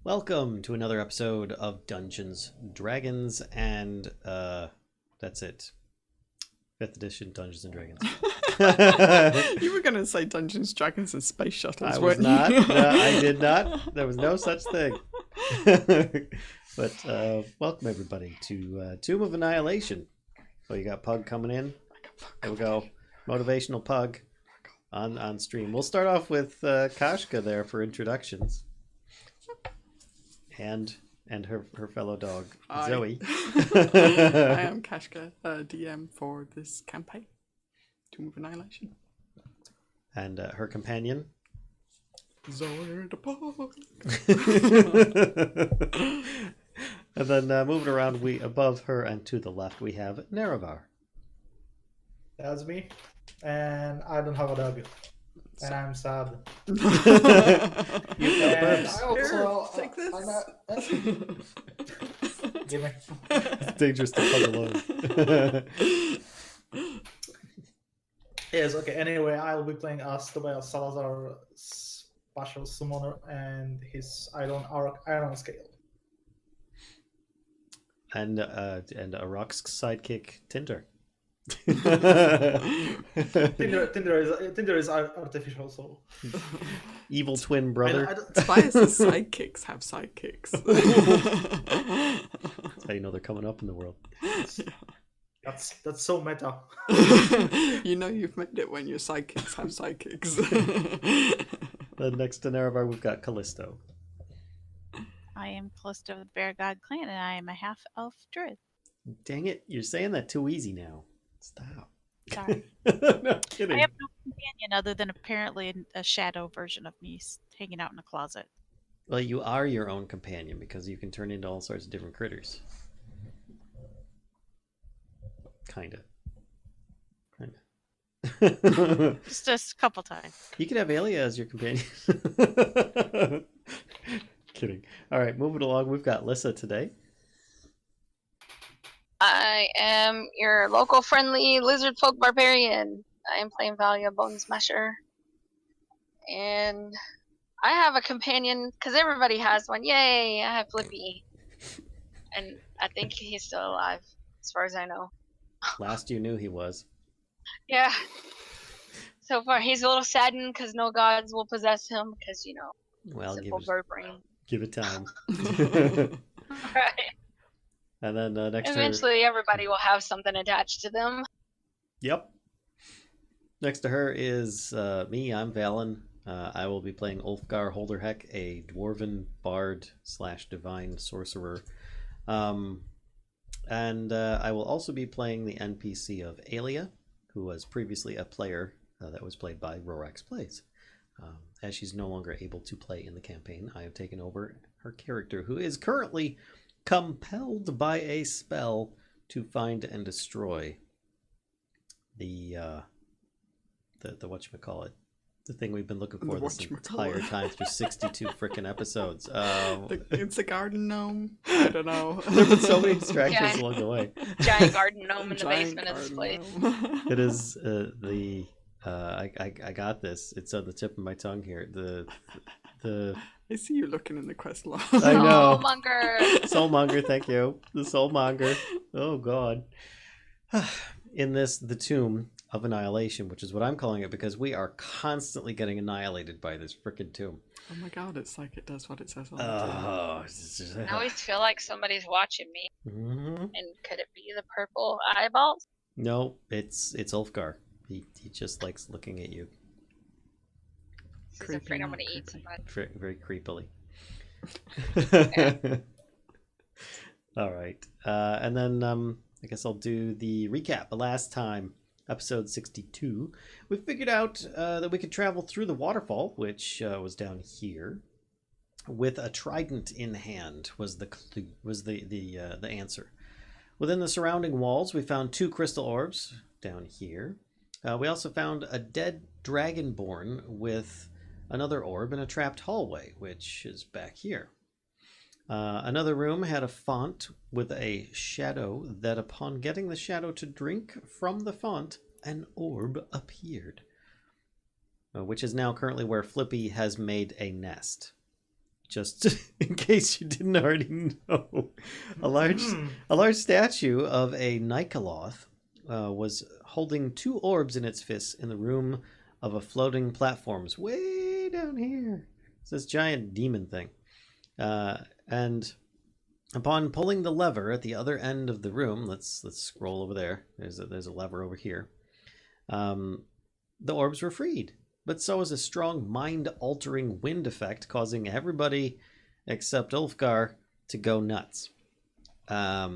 Welcome to another episode of Dungeons, Dragons, and that's it. 5th edition Dungeons and Dragons. You were going to say Dungeons, Dragons, and Space Shuttles, I was weren't not. you? No, I did not. There was no such thing. But welcome everybody to Tomb of Annihilation. So you got Pug coming in. There we go. Motivational Pug on stream. We'll start off with Kashcah there for introductions. And her fellow dog, Hi. Zoe. I am Kashcah, DM for this campaign, Tomb of Annihilation. And her companion. Zoe the Pug. And then moving around, above her and to the left, we have Nerevar. That's me. And I don't have a dog. And I'm sad. You And I also, take this. Give me. It's dangerous to Pug alone. Yes, okay. Anyway, I'll be playing as Tobias Salazar, Spacial Summoner, and his Arokh Ironscale. And Arokh's sidekick, Tinder. Tinder is artificial, so. Evil twin brother. Tobias' sidekicks have sidekicks. That's how you know they're coming up in the world. That's so meta. You know you've made it when your sidekicks have sidekicks. Then next to Nerevar, we've got Kellisto. I am Callisto of the Bear God Clan, and I am a half-elf druid. Dang it, you're saying that too easy now. Stop. Sorry. No kidding. I have no companion other than apparently a shadow version of me hanging out in a closet. Well, you are your own companion because you can turn into all sorts of different critters. Kinda. Just a couple times. You could have Aelia as your companion. Kidding. All right, moving along, we've got Lyssa today. I am your local friendly Lizardfolk Barbarian. I am playing Valia, Bonesmasher. And I have a companion, because everybody has one. Yay, I have Flippy. And I think he's still alive, as far as I know. Last you knew he was. Yeah. So far, he's a little saddened because no gods will possess him, because, you know, Well, simple bird brain. give it time. Right. And then next to her... Eventually, everybody will have something attached to them. Yep. Next to her is me. I'm Vallen. I will be playing Ulfgar Holderheck, a dwarven bard / divine sorcerer. And I will also be playing the NPC of Aelia, who was previously a player that was played by RoraxPlays. As she's no longer able to play in the campaign, I have taken over her character, who is currently compelled by a spell to find and destroy the whatchamacallit, the thing we've been looking for this entire time through 62 frickin' episodes. It's a garden gnome. I don't know. There have been so many distractions along the way. Giant garden gnome in the basement of this place. It is I got this. It's on the tip of my tongue here. The I see you looking in the quest log. I know. Soulmonger. Soulmonger, thank you. The Soulmonger. Oh god. In this, the Tomb of Annihilation, which is what I'm calling it, because we are constantly getting annihilated by this frickin' tomb. Oh my god, it's like it does what it says on the tin. I always feel like somebody's watching me. Mm-hmm. And could it be the purple eyeballs? No, it's Ulfgar. He just likes looking at you. He's afraid I'm gonna eat somebody. Very creepily. Yeah. All right. And then I guess I'll do the recap. The last time, episode 62, we figured out that we could travel through the waterfall, which was down here, with a trident in hand. Was the clue? Was the answer? Within the surrounding walls, we found 2 crystal orbs down here. We also found a dead dragonborn with another orb in a trapped hallway, which is back here. Another room had a font with a shadow that, upon getting the shadow to drink from the font, an orb appeared, which is now currently where Flippy has made a nest. just in case you didn't already know, a large statue of a Nikoloth was holding 2 orbs in its fists in the room of a floating platforms way down here. It's this giant demon thing. And upon pulling the lever at the other end of the room, let's scroll over there. There's a lever over here. The orbs were freed, but so was a strong mind-altering wind effect, causing everybody except Ulfgar to go nuts. I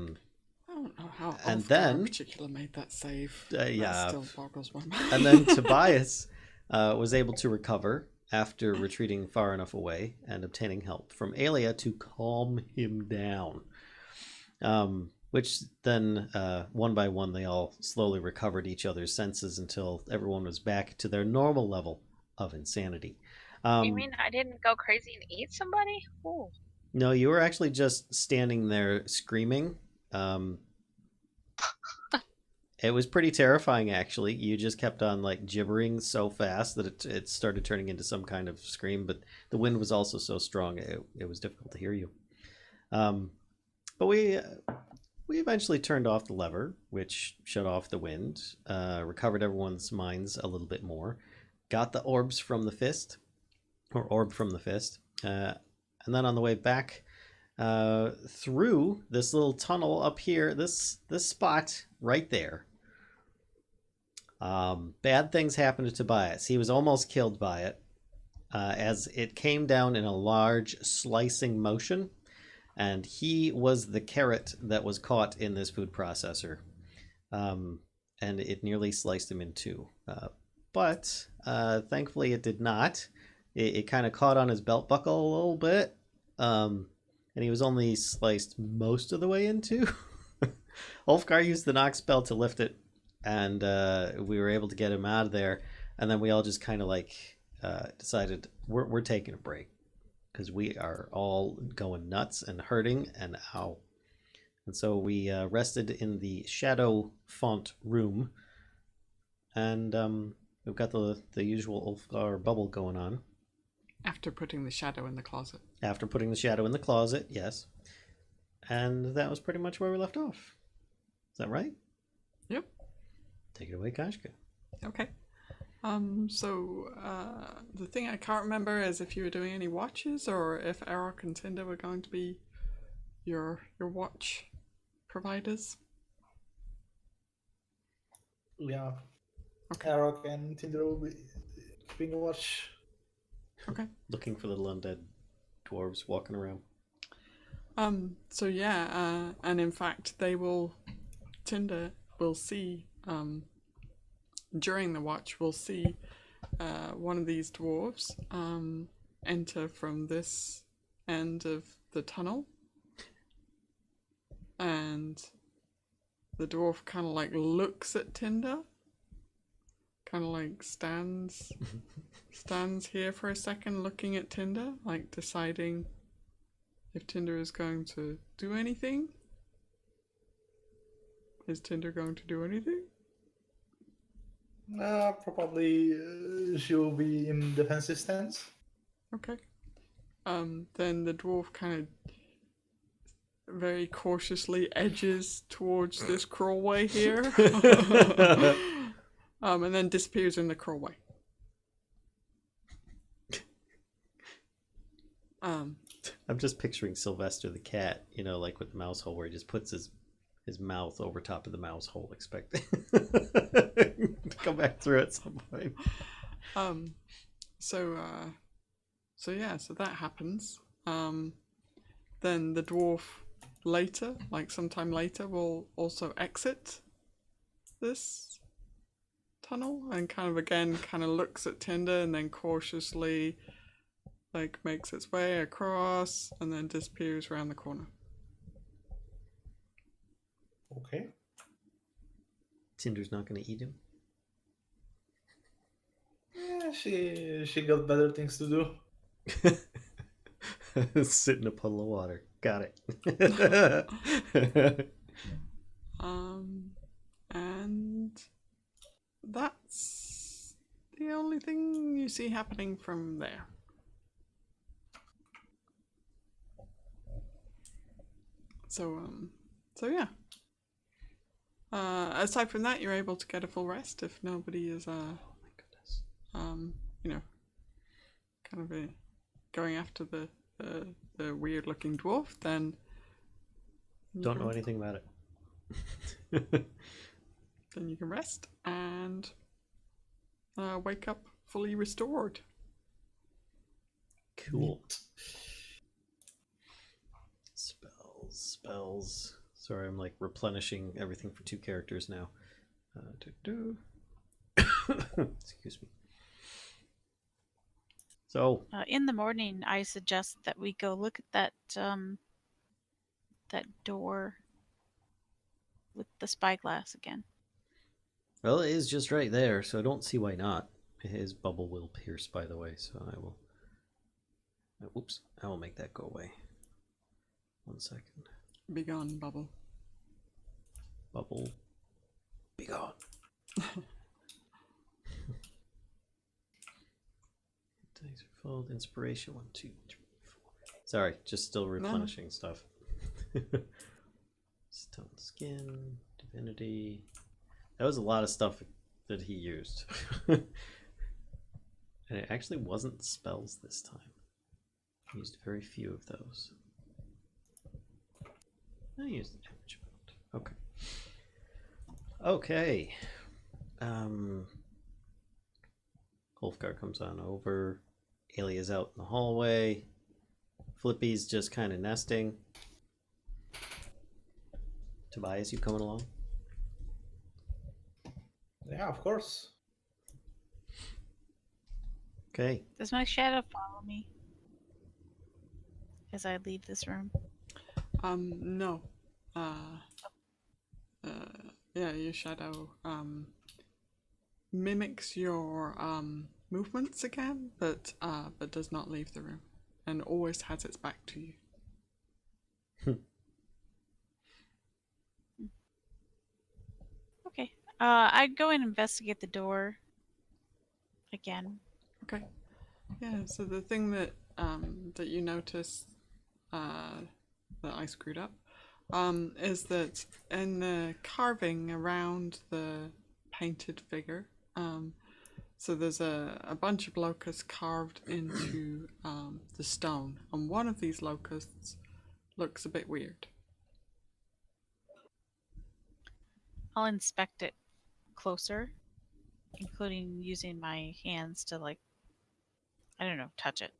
don't know how And Ulfgar then- in particular made that save. Yeah. That still boggles my mind. And then Tobias was able to recover after retreating far enough away and obtaining help from Aelia to calm him down. Which then, one by one, they all slowly recovered each other's senses until everyone was back to their normal level of insanity. You mean I didn't go crazy and eat somebody? Ooh. No, you were actually just standing there screaming. It was pretty terrifying, actually. You just kept on like gibbering so fast that it started turning into some kind of scream, but the wind was also so strong it was difficult to hear you. But we eventually turned off the lever, which shut off the wind, recovered everyone's minds a little bit more, got the orbs from the fist, or orb from the fist, and then on the way back through this little tunnel up here, this spot right there, bad things happened to Tobias. He was almost killed by it, as it came down in a large slicing motion, and he was the carrot that was caught in this food processor, and it nearly sliced him in two. But thankfully it did not. It kind of caught on his belt buckle a little bit, and he was only sliced most of the way in two. Ulfgar used the knock spell to lift it, and we were able to get him out of there. And then we all just kind of like decided we're taking a break because we are all going nuts and hurting and ow. And so we rested in the shadow font room, and we've got the usual Ulfgar bubble going on. After putting the shadow in the closet. After putting the shadow in the closet, yes. And that was pretty much where we left off. Is that right? Yep. Take it away, Kashcah. Okay. So the thing I can't remember is if you were doing any watches or if Arokh and Tinder were going to be your watch providers. Yeah. Okay. Arokh and Tinder will be keeping a watch. Okay. Looking for little undead dwarves walking around. So yeah, and in fact Tinder will see, during the watch we'll see one of these dwarves enter from this end of the tunnel, and the dwarf kind of like looks at Tinder, kind of like stands here for a second looking at Tinder, like deciding if Tinder is going to do anything. Is Tinder going to do anything? Probably she'll be in defensive stance. Okay. Then the dwarf kind of very cautiously edges towards this crawlway here. And then disappears in the crawlway. I'm just picturing Sylvester the cat, like with the mouse hole, where he just puts his mouth over top of the mouse hole, expecting to come back through at some point. So that happens. Then the dwarf later, like sometime later, will also exit this tunnel and kind of looks at Tinder and then cautiously like makes its way across and then disappears around the corner. Okay. Tinder's not going to eat him. Yeah, she got better things to do. Sit in a puddle of water. Got it. And that's the only thing you see happening from there. So yeah. Aside from that, you're able to get a full rest if nobody is Oh my goodness. you know, kind of going after the weird looking dwarf. Then Don't know anything about it. then you can rest and wake up fully restored. Cool. Spells. Sorry, I'm like replenishing everything for 2 characters now. Excuse me. So, In the morning, I suggest that we go look at that door with the spyglass again. well, it is just right there, so I don't see why not. His bubble will pierce, by the way, so I will... Whoops, I will make that go away. 1 second. Be gone, bubble. Bubble. Be gone. Dice are full. Inspiration. 1, 2, 3, 4. Sorry, just still replenishing stuff. Stone skin, divinity. That was a lot of stuff that he used. And it actually wasn't spells this time. He used very few of those. I used the damage amount. Okay. Okay. Ulfgar comes on over. Aelia's out in the hallway. Flippy's just kind of nesting. Tobias, you coming along? Yeah, of course. Okay. Does my shadow follow me as I leave this room? No. Yeah, your shadow mimics your movements again, but does not leave the room, and always has its back to you. Okay. I'd go and investigate the door again. Okay. Yeah. So the thing that that you notice that I screwed up is that in the carving around the painted figure, so there's a bunch of locusts carved into the stone, and one of these locusts looks a bit weird. I'll inspect it closer, including using my hands to, like, I don't know, touch it.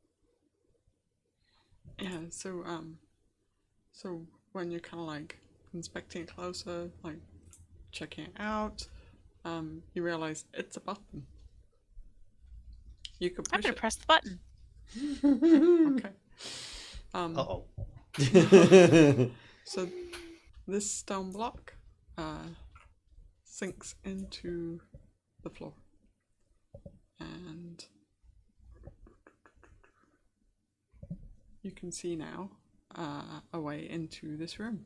Yeah. So when you're kind of like inspecting it closer, like checking it out, you realize it's a button. You could I'm push gonna it. press the button. Okay. Uh-oh. So this stone block sinks into the floor, and you can see now a way into this room.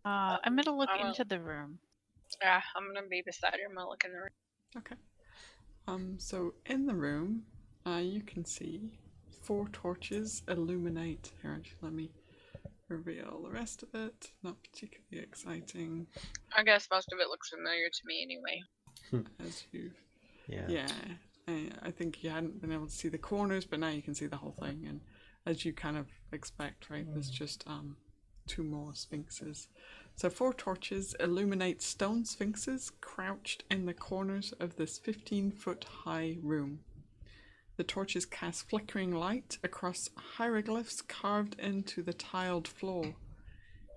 I'm gonna look into the room. Yeah, I'm gonna be beside her. I'm gonna look in the room. Okay. So in the room, you can see 4 torches illuminate. Here, actually, let me reveal the rest of it. Not particularly exciting. I guess most of it looks familiar to me anyway. As you've... Yeah. I think you hadn't been able to see the corners, but now you can see the whole thing. And as you kind of expect, right, there's just 2 more sphinxes. So 4 torches illuminate stone sphinxes crouched in the corners of this 15-foot high room. The torches cast flickering light across hieroglyphs carved into the tiled floor.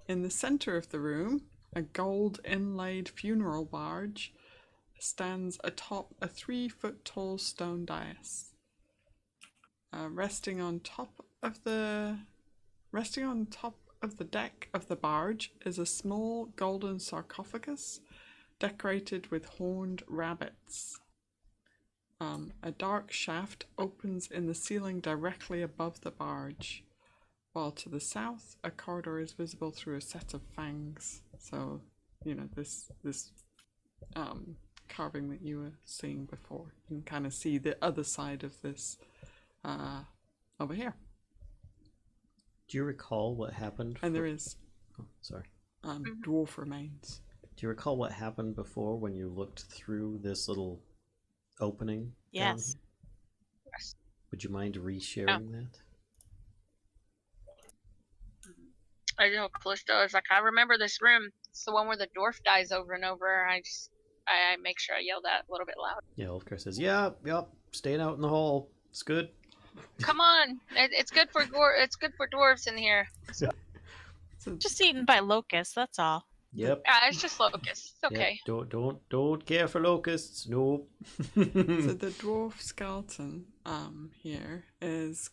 In the center of the room, a gold inlaid funeral barge stands atop a 3-foot-tall stone dais. Resting on top of the deck of the barge is a small golden sarcophagus decorated with horned rabbits. A dark shaft opens in the ceiling directly above the barge, while to the south a corridor is visible through a set of fangs. So, you know, this carving that you were seeing before. You can kind of see the other side of this over here. Do you recall what happened? And there is Oh, sorry. dwarf remains. Do you recall what happened before when you looked through this little opening? down Yes. here? Would you mind resharing that? I know Callisto is like, I remember this room. It's the one where the dwarf dies over and over. I make sure I yell that a little bit loud. Yeah, Ulfgar says, yep, staying out in the hole. It's good. Come on, it's good for dwarves in here. So, Just eaten by locusts, that's all. Yep. Yeah, it's just locusts. It's okay. Yep. Don't care for locusts. Nope. so the dwarf skeleton here is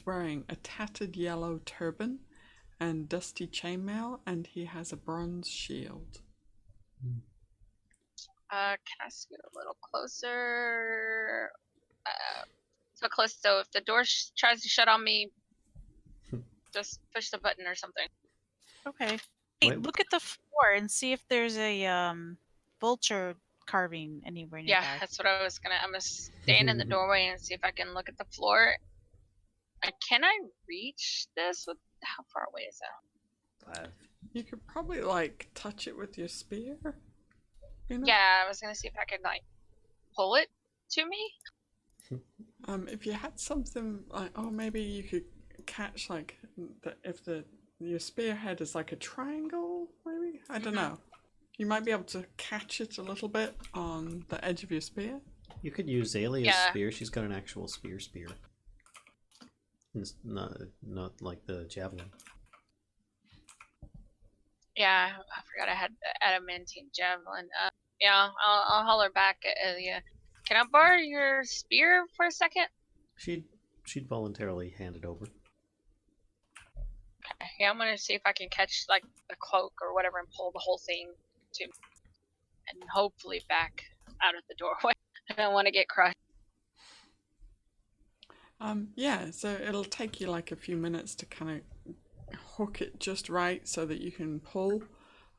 wearing a tattered yellow turban and dusty chainmail, and he has a bronze shield. Can I scoot a little closer? So Callisto, if the door tries to shut on me, just push the button or something. Okay. Hey, Wait. look at the floor and see if there's a vulture carving anywhere nearby. Yeah, that's what I was gonna. I'm gonna stand in the doorway and see if I can look at the floor. Can I reach this? How far away is that? 5. You could probably like touch it with your spear. You know? Yeah, I was gonna see if I could like pull it to me. If you had something like, maybe you could catch like your spearhead is like a triangle, maybe? I don't know. You might be able to catch it a little bit on the edge of your spear. You could use Aelia's spear. She's got an actual spear. It's not like the javelin. Yeah, I forgot I had the adamantine javelin. Yeah, I'll holler back at Aelia. Can I borrow your spear for a second? She'd voluntarily hand it over. Okay. Yeah, I'm gonna see if I can catch like the cloak or whatever and pull the whole thing to me. And hopefully back out of the doorway. I don't want to get crushed. Yeah, so it'll take you like a few minutes to kind of hook it just right so that you can pull.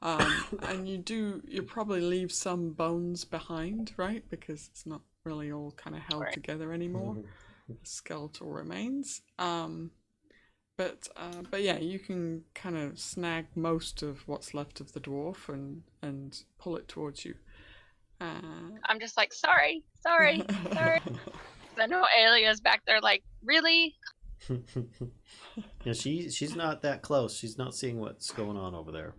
And you probably leave some bones behind, right? Because it's not really all kind of held together anymore. Skeletal remains. But yeah, you can kind of snag most of what's left of the dwarf and pull it towards you. I'm just like, sorry. I know Aelia's back there like, really? Yeah, she's not that close. She's not seeing what's going on over there.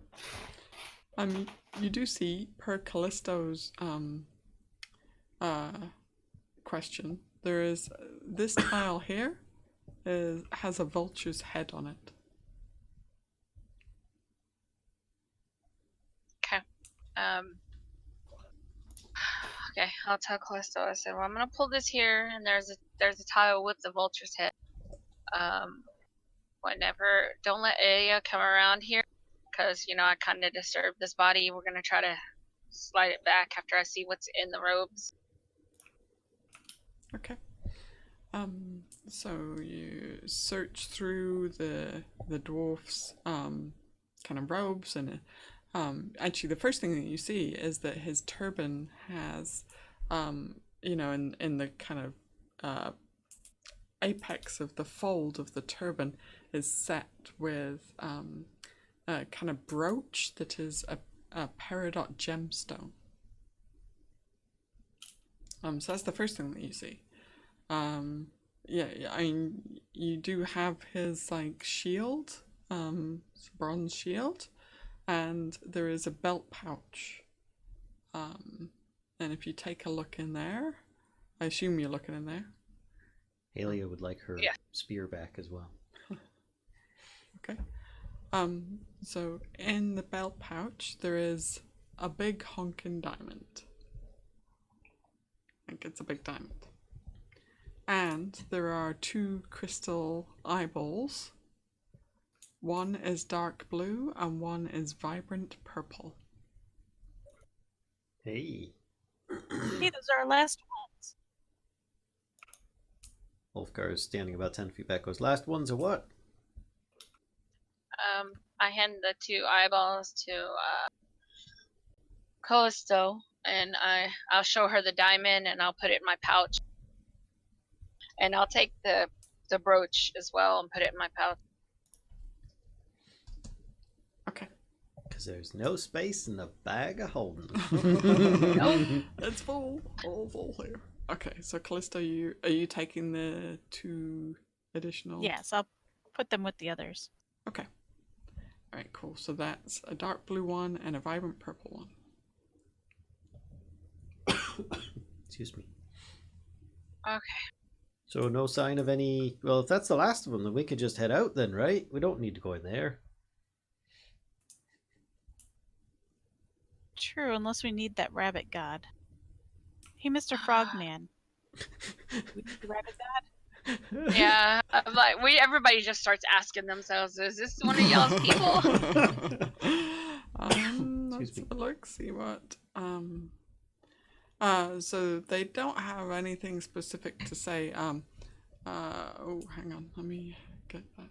You do see, per Callisto's question, there is this tile here has a vulture's head on it. Okay. Okay, I'll tell Kellisto. I said, well, I'm gonna pull this here, and there's a tile with the vulture's head. Don't let Aelia come around here, because I kind of disturbed this body. We're gonna try to slide it back after I see what's in the robes. Okay. So you search through the dwarf's kind of robes, and actually the first thing that you see is that his turban has in the kind of apex of the fold of the turban is set with a kind of brooch that is a peridot gemstone. So that's the first thing that you see. Yeah, I mean, you do have his like shield, bronze shield, and there is a belt pouch. And if you take a look in there, I assume you're looking in there. Aelia would like her spear back as well. Okay. So in the belt pouch there is a big honking diamond. I think it's a big diamond. And there are 2 crystal eyeballs. One is dark blue and one is vibrant purple. Hey. Hey, those are our last ones. Ulfgar is standing about 10 feet back. Goes, last ones are what? I hand the 2 eyeballs to Callisto, and I'll show her the diamond, and I'll put it in my pouch. And I'll take the brooch as well and put it in my pouch. Because there's no space in the bag of holding. It's full. All full here. Okay, so Callisto, are you taking the 2 additional? Yes, I'll put them with the others. Okay. Alright, cool. So that's a dark blue one and a vibrant purple one. Excuse me. Okay. So no sign of any... Well, if that's the last of them, then we could just head out then, right? We don't need to go in there. True, unless we need that rabbit god. Hey, Mr. Frogman. We need the rabbit god? Yeah, I'm like everybody just starts asking themselves, "Is this one of y'all's people?" Let's have a look. See what. So they don't have anything specific to say. Oh, hang on. Let me get that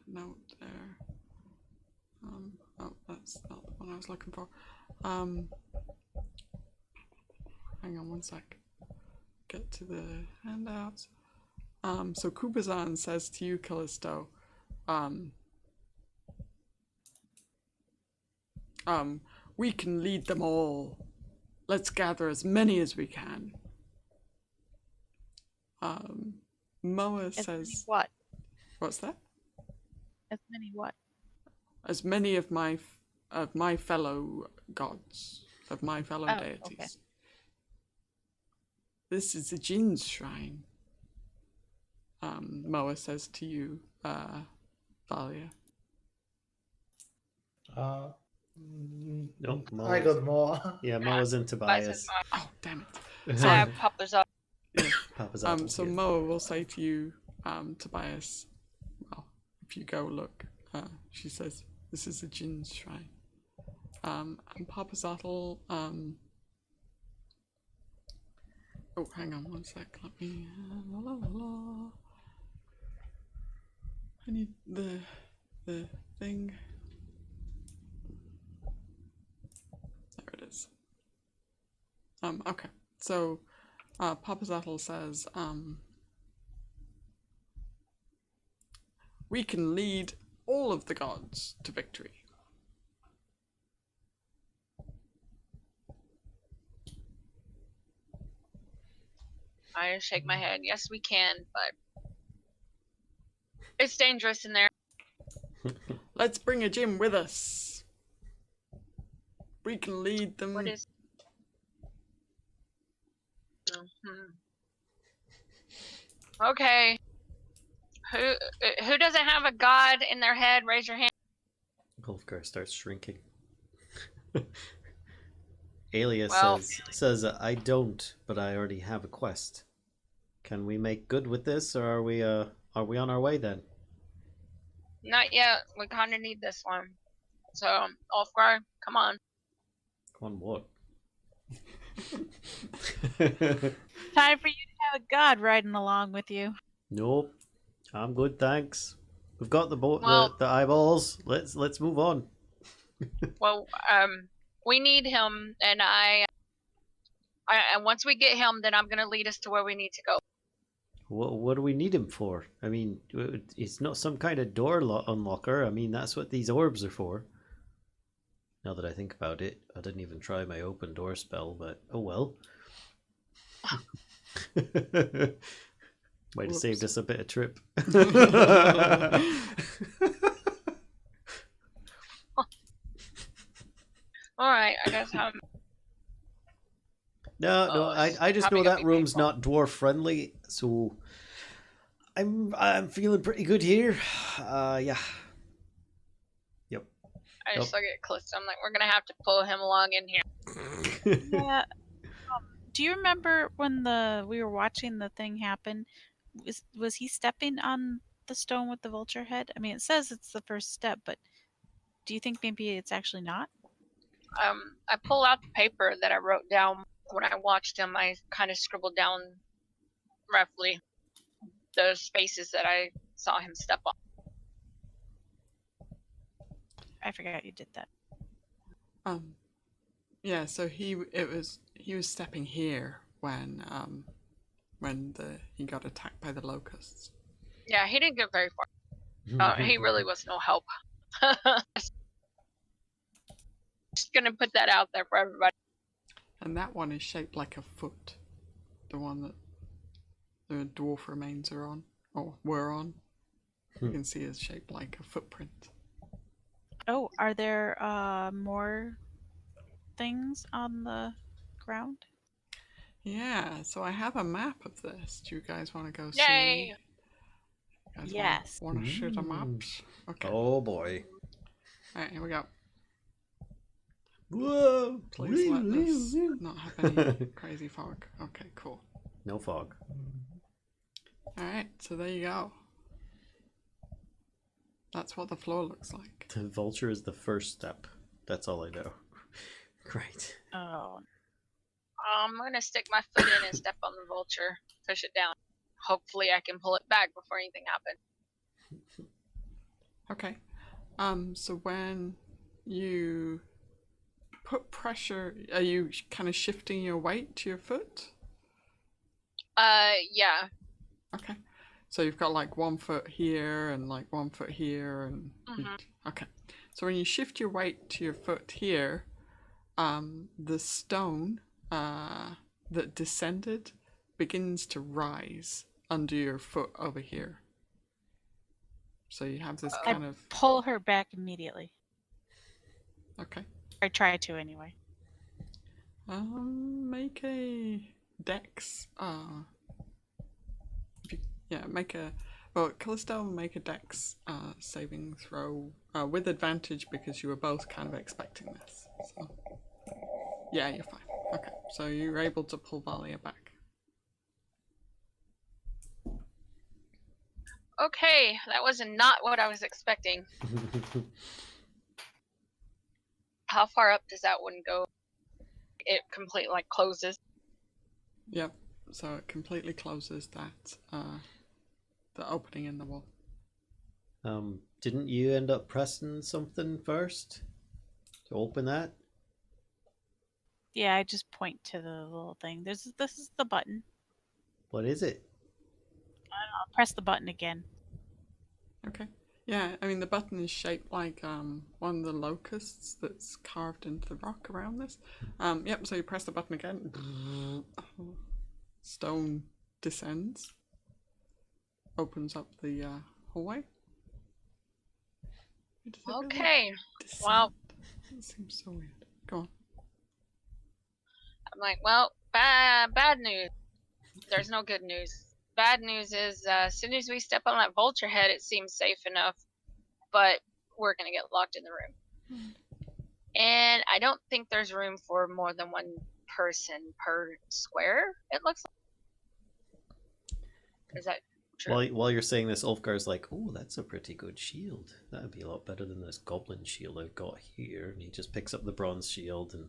note there. Oh, that's not the one I was looking for. Hang on one sec. Get to the handouts. So Kubazan says to you, Callisto, we can lead them all. Let's gather as many as we can. Moa As says... many what? What's that? As many what? As many of my fellow gods, of my fellow deities. Okay. This is the Jinn's shrine. Moa says to you, Valia. Nope, I got more. Yeah, Moa's and Tobias. Oh, damn it. I have Papa's up. Papa's apple, So yeah. Moa will say to you, Tobias, well, if you go look, she says, this is the Jinn's shrine. And Papa Zattel, oh, hang on one sec, let me, I need the thing. There it is. Okay, so, Papa Zattel says, we can lead all of the gods to victory. I just shake my head. Yes, we can, but it's dangerous in there. Let's bring a Jinn with us. We can lead them. What is? Mhm. Okay. Who doesn't have a god in their head? Raise your hand. Ulfgar starts shrinking. Aelia Well- says, I don't, but I already have a quest. Can we make good with this, or are we on our way then? Not yet. We kind of need this one. So, Ulfgar, come on. Come on, what? Time for you to have a god riding along with you. Nope, I'm good, thanks. We've got the Well- the eyeballs. Let's move on. Well, we need him, and and once we get him, then I'm gonna lead us to where we need to go. What do we need him for? I mean, it's not some kind of door unlocker. I mean, that's what these orbs are for. Now that I think about it, I didn't even try my open door spell, but oh well. Might have saved us a bit of trip. All right, I guess No, I just know having a that big room's meatball. not dwarf friendly, so I'm feeling pretty good here. Yeah. Yep. I just look at Callisto. I'm like, we're gonna have to pull him along in here. Yeah. Do you remember when we were watching the thing happen? Was he stepping on the stone with the vulture head? I mean, it says it's the first step, but do you think maybe it's actually not? I pull out the paper that I wrote down when I watched him. I kind of scribbled down roughly the spaces that I saw him step on. I forgot you did that. Yeah, so he was stepping here when he got attacked by the locusts. Yeah, he didn't get very far. He really was no help. Just gonna put that out there for everybody. And that one is shaped like a foot. The one that the dwarf remains are on, or were on. You can see it's shaped like a footprint. Oh, are there more things on the ground? Yeah, so I have a map of this. Do you guys want to go Yay! see? You guys Yes. Want to shoot a maps? Okay. Oh boy. Alright, here we go. Whoa! Please let this not have any crazy fog. Okay, cool. No fog. Alright, so there you go. That's what the floor looks like. The vulture is the first step. That's all I know. Great. Oh, I'm gonna stick my foot in and step on the vulture, push it down. Hopefully, I can pull it back before anything happens. Okay. So when you put pressure, are you kind of shifting your weight to your foot? Yeah. Okay. So you've got like 1 foot here and like 1 foot here and okay. So when you shift your weight to your foot here, the stone that descended begins to rise under your foot over here. So you have this kind of pull her back immediately. okay. I try to anyway. Make a dex. Make a. Well, Kellisto, make a dex saving throw with advantage because you were both kind of expecting this. So, yeah, you're fine. Okay, so you're able to pull Valia back. Okay, that was not what I was expecting. How far up does that one go? It completely like closes. Yep. So it completely closes that the opening in the wall. Didn't you end up pressing something first to open that? Yeah, I just point to the little thing. This is the button. What is it? I'll press the button again. Okay. Yeah, I mean the button is shaped like one of the locusts that's carved into the rock around this. Yep, so you press the button again. Stone descends. Opens up the hallway. Okay. Descend? Well, That seems so weird. Go on. I'm like, well, bad news. There's no good news. Bad news is as soon as we step on that vulture head, it seems safe enough, but we're gonna get locked in the room. And I don't think there's room for more than one person per square. It looks like. Is that true? While you're saying this, Ulfgar's like, "Oh, that's a pretty good shield. That'd be a lot better than this goblin shield I've got here." And he just picks up the bronze shield and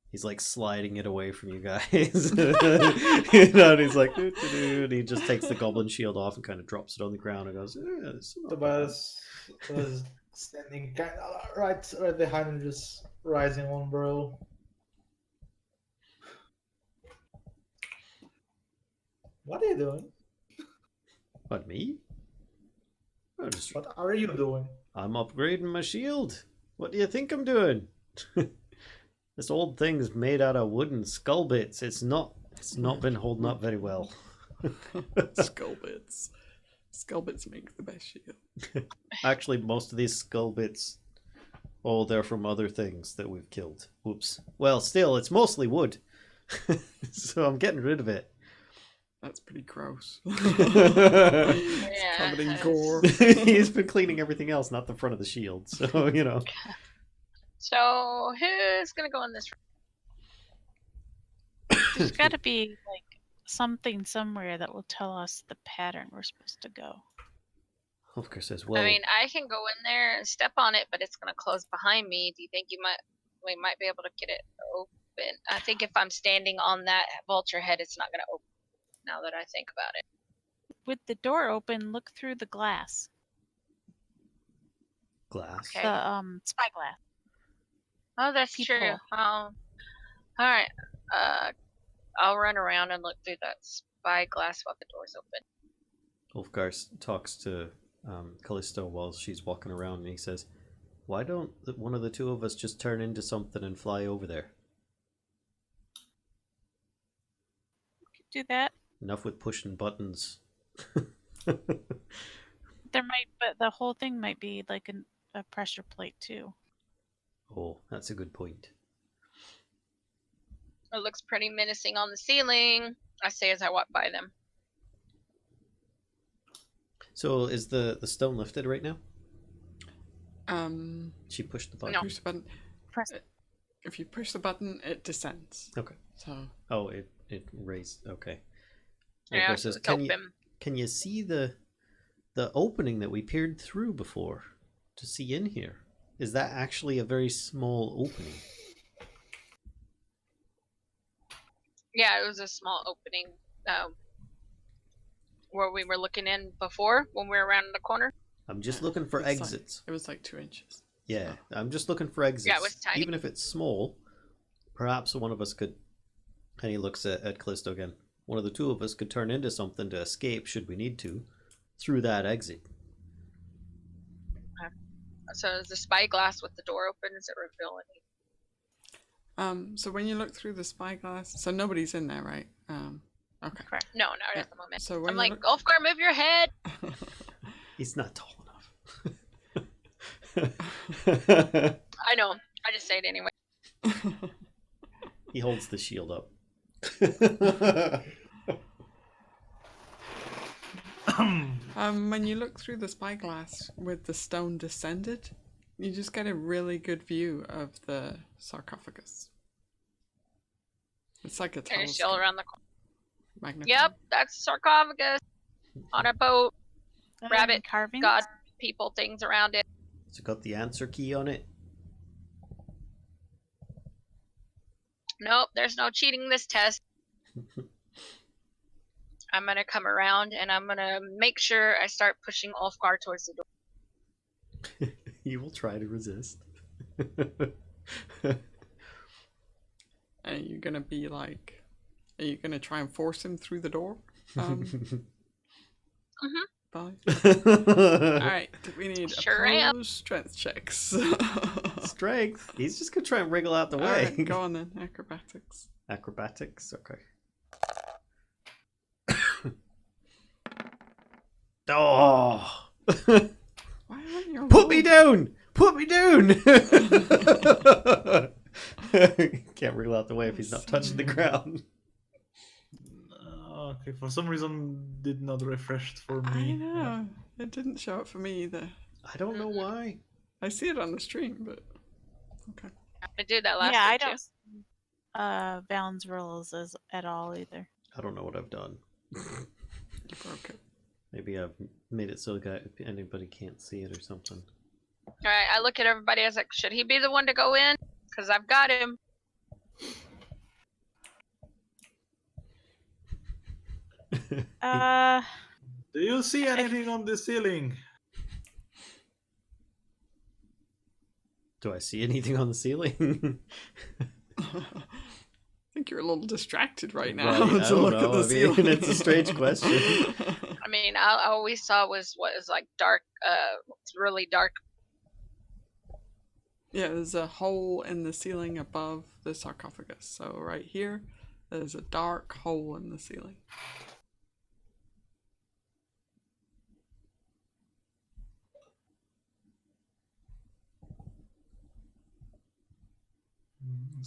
he's like sliding it away from you guys. And he's like, doo-doo-doo, and he just takes the goblin shield off and kind of drops it on the ground and goes, "This is not bad." Tobias was standing kind of right behind him, just rising one bro. What are you doing? What, me? What are you doing? I'm upgrading my shield. What do you think I'm doing? This old thing's made out of wooden skull bits. It's not been holding up very well. Skull bits. Skull bits make the best shield. Actually, most of these skull bits, they're from other things that we've killed. Whoops. Well, still, it's mostly wood. So I'm getting rid of it. That's pretty gross. Yeah. It's covered in gore. He's been cleaning everything else, not the front of the shield. So, you know. So who's gonna go in this room? There's got to be like something somewhere that will tell us the pattern we're supposed to go. Ulfgar says, "Well, I mean, I can go in there and step on it, but it's gonna close behind me. Do you think we might be able to get it open? I think if I'm standing on that vulture head, it's not gonna open. Now that I think about it, With the door open, look through the glass. glass." Okay. The spyglass. oh, that's Peephole. true. All right. I'll run around and look through that spyglass while the door's open. Ulfgar talks to Kellisto while she's walking around, and he says, Why don't one of the two of us just turn into something and fly over there? Do that. Enough with pushing buttons. There might, but the whole thing might be like a pressure plate too. Oh, that's a good point. It looks pretty menacing on the ceiling, I say as I walk by them. So is the stone lifted right now? She pushed the button. No. Push the button. Press. If you push the button, it descends. Okay. So. Oh, it raised. Okay. Yeah, Edgar so says, it's can open. you see the opening that we peered through before to see in here? Is that actually a very small opening? Yeah, it was a small opening where we were looking in before when we were around the corner. I'm just looking for It's exits. It was like 2 inches. Yeah, I'm just looking for exits. Yeah, it was tiny. Even if it's small, perhaps one of us could... And he looks at Kellisto again. One of the two of us could turn into something to escape, should we need to, through that exit. So is the spyglass with the door open? Is it reveal any? So when you look through the spyglass, so nobody's in there, right? Okay. Correct. No, not at the moment. So when I'm you like, look... Ulfgar, move your head! He's not tall enough. I know. I just say it anyway. He holds the shield up. When you look through the spyglass with the stone descended, you just get a really good view of the sarcophagus. It's like a And it's telescope. all around the corner. Magnifying. Yep, that's sarcophagus on a boat. Rabbit, carving. God, people, things around it. Has it got the answer key on it? Nope, there's no cheating this test. I'm gonna come around and I'm gonna make sure I start pushing Ulfgar towards the door. He will try to resist. And you're gonna be like, are you gonna try and force him through the door? Bye. Alright, we need Sure am. opposed strength checks. Strength. He's just gonna try and wriggle out the way. Alright, go on then, acrobatics. Acrobatics. Okay. Oh! Why aren't you Put me down! Put me down! Can't wriggle out the way if he's not touching the ground. Okay, for some reason did not refresh for me. I know. It didn't show up for me either. I don't know why. I see it on the stream, but okay. I did that last Yeah, I week, too. don't. Vallen's rules is at all either. I don't know what I've done. You broke it. Maybe I've made it so that anybody can't see it or something. Alright, I look at everybody. I was like, should he be the one to go in? Because I've got him. Do you see anything on the ceiling? Do I see anything on the ceiling? I think you're a little distracted right now Right, I to don't look know. at the I mean, ceiling. it's a strange question. I mean, all we saw was what is like dark, really dark. Yeah, there's a hole in the ceiling above the sarcophagus. So right here, there's a dark hole in the ceiling.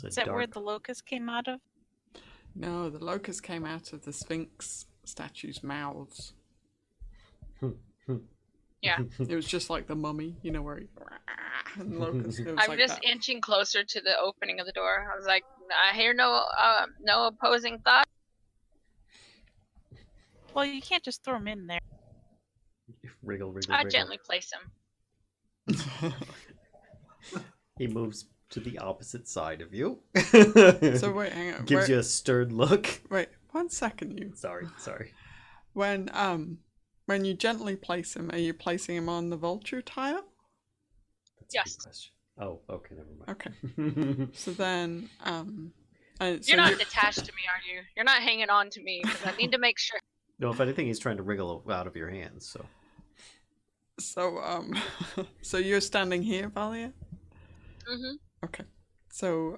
Is that where the locust came out of? No, the locust came out of the Sphinx statue's mouths. Yeah. It was just like the mummy, you know, where he... And the locust, it was I'm like just that. inching closer to the opening of the door. I was like, I hear no opposing thought. Well, you can't just throw him in there. Wriggle, wriggle, I wriggle. gently place him. He moves to the opposite side of you. So wait, hang on. Gives you a stern look. Wait, 1 second, you. Sorry. When you gently place him, are you placing him on the vulture tile? That's Yes. a good question. Oh, okay, never mind. Okay. So then, You're not detached to me, are you? You're not hanging on to me because I need to make sure. No, if anything, he's trying to wriggle out of your hands. So So, so you're standing here, Valia? Mm-hmm. Okay. So,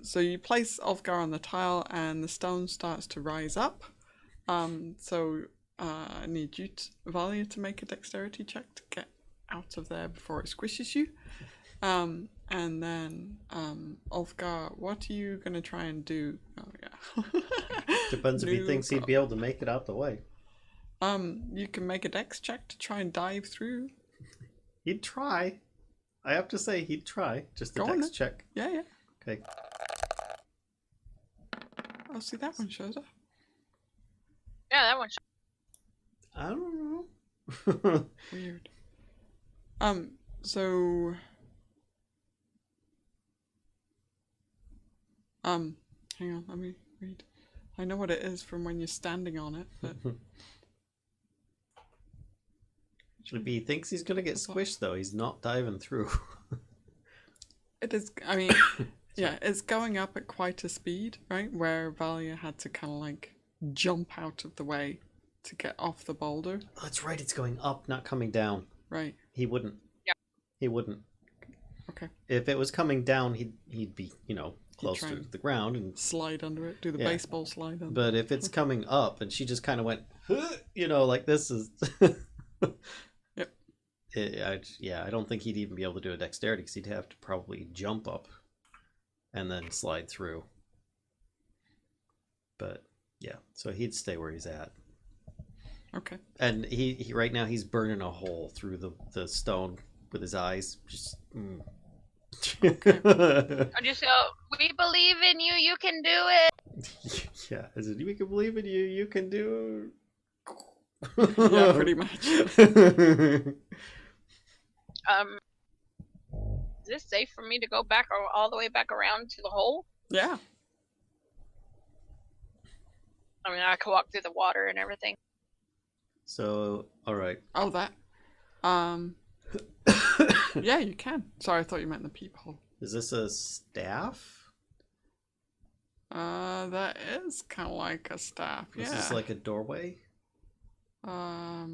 so you place Ulfgar on the tile, and the stone starts to rise up. I need you, Valia, to make a dexterity check to get out of there before it squishes you. And then, Ulfgar, what are you gonna try and do? Oh yeah. Depends if he New thinks he'd be able to make it out the way. You can make a dex check to try and dive through. He'd try. I have to say, he'd try. Just a Go on dex then. check. Yeah, yeah. Okay. Oh, see, that one shows up. Yeah, that one. I don't know. Weird. So... hang on, let me read. I know what it is from when you're standing on it, but... If he thinks he's gonna get squished, though, he's not diving through. It is, I mean, yeah, it's going up at quite a speed, right? Where Valia had to kind of like jump out of the way to get off the boulder. Oh, that's right, it's going up, not coming down. Right. He wouldn't. Yeah. He wouldn't. Okay. If it was coming down, he'd be, close try to and the ground and slide under it, do the Yeah. baseball slide under. But if it's coming up and she just kind of went, like this is. Yep. I don't think he'd even be able to do a dexterity because he'd have to probably jump up and then slide through. But yeah, so he'd stay where he's at. Okay. And he right now he's burning a hole through the stone with his eyes. Just. Okay. I just go, we believe in you, you can do it. Yeah, is it we can believe in you, you can do. Yeah, pretty much. Is this safe for me to go back or all the way back around to the hole? Yeah. I mean, I could walk through the water and everything. So, all right. Oh, that. Yeah, you can. Sorry, I thought you meant the peephole. Is this a staff? That is kind of like a staff. Yeah. Is this like a doorway? I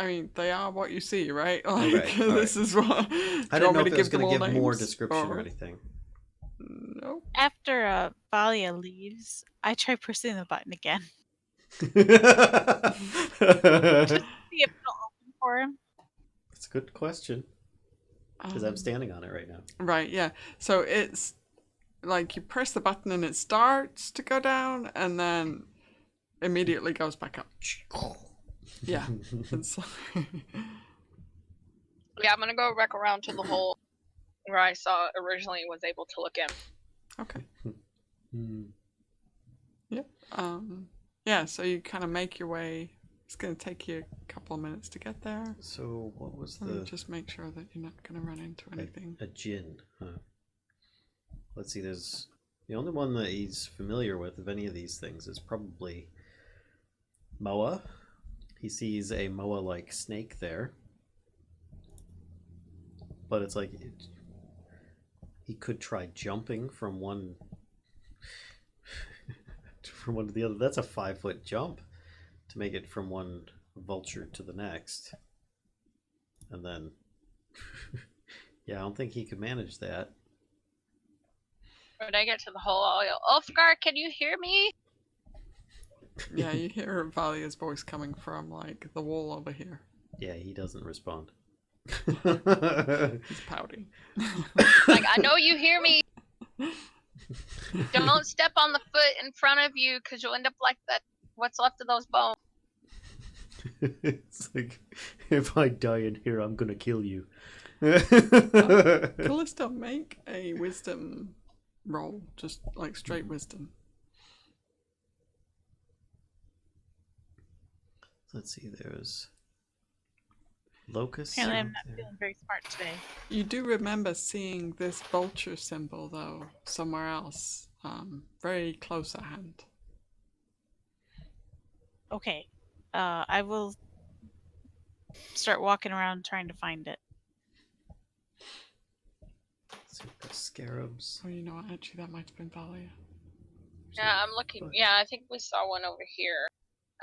mean, they are what you see, right? Like, Alright, alright. this is what. I didn't know if it was going to give more names, description or anything. Nope. After Valia leaves, I try pressing the button again. That's See if it'll open for him. a good question. Because I'm standing on it right now. Right, yeah. So it's like you press the button and it starts to go down and then immediately goes back up. Yeah. It's Yeah, I'm gonna go back around to the hole where I saw originally was able to look in. okay. Hmm. Yep. Yeah, so you kind of make your way. It's going to take you a couple of minutes to get there. So what was Let me the just make sure that you're not going to run into anything. a djinn? Huh. Let's see. There's the only one that he's familiar with of any of these things is probably Moa. He sees a Moa-like snake there, but it's like he could try jumping from one to the other. That's a 5-foot jump to make it from one vulture to the next, and then yeah, I don't think he could manage that. When I get to the hole, I'll yell, Ulfgar, can you hear me? Yeah, you hear Valia's voice coming from like the wall over here. Yeah, he doesn't respond. He's pouting. Like, I know you hear me. Don't step on the foot in front of you because you'll end up like that. What's left of those bones. It's like, if I die in here, I'm gonna kill you. Callisto, make a wisdom roll, just like straight wisdom. Let's see, there's Locust. Apparently, I'm not feeling very smart today. You do remember seeing this vulture symbol, though, somewhere else, very close at hand. Okay. I will start walking around trying to find it. Let's see, the scarabs. Oh, you know what? Actually, that might have been Valia. Yeah, I'm looking. Yeah, I think we saw one over here.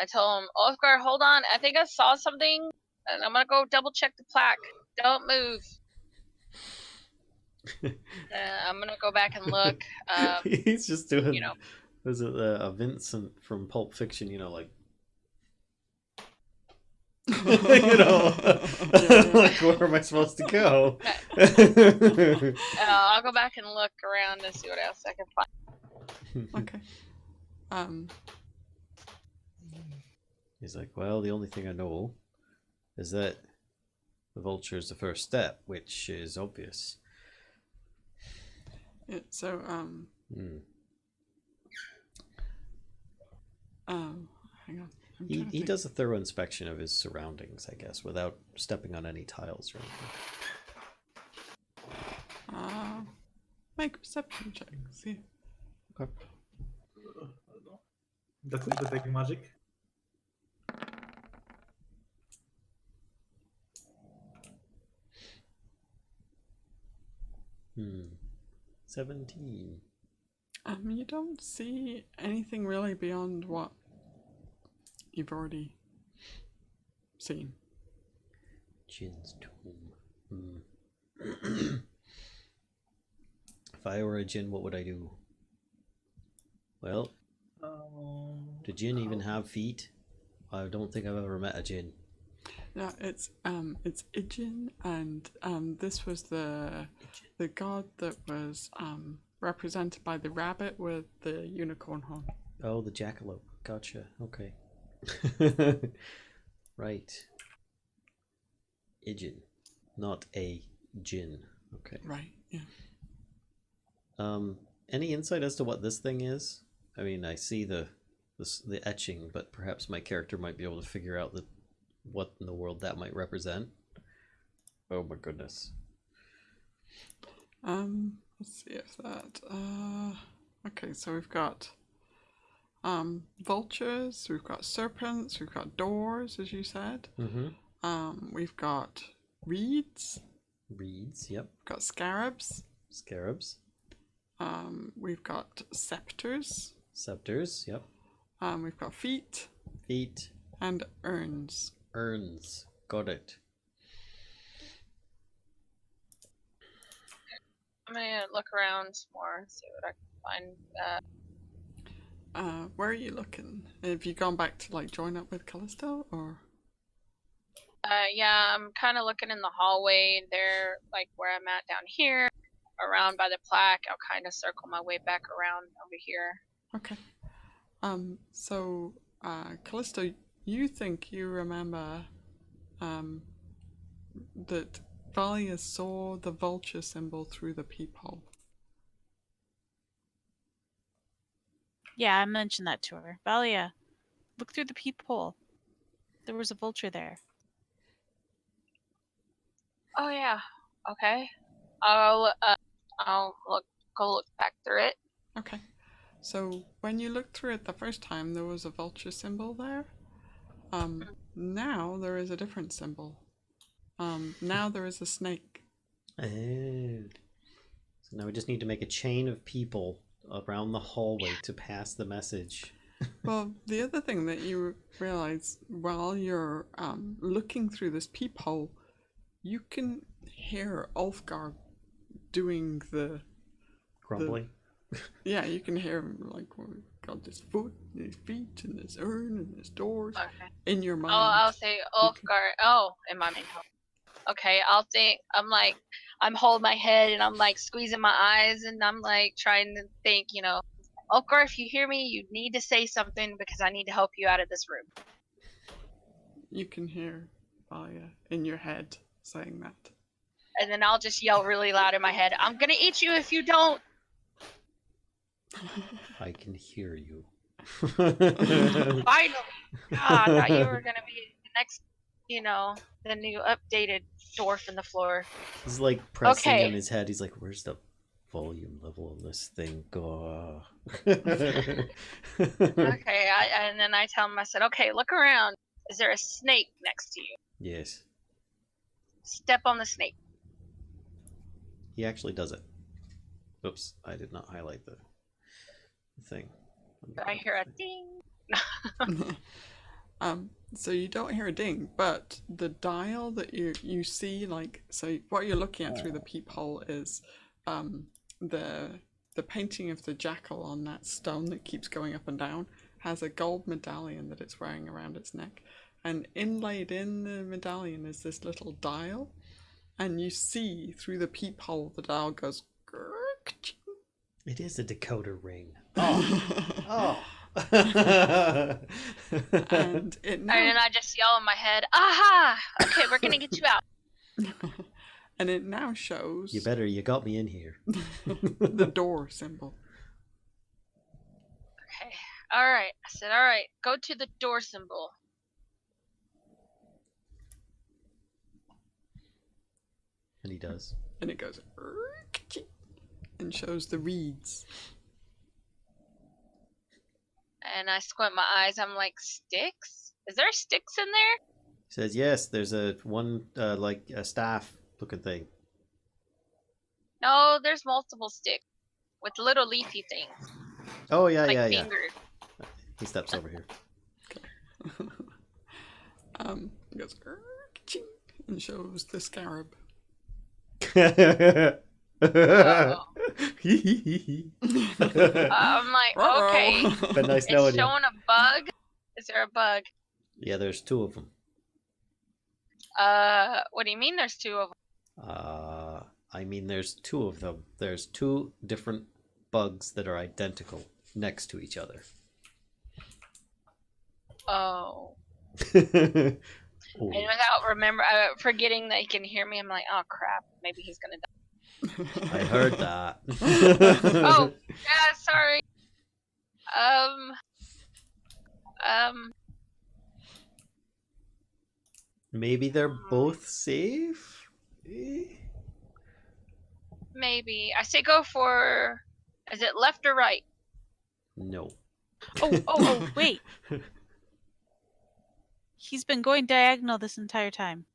I told him, Ulfgar, hold on. I think I saw something and I'm gonna go double check the plaque. Don't move. I'm gonna go back and look. He's just doing. You know. Was it a Vincent from Pulp Fiction? You know, like. You know, like where am I supposed to go? I'll go back and look around and see what else I can find. Okay. He's like, well, the only thing I know is that the vulture is the first step, which is obvious. Yeah, so hang on. He does a thorough inspection of his surroundings, I guess, without stepping on any tiles or anything. Make perception check. See. Okay. That's it, detecting magic. Hmm. 17. You don't see anything really beyond what you've already seen. Jin's tomb. If I were a Jin, what would I do? Well, do Jin even have feet? I don't think I've ever met a Jin. Yeah, it's Ijin, and this was the god that was represented by the rabbit with the unicorn horn. Oh, the jackalope. Gotcha. Okay. Right. Ijin, not a Jin. Okay. Right. Yeah. Any insight as to what this thing is? I mean, I see the etching, but perhaps my character might be able to figure out what in the world that might represent. Oh my goodness. Let's see if that. Okay, so we've got vultures, we've got serpents, we've got doors, as you said. Mm-hmm. We've got reeds. Reeds, yep. We've got scarabs. Scarabs. We've got scepters. Scepters, yep. We've got feet. Feet. And urns. Urns. Got it. I'm gonna look around some more, see what I can find. Where are you looking? Have you gone back to like join up with Kellisto, or? Yeah, I'm kind of looking in the hallway there, like where I'm at down here, around by the plaque. I'll kind of circle my way back around over here. Okay. So, Kellisto, you think you remember, that Valia saw the vulture symbol through the peephole? Yeah, I mentioned that to her. Valia, look through the peephole. There was a vulture there. Oh yeah. Okay. I'll go look back through it. Okay. So when you looked through it the first time, there was a vulture symbol there. Now there is a different symbol. Now there is a snake. Oh. So now we just need to make a chain of people around the hallway to pass the message. Well, the other thing that you realize while you're looking through this peephole, you can hear Ulfgar doing the Grumbling. Yeah, you can hear him like, got this foot, and his feet, and this urn, and this doors in your mind. Oh, I'll say Ulfgar. Oh, in my main home. Okay, I'm holding my head and I'm like squeezing my eyes and I'm like trying to think, Ulfgar, if you hear me, you need to say something because I need to help you out of this room. You can hear Valia in your head saying that. And then I'll just yell really loud in my head, I'm gonna eat you if you don't. I can hear you. Finally! God, I thought you were gonna be the next, the new updated dwarf in the floor. He's like pressing on his head. He's like, where's the volume level of this thing go? Okay, and then I tell him, I said, okay, look around. Is there a snake next to you? Yes. Step on the snake. He actually does it. Oops, I did not highlight the thing. I hear a ding. So you don't hear a ding, but the dial that you see, like, so what you're looking at through the peephole is the painting of the jackal on that stone that keeps going up and down has a gold medallion that it's wearing around its neck, and inlaid in the medallion is this little dial, and you see through the peephole the dial goes. It is a decoder ring. Oh. And it now, And then I just yell in my head, "Aha! Okay, we're gonna get you out." and it now shows You got me in here. the door symbol. Okay. Alright. I said, alright, go to the door symbol. And he does. And it goes and shows the reeds. And I squint my eyes. I'm like, sticks? Is there sticks in there? He says, yes, there's one like a staff looking thing. No, there's multiple sticks with little leafy things. Oh, yeah, Like yeah. fingers. He steps over here. It goes and shows the scarab. Uh-oh. I'm like, okay. Been nice It's knowing you. showing a bug. Is there a bug? Yeah, there's two of them. What do you mean there's two of them? I mean, there's two of them. There's two different bugs that are identical next to each other. Oh. Ooh. And without forgetting that he can hear me, I'm like, oh crap, maybe he's gonna die. I heard that. Oh, yeah, sorry. Maybe they're both safe? Maybe. I say go for, is it left or right? No. Oh, wait. He's been going diagonal this entire time.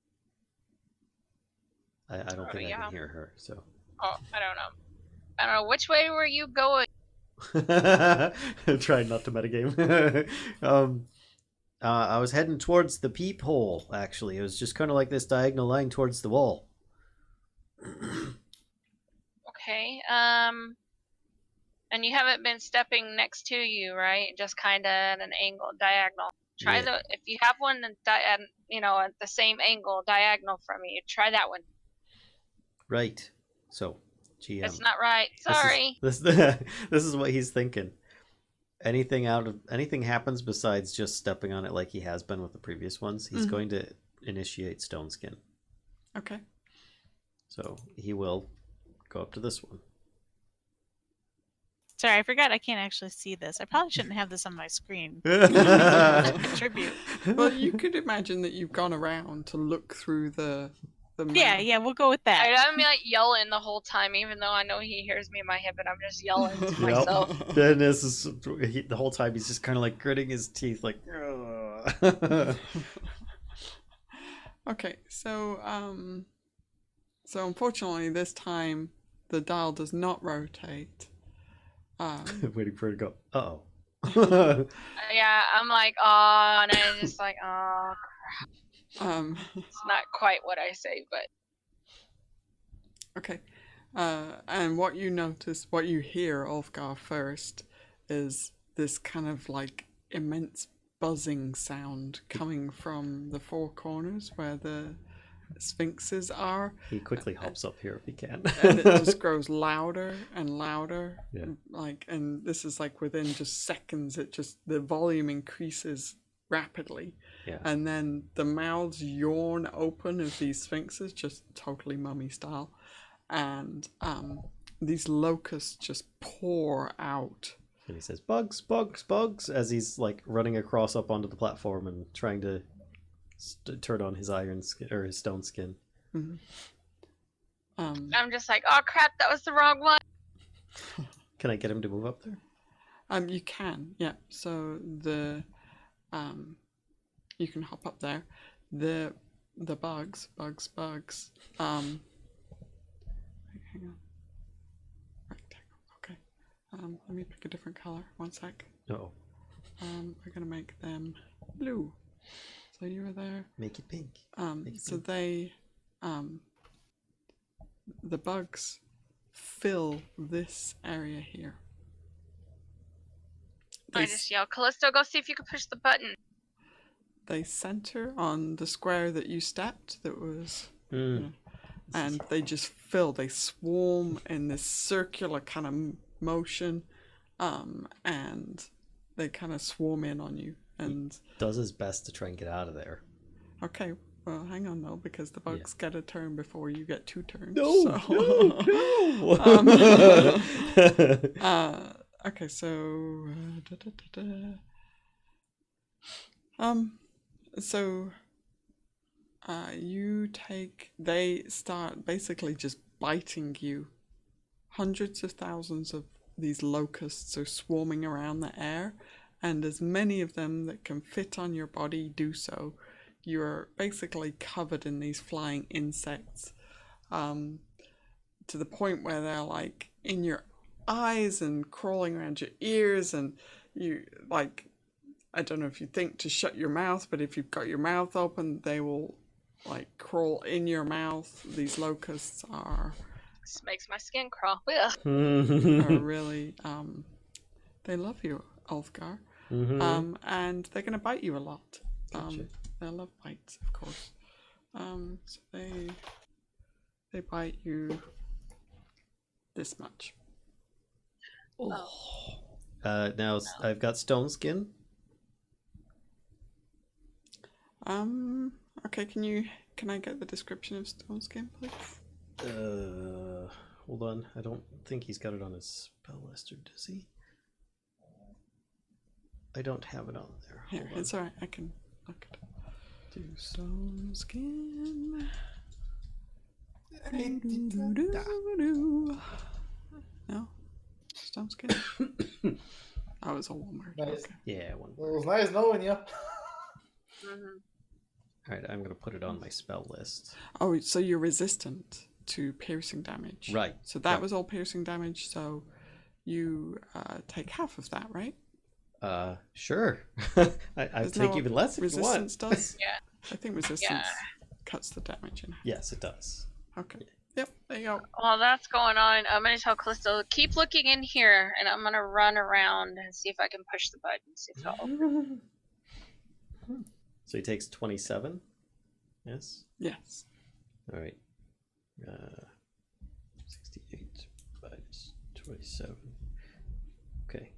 I don't think I yeah. can hear her, so. Oh, I don't know. I don't know. Which way were you going? Trying not to metagame. I was heading towards the peephole, actually. It was just kind of like this diagonal line towards the wall. Okay. And you haven't been stepping next to you, right? Just kind of at an angle, diagonal. Try Yeah. if you have one, at the same angle, diagonal from you. Try that one. Right. So, GM. It's not right. Sorry. This is what he's thinking. Anything happens besides just stepping on it like he has been with the previous ones, he's going to initiate Stone Skin. Okay. So he will go up to this one. Sorry, I forgot I can't actually see this. I probably shouldn't have this on my screen. Contribute. Well, you could imagine that you've gone around to look through the map. Yeah, we'll go with that. I'm like yelling the whole time, even though I know he hears me in my head, but I'm just yelling to myself. Then the whole time he's just kind of like gritting his teeth, like. Okay, so unfortunately this time the dial does not rotate. Waiting for it to go. Uh-oh. Yeah, I'm like, oh, and I'm just like, oh, crap. It's not quite what I say, but. Okay. And what you notice, what you hear, Ulfgar, first, is this kind of like immense buzzing sound coming from the four corners where the sphinxes are. He quickly hops up here if he can. And it just grows louder and louder. Yeah. And this is like within just seconds, the volume increases rapidly. Yeah. And then the mouths yawn open of these sphinxes, just totally mummy style. And these locusts just pour out. And he says, bugs, bugs, bugs, as he's like running across up onto the platform and trying to turn on his iron skin or his stone skin. Mm-hmm. I'm just like, oh crap, that was the wrong one. Can I get him to move up there? You can, yeah. So you can hop up there. The bugs. Hang on. Rectangle. Okay. Let me pick a different color. One sec. Uh-oh. We're gonna make them blue. So you were there. Make it pink. Make it So pink. they, the bugs fill this area here. I just yell, Callisto, go see if you can push the button. They center on the square that you stepped that was, you know, and they just fill, they swarm in this circular kind of motion, and they kind of swarm in on you. And Does his best to try and get out of there. okay, well, hang on though, because the bugs get a turn before you get 2 turns. No, so. no. Okay, so they start basically just biting you. Hundreds of thousands of these locusts are swarming around the air, and as many of them that can fit on your body do so. You're basically covered in these flying insects, to the point where they're like in your eyes and crawling around your ears, and you like, I don't know if you think to shut your mouth, but if you've got your mouth open, they will like crawl in your mouth. These locusts are This makes my skin crawl. Ugh. really they love you, Ulfgar. Mm-hmm. And they're gonna bite you a lot. Gotcha. They love bites, of course. So they bite you this much. Now I've got stone skin. Okay, can I get the description of stone skin, please? Hold on. I don't think he's got it on his spell list, or does he? I don't have it on there. Here, it's alright, I can look it up. Do stone skin. No? Stone skin? Oh, it's all one word. Nice. Okay. Yeah, one. It was nice knowing you. Mhm. All right, I'm gonna put it on my spell list. Oh, so you're resistant to piercing damage. Right. So that right. was all piercing damage, so you take half of that, right? Sure. I'd There's take no even less if you want. resistance does? Yeah. I think resistance cuts the damage in half. Yes, it does. Okay. Yep, there you go. While that's going on, I'm going to tell Callisto, keep looking in here, and I'm going to run around and see if I can push the button, see if it'll open. So he takes 27. Yes. Yes. All right. 68 minus 27. Okay.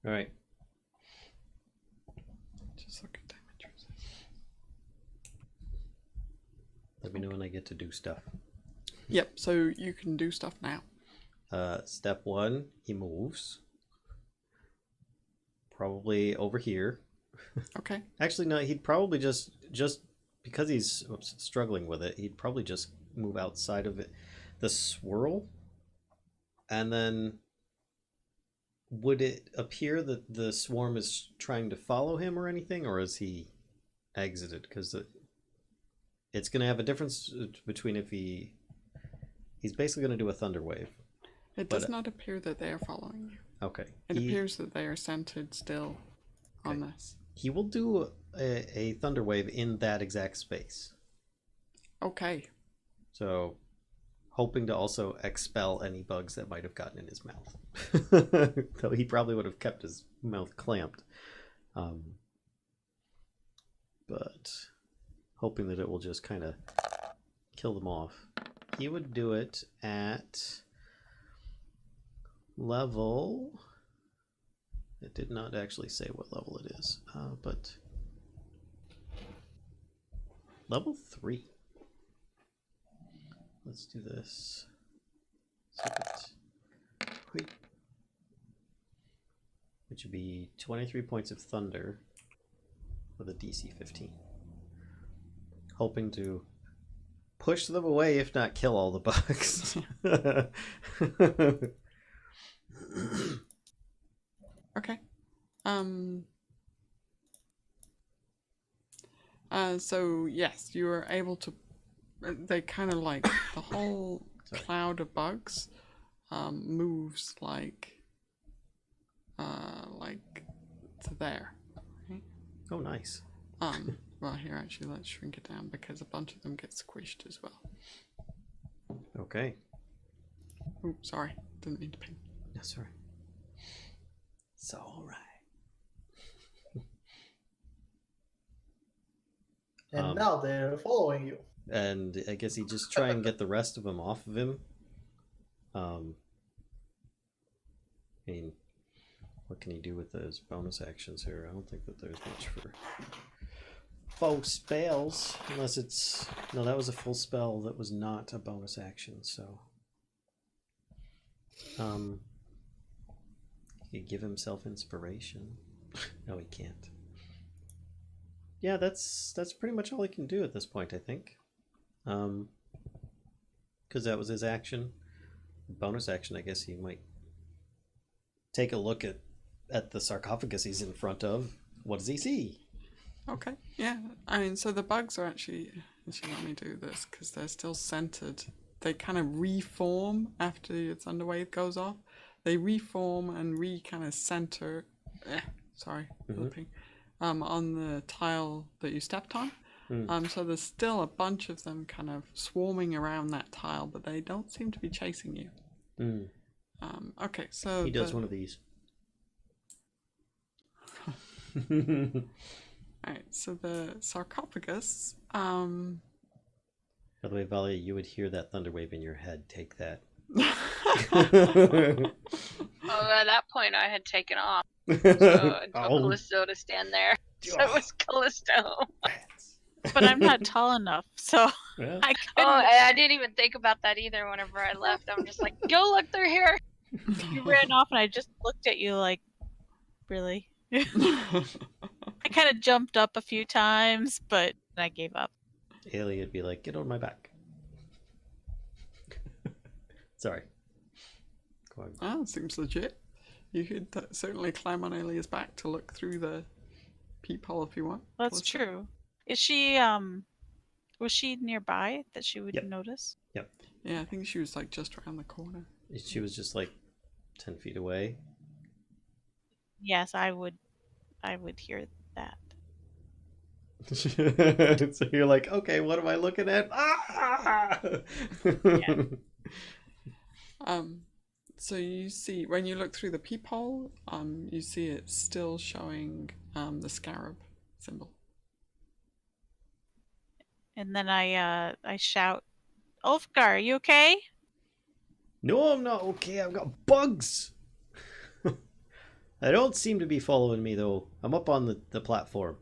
All right. Just look at damage resistance. Let me know when I get to do stuff. Yep, so you can do stuff now. Step 1, he moves. Probably over here. Okay. Actually, no, he'd probably just because he's struggling with it, he'd probably just move outside of it. The swirl. And then would it appear that the swarm is trying to follow him or anything, or is he exited? Because it's going to have a difference between if he's basically going to do a thunder wave. It does not appear that they are following you. Okay. It appears that they are centered still on this. He will do a thunder wave in that exact space. Okay. So, hoping to also expel any bugs that might have gotten in his mouth. Though he probably would have kept his mouth clamped. But hoping that it will just kind of kill them off. He would do it at level... It did not actually say what level it is, but level 3. Let's do this. Which would be 23 points of thunder with a DC 15. Hoping to push them away, if not kill all the bugs. Okay. So yes, you are able to. They kind of like the whole cloud of bugs moves like to there, Oh, nice. Well, here, actually, let's shrink it down because a bunch of them get squished as well. Okay. Oh, sorry. Didn't mean to ping. That's all right. It's all right. And now they're following you. And I guess he just try and get the rest of them off of him. I mean, what can he do with those bonus actions here? I don't think that there's much for full spells, unless it's... No, that was a full spell that was not a bonus action, so... He could give himself inspiration. No, he can't. Yeah, that's pretty much all he can do at this point, I think. Because that was his action. Bonus action, I guess he might take a look at the sarcophagus he's in front of. What does he see? Okay, yeah. I mean, so the bugs are actually let me do this because they're still centered. They kind of reform after the Thunderwave goes off. They reform and kind of center. Flipping. On the tile that you stepped on. So there's still a bunch of them kind of swarming around that tile, but they don't seem to be chasing you. Okay, so he does one of these. Alright, so the sarcophagus. By the way, Valia, you would hear that thunderwave in your head. Take that. Oh, at that point, I had taken off. So it took Kellisto to stand there. So it was Kellisto. But I'm not tall enough, so Yeah. I Oh, couldn't. I didn't even think about that either whenever I left. I'm just like, go look through here. You ran off, and I just looked at you like, really? I kind of jumped up a few times, but I gave up. Aelia would be like, get on my back. Sorry. Go on. Ah, seems legit. You could certainly climb on Aelia's back to look through the peephole if you want. That's true. Is she, was she nearby that she would notice? Yep. Yeah, I think she was like just around the corner. She was just like 10 feet away. Yes, I would hear that. So you're like, okay, what am I looking at? Ah! Yeah. So you see, when you look through the peephole, you see it's still showing the scarab symbol. And then I shout, Ulfgar, are you okay? No, I'm not okay. I've got bugs. They don't seem to be following me, though. I'm up on the platform.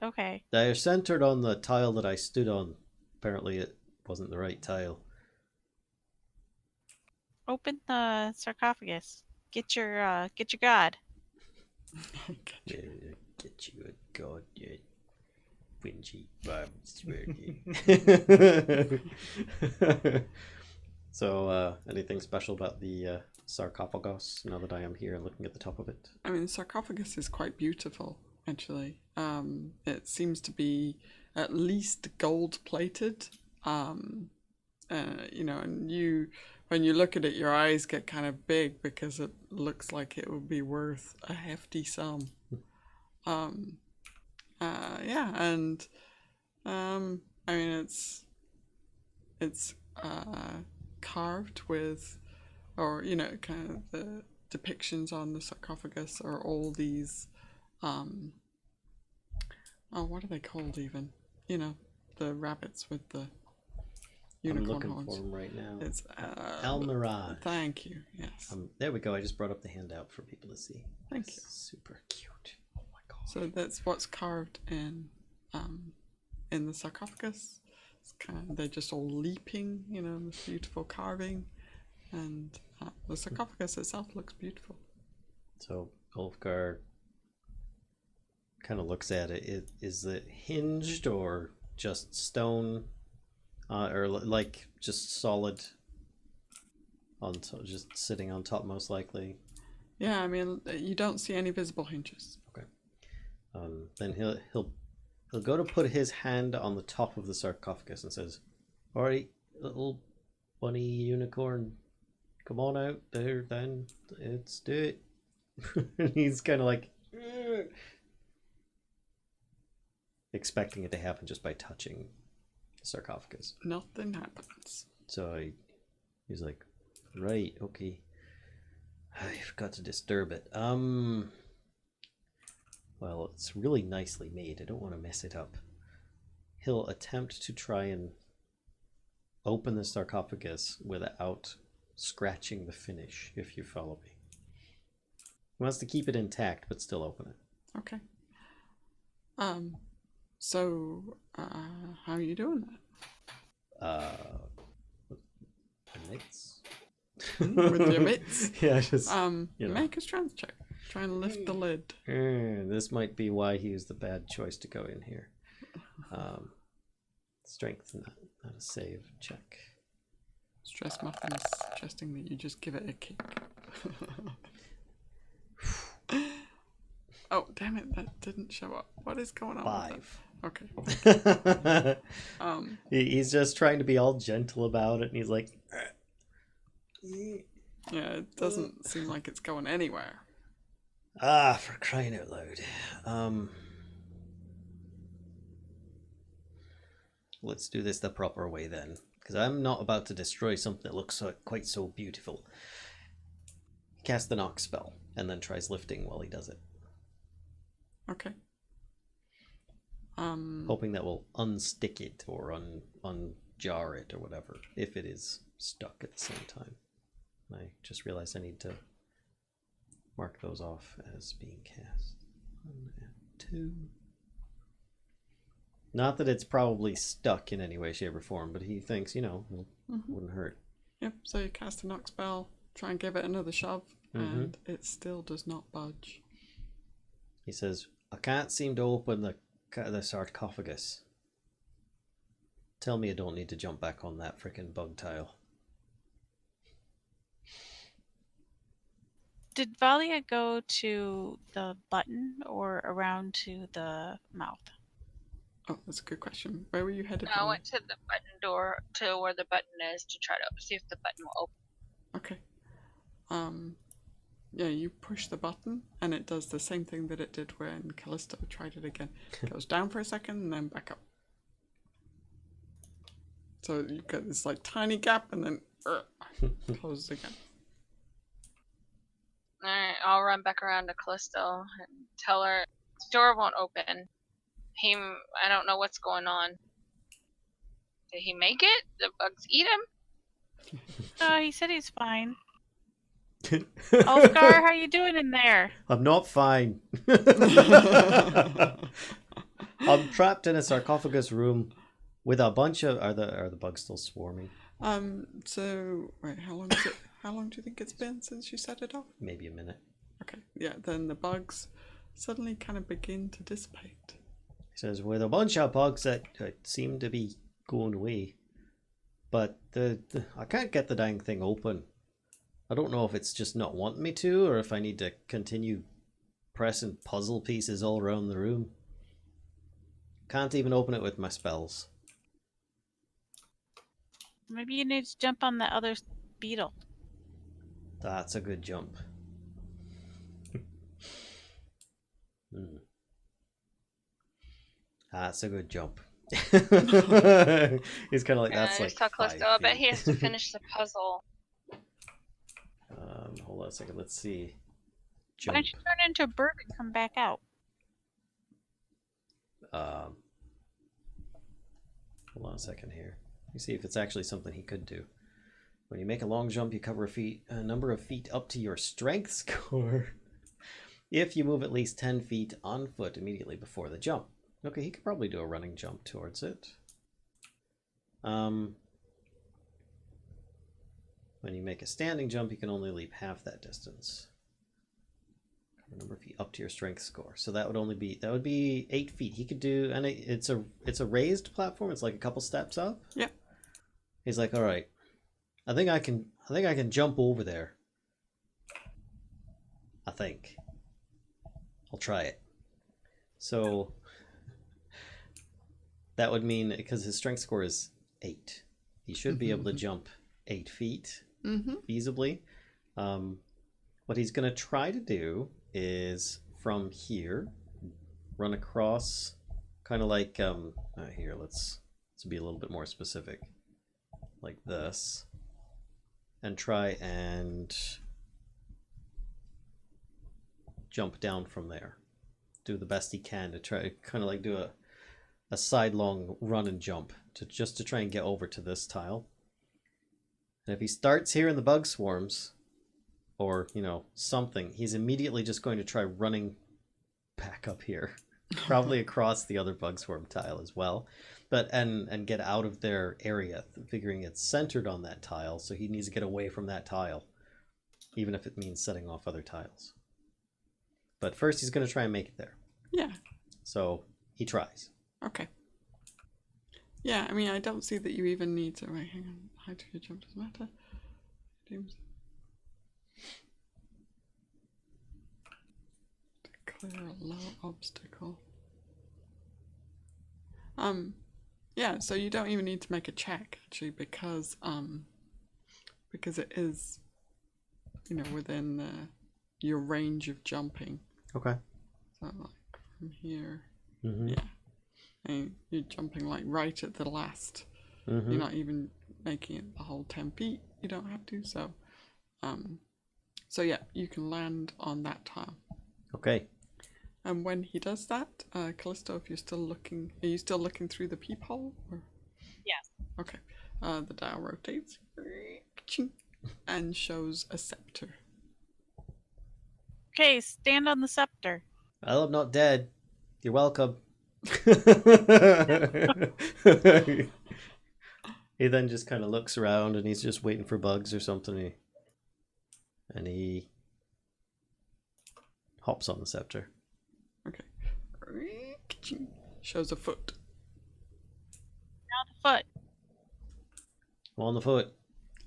Okay. They're centered on the tile that I stood on. Apparently it wasn't the right tile. Open the sarcophagus. Get your god. Yeah, get you a god, yeah. Whingy, swear. So, anything special about the sarcophagus now that I am here looking at the top of it? I mean, the sarcophagus is quite beautiful, actually. It seems to be at least gold plated. You know, and when you look at it, your eyes get kind of big because it looks like it would be worth a hefty sum. Yeah, and I mean, it's carved with, or you know, kind of the depictions on the sarcophagus are all these what are they called even? You know, the rabbits with the unicorn I'm looking horns. for them right now. It's Almirage. Thank you. Yes. There we go. I just brought up the handout for people to see. Thank you. Super cute. Oh my god. So that's what's carved in the sarcophagus. It's kind of, they're just all leaping, you know, this beautiful carving, and the sarcophagus itself looks beautiful. So Ulfgar kind of looks at it. Is it hinged or just stone, or like just solid? Just sitting on top, most likely. Yeah, I mean, you don't see any visible hinges. Okay. Then he'll go to put his hand on the top of the sarcophagus and says, "Alright, little bunny unicorn, come on out there then. Let's do it." And he's kind of like expecting it to happen just by touching the sarcophagus. Nothing happens. So he's like, right, okay. I've got to disturb it. Well, it's really nicely made. I don't want to mess it up. He'll attempt to try and open the sarcophagus without scratching the finish, if you follow me. He wants to keep it intact, but still open it. Okay. So, how are you doing that? Mates? With your mitts? Yeah, just, make a strength check. Try and lift the lid. This might be why he was the bad choice to go in here. Strength, not a save check. Stress Muffin is suggesting that you just give it a kick. Oh, damn it, that didn't show up. What is going on? 5. Okay. He's just trying to be all gentle about it, and he's like... Yeah, it doesn't seem like it's going anywhere. For crying out loud. Let's do this the proper way then, because I'm not about to destroy something that looks quite so beautiful. Cast the knock spell, and then tries lifting while he does it. Okay. Hoping that will unstick it or unjar it or whatever, if it is stuck at the same time. I just realized I need to mark those off as being cast. 1 and 2. Not that it's probably stuck in any way, shape, or form, but he thinks, wouldn't hurt. Yep, so you cast a knock spell, try and give it another shove, and it still does not budge. He says, I can't seem to open the sarcophagus. Tell me I don't need to jump back on that frickin' bug tile. Did Valia go to the button or around to the mouth? Oh, that's a good question. Where were you headed? I went to the button door, to where the button is, to try to see if the button will open. Okay. Yeah, you push the button, and it does the same thing that it did when Kellisto tried it again. It goes down for a second, and then back up. So you get this like tiny gap, and then closes again. Alright, I'll run back around to Callisto and tell her the door won't open. I don't know what's going on. Did he make it? The bugs eat him? Oh, he said he's fine. Ulfgar, how you doing in there? I'm not fine. I'm trapped in a sarcophagus room with a bunch of... Are the bugs still swarming? So wait, how long do you think it's been since you set it off? Maybe a minute. Okay, yeah, then the bugs suddenly kind of begin to dissipate. He says, with a bunch of bugs that seem to be going away. But I can't get the dang thing open. I don't know if it's just not wanting me to, or if I need to continue pressing puzzle pieces all around the room. Can't even open it with my spells. Maybe you need to jump on the other beetle. That's a good jump. That's a good jump. He's kind of like, that's like 5 feet. I bet he has to finish the puzzle. Hold on a second. Let's see. Why don't you turn into a bird and come back out? Hold on a second here. Let me see if it's actually something he could do. When you make a long jump, you cover a number of feet up to your strength score. If you move at least 10 feet on foot immediately before the jump. Okay, he could probably do a running jump towards it. When you make a standing jump, you can only leap half that distance. Cover a number of feet up to your strength score. So that would be 8 feet. He could do, and it's a raised platform. It's like a couple steps up. Yeah. He's like, all right, I think I can jump over there. I think. I'll try it. So that would mean, because his strength score is 8, he should be able to jump 8 feet feasibly. What he's going to try to do is from here run across kind of like here, let's be a little bit more specific, like this, and try and jump down from there. Do the best he can to try, kind of like do a sidelong run and jump to try and get over to this tile. And if he starts hearing the bug swarms, or something, he's immediately just going to try running back up here, probably across the other bug swarm tile as well, but and get out of their area, figuring it's centered on that tile, so he needs to get away from that tile, even if it means setting off other tiles. But first he's going to try and make it there. Yeah. So he tries. Okay. Yeah, I mean, I don't see that you even need to... Right, hang on. Hide to jump doesn't matter. Declare a low obstacle. Yeah, so you don't even need to make a check, actually, because it is, within your range of jumping. Okay. So, like, from here... Mm-hmm. Yeah. And you're jumping like right at the last. Mm-hmm. You're not even making it the whole 10 feet. You don't have to. So yeah, you can land on that tile. Okay. And when he does that, Kellisto, if you're still looking, are you still looking through the peephole? Or? Yes. Okay. The dial rotates and shows a scepter. Okay, stand on the scepter. Well, I'm not dead. You're welcome. He then just kind of looks around and he's just waiting for bugs or something. And he hops on the scepter. Okay. Shows a foot. Now the foot. On the foot.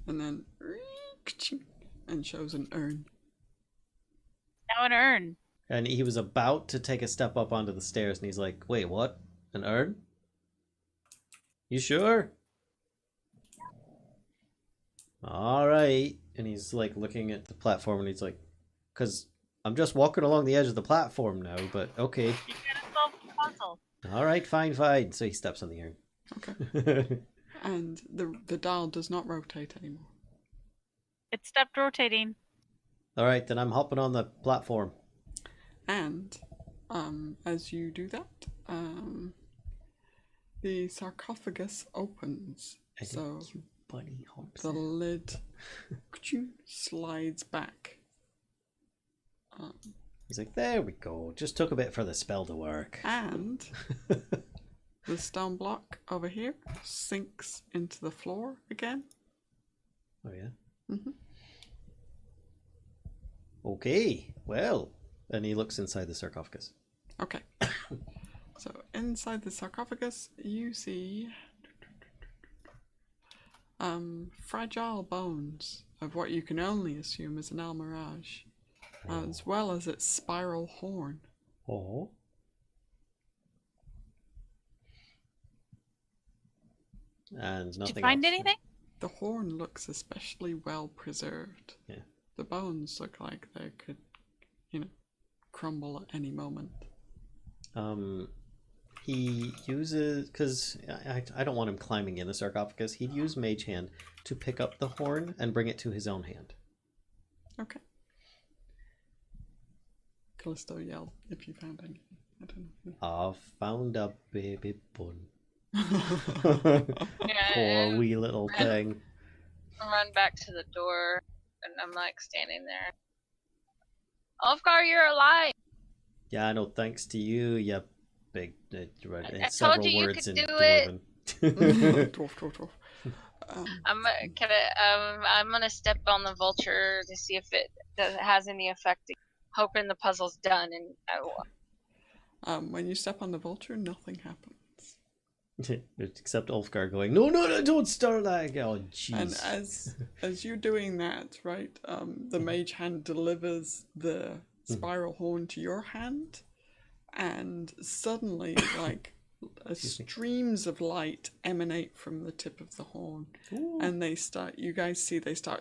And then and shows an urn. Now an urn. And he was about to take a step up onto the stairs, and he's like, wait, what? An urn? You sure? All right. And he's like looking at the platform, and he's like, because I'm just walking along the edge of the platform now, but okay. You gotta solve the puzzle. All right, fine. So he steps on the urn. Okay. And the dial does not rotate anymore. It stopped rotating. All right, then I'm hopping on the platform. And as you do that, the sarcophagus opens. So bunny hops. the lid slides back. He's like, there we go. Just took a bit for the spell to work. And the stone block over here sinks into the floor again. Oh, yeah? Mm-hmm. Okay, well. And he looks inside the sarcophagus. Okay. So inside the sarcophagus, you see fragile bones of what you can only assume is an almirage, as well as its spiral horn. Oh. And nothing Did you find else. anything? The horn looks especially well preserved. Yeah. The bones look like they could, crumble at any moment. He uses, because I don't want him climbing in the sarcophagus, he'd use Mage Hand to pick up the horn and bring it to his own hand. Okay. Kellisto yelled if you found anything. I don't know. I found a baby bun. Yeah, Poor wee little thing. I run back to the door, and I'm like standing there. Ulfgar, you're alive. Yeah, I know. Thanks to you, you big. I told you you could do it. Dwarf. I'm gonna step on the vulture to see if it has any effect. Hoping the puzzle's done, and I will. When you step on the vulture, nothing happens. Except Ulfgar going, no, don't start like, oh jeez. And as you're doing that, right, the mage hand delivers the spiral horn to your hand, and suddenly, like, streams of light emanate from the tip of the horn. Ooh. And they start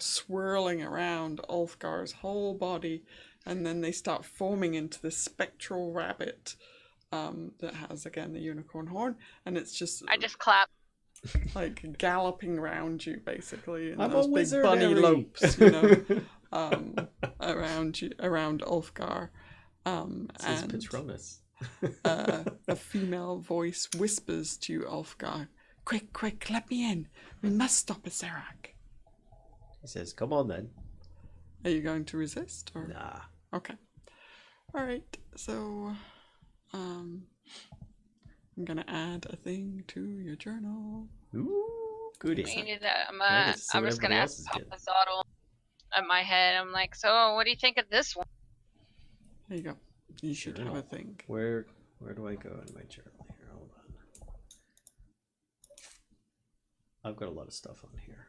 swirling around Ulfgar's whole body, and then they start forming into this spectral rabbit that has again the unicorn horn, and it's just I just clap. like galloping around you basically in I'm those a big wizard, bunny Harry. lopes, you know, around you, around Ulfgar. This is And Patronus. a female voice whispers to you, Ulfgar, "Quick, quick, let me in. We must stop a Zerak." He says, "Come on then." Are you going to resist? Or? Nah. Okay. All right. So, I'm gonna add a thing to your journal. Ooh, goody. We need that. I get to see I'm what just everybody gonna else is pop getting. a Zoddle at my head. I'm like, so what do you think of this one? There you go. You should have Journal. a thing. Where do I go in my journal here? Hold on. I've got a lot of stuff on here.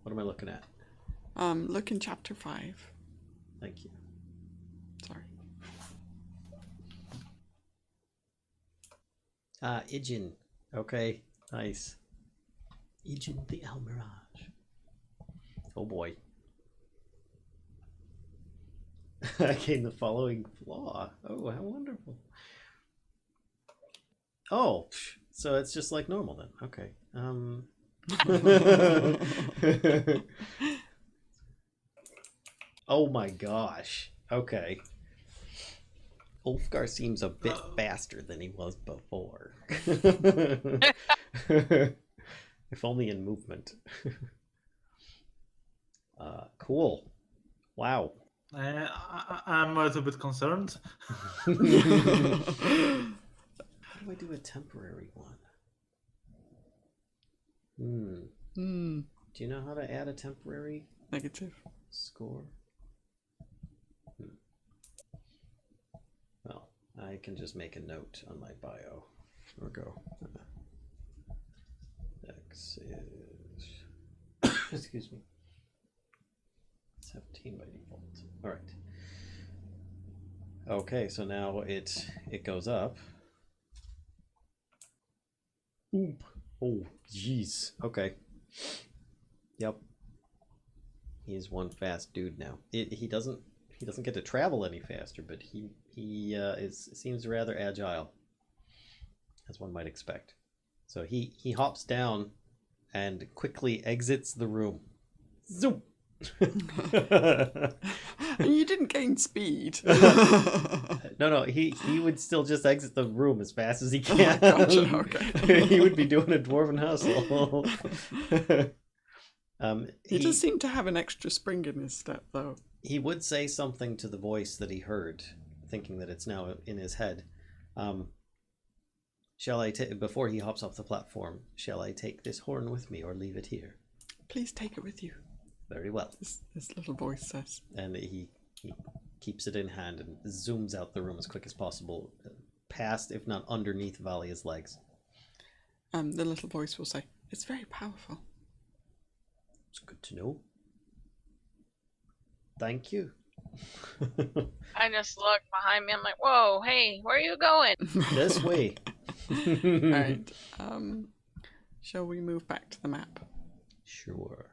What am I looking at? Look in chapter 5. Thank you. Sorry. Ijin. Okay, nice. Ijin the Almirage. Oh boy. I gained the following flaw. Oh, how wonderful. Oh, so it's just like normal then. Okay. Oh my gosh. Okay. Ulfgar seems a bit faster than he was before. If only in movement. Cool. Wow. I'm a little bit concerned. How do I do a temporary one? Do you know how to add a temporary Negative. score? Well, I can just make a note on my bio. Or go. X is excuse me. 17 by default. All right. Okay, so now it goes up. Oop. Oh, jeez. Okay. Yep. He's one fast dude now. He doesn't get to travel any faster, but he seems rather agile, as one might expect. So he hops down and quickly exits the room. Zoom. You didn't gain speed. No, he would still just exit the room as fast as he can. Gotcha, okay. He would be doing a dwarven hustle. He does seem to have an extra spring in his step, though. He would say something to the voice that he heard, thinking that it's now in his head. Shall I take, before he hops off the platform, shall I take this horn with me or leave it here? Please take it with you. Very well. This little voice says. And he keeps it in hand and zooms out the room as quick as possible, past, if not underneath, Valia's legs. The little voice will say, "It's very powerful." It's good to know. Thank you. I just look behind me. I'm like, whoa, hey, where are you going? This way. Alright. Shall we move back to the map? Sure.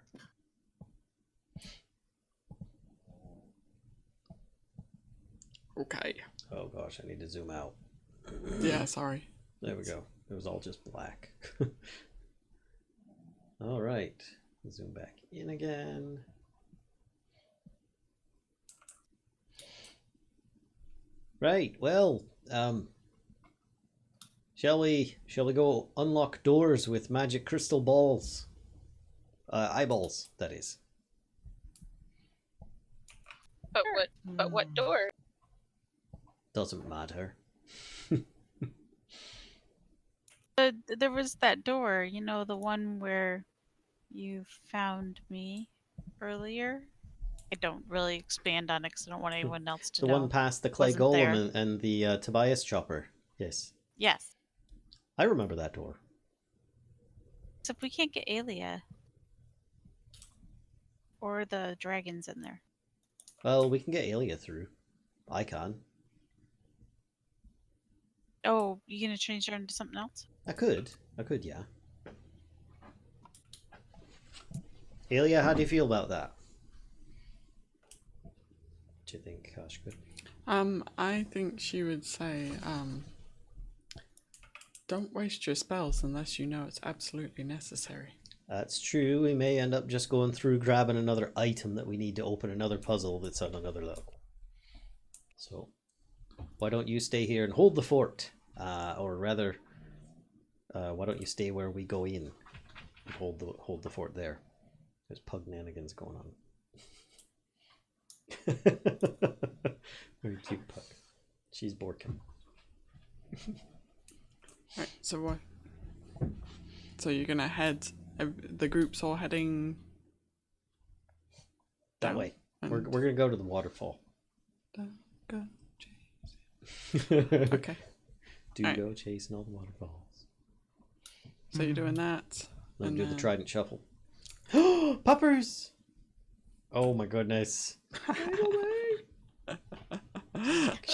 Okay. Oh gosh, I need to zoom out. Yeah, sorry. There we go. It was all just black. All right. Zoom back in again. Right. Well, shall we go unlock doors with magic crystal balls? Eyeballs, that is. But what door? Doesn't matter. There was that door, you know, the one where you found me earlier. I don't really expand on it because I don't want anyone else to The know. one past the clay Wasn't golem there. and the Tobias chopper. Yes. Yes. I remember that door. Except we can't get Aelia. Or the dragons in there. Well, we can get Aelia through. I can. Oh, you gonna change her into something else? I could, yeah. Aelia, how do you feel about that? What do you think, Kashcah? I think she would say, don't waste your spells unless you know it's absolutely necessary. That's true. We may end up just going through grabbing another item that we need to open another puzzle that's on another level. So, why don't you stay here and hold the fort? Or rather, why don't you stay where we go in and hold the fort there? There's pugnanigans going on. Very cute pug. She's Borkin. Right, so what? So you're gonna head. The group's all heading That down way. and We're gonna go to the waterfall. down, go, okay. Do Alright. go chasing all the waterfalls. So you're doing that. Then and do the then- trident shuffle. Puppers! Oh my goodness. She's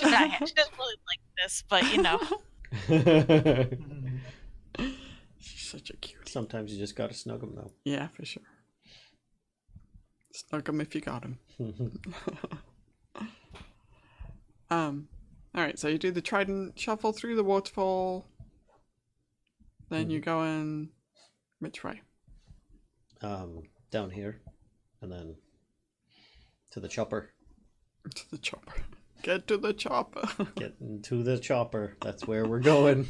not. She doesn't really like this, but you know. She's such a cutie. Sometimes you just gotta snug them though. Yeah, for sure. Snug 'em if you got 'em. Alright, so you do the trident shuffle through the waterfall. Then you go in which way? Down here. And then to the chopper. To the chopper. Get to the chopper. Getting to the chopper. That's where we're going.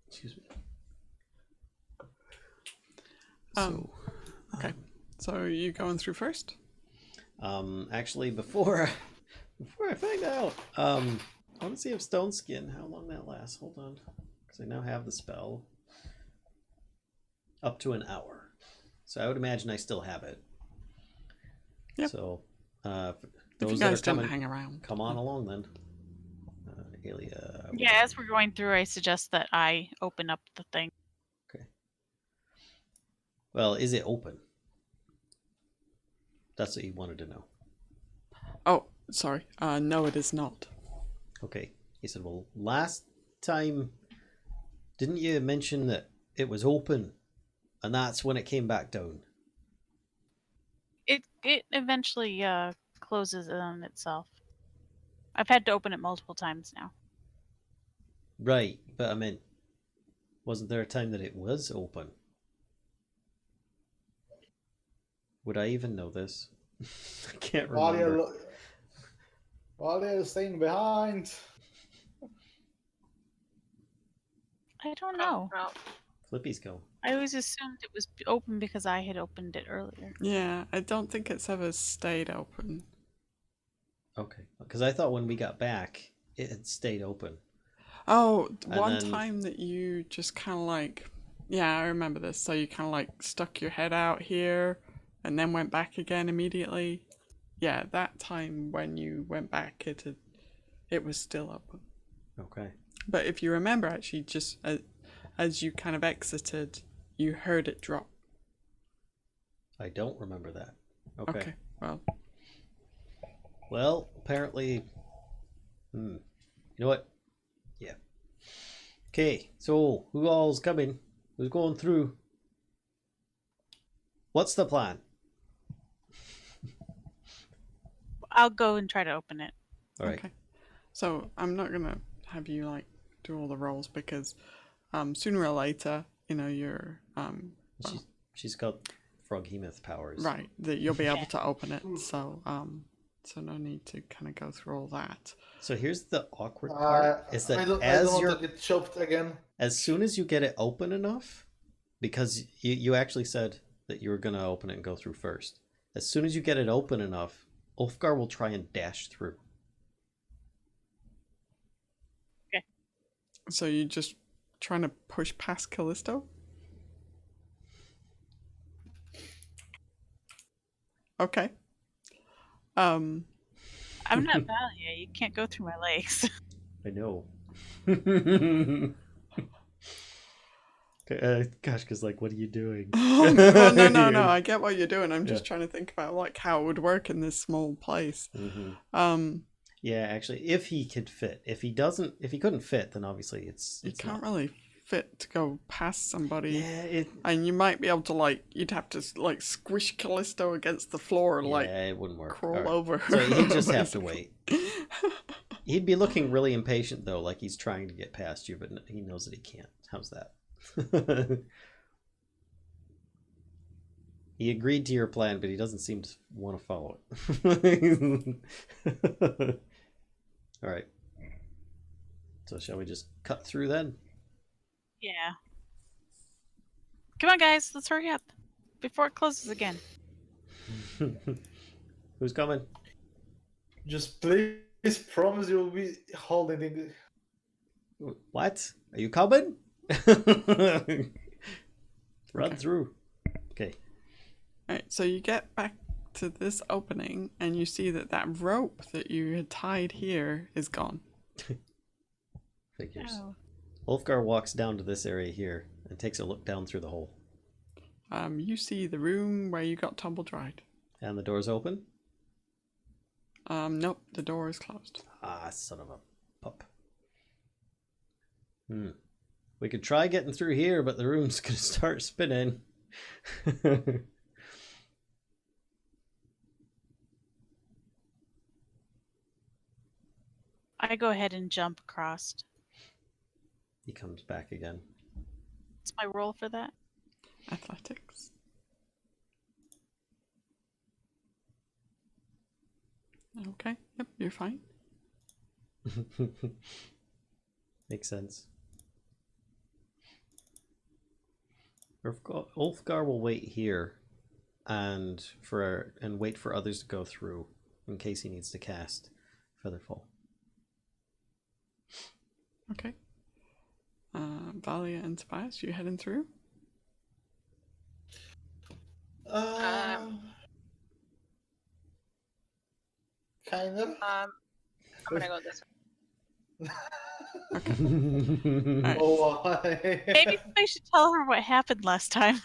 Excuse me. Okay. So you going through first? Actually, before I find out, I want to see if Stone Skin, how long that lasts. Hold on, because I now have the spell. Up to an hour, so I would imagine I still have it. Yep. So, If those you that guys are didn't coming, hang around. come on along then. Aelia. Yeah, as we're going through, I suggest that I open up the thing. Okay. Well, is it open? That's what you wanted to know. Oh, sorry. No, it is not. Okay. He said, well, last time, didn't you mention that it was open? And that's when it came back down. It eventually closes on itself. I've had to open it multiple times now. Right, but I meant, wasn't there a time that it was open? Would I even know this? I can't remember. Valia is staying behind. I don't know. Oh, Flippy's go. I always assumed it was open because I had opened it earlier. Yeah, I don't think it's ever stayed open. Okay, because I thought when we got back, it had stayed open. Oh, And one then- time that you just kind of like, yeah, I remember this. So you kind of like stuck your head out here and then went back again immediately. Yeah, that time when you went back, it was still open. Okay. But if you remember, actually, just as you kind of exited, you heard it drop. I don't remember that. Okay. Well, Well, apparently... You know what? Yeah. Okay, so who all's coming? Who's going through? What's the plan? I'll go and try to open it. All right. okay. So I'm not gonna have you like do all the rolls because sooner or later, you know, you're She's got Froghemoth powers. right that you'll be able to open it. So so no need to kind of go through all that. So here's the awkward part: is that I don't as want you're to get chopped again. as soon as you get it open enough, because you actually said that you were gonna open it and go through first. As soon as you get it open enough, Ulfgar will try and dash through. So you're just trying to push past Kellisto? Okay. I'm not Valia. You can't go through my legs. I know. Kashcah's like, what are you doing? Oh, no. I get what you're doing. I'm just trying to think about like how it would work in this small place. Mm-hmm. Yeah, actually, if he could fit. If he couldn't fit, then obviously it's you can't not. really fit to go past somebody. Yeah, And you might be able to, like, you'd have to, like, squish Kellisto against the floor, like, it wouldn't work. crawl All right. over her. So he'd just have to basically. wait. He'd be looking really impatient, though, like he's trying to get past you, but he knows that he can't. How's that? He agreed to your plan, but he doesn't seem to want to follow it. All right. So shall we just cut through then? Yeah. Come on, guys. Let's hurry up before it closes again. Who's coming? Just please promise you'll be holding the... What? Are you coming? Run through. Okay. Right, so you get back to this opening and you see that that rope that you had tied here is gone. Figures. Oh. Ulfgar walks down to this area here and takes a look down through the hole. You see the room where you got tumble dried. And the door's open? Nope, the door is closed. Ah, son of a pup. We could try getting through here, but the room's gonna start spinning. I go ahead and jump across. He comes back again. What's my roll for that? Athletics. Okay, yep, you're fine. Makes sense. Ulfgar will wait here and wait for others to go through in case he needs to cast Featherfall. Okay. Valia and Tobias, you heading through? Kind of. I'm gonna go this way. Okay. Oh, why? Maybe I should tell her what happened last time.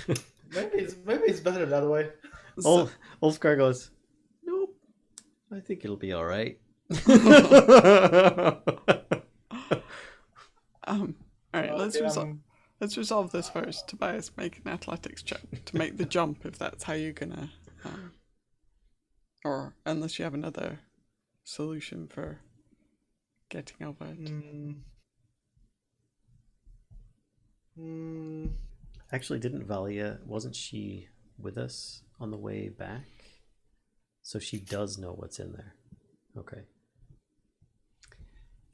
maybe it's better that way. Ulfgar goes, nope, I think it'll be all right. All right, let's resolve this first. Tobias, make an athletics check to make the jump if that's how you're gonna, or unless you have another solution for getting over it. Actually, didn't Valia, wasn't she with us on the way back? So she does know what's in there. Okay.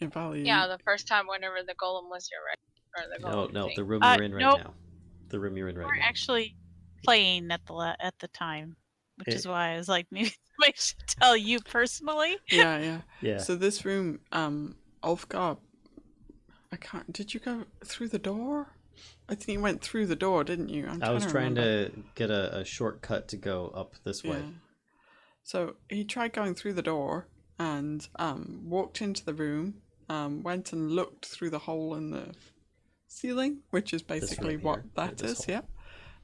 Yeah, Valia. Yeah, the first time whenever the golem was here, right? Or the golem No, thing. the room you're in right nope. now. The room you're in right We're now. actually playing at the time, which is It- why I was like, maybe I should tell you personally. Yeah. Yeah. So this room, Ulfgar, did you go through the door? I think you went through the door, didn't you? I was trying remember. to get a shortcut to go up this way. Yeah. So he tried going through the door and walked into the room, went and looked through the hole in the ceiling, which is basically room what here, that this is, hole. yeah.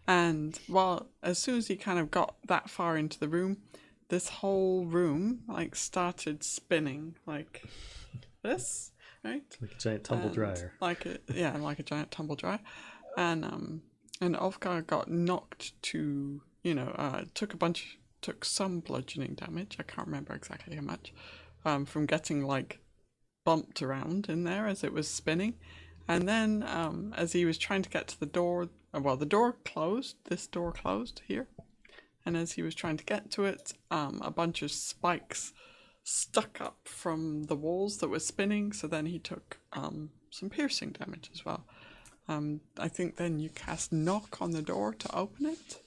And as soon as he kind of got that far into the room, this whole room like started spinning like this, right? Like a giant tumble And dryer. like a giant tumble dryer, and Ulfgar got knocked to, took some bludgeoning damage. I can't remember exactly how much, from getting like bumped around in there as it was spinning, and then as he was trying to get to the door, the door closed. This door closed here, and as he was trying to get to it, a bunch of spikes stuck up from the walls that were spinning, so then he took some piercing damage as well. I think then you cast knock on the door to open it,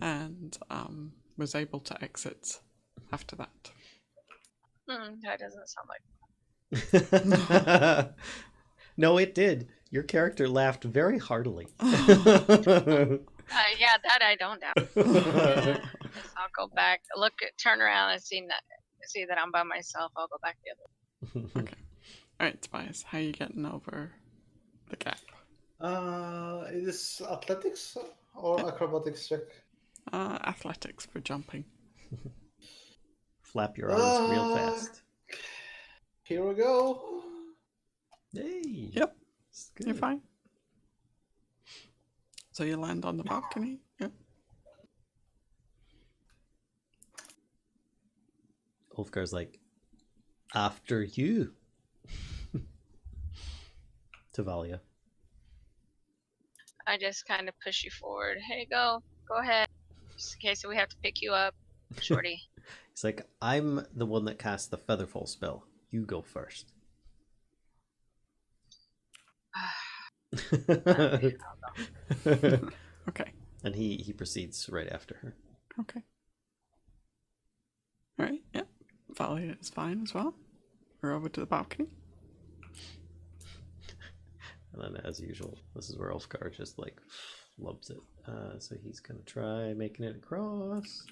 and was able to exit after that. That doesn't sound like. No, it did. Your character laughed very heartily. Yeah, that I don't doubt. Guess I'll go back, turn around and see that I'm by myself. I'll go back the other way. Okay. Alright, Tobias, how are you getting over the gap? Is this athletics or acrobatics check? Athletics for jumping. Flap your arms real fast. Here we go. Hey. Yep. It's good. You're fine. So you land on the balcony. Yep. Ulfgar's like, after you. To Valia. I just kind of push you forward. Hey, go ahead. Just in case we have to pick you up, shorty. He's like, I'm the one that cast the Featherfall spell. You go first. Okay. And he proceeds right after her. Okay. All right. Yep. Valia is fine as well. We're over to the balcony. And then, as usual, this is where Ulfgar just like loves it. So he's gonna try making it across.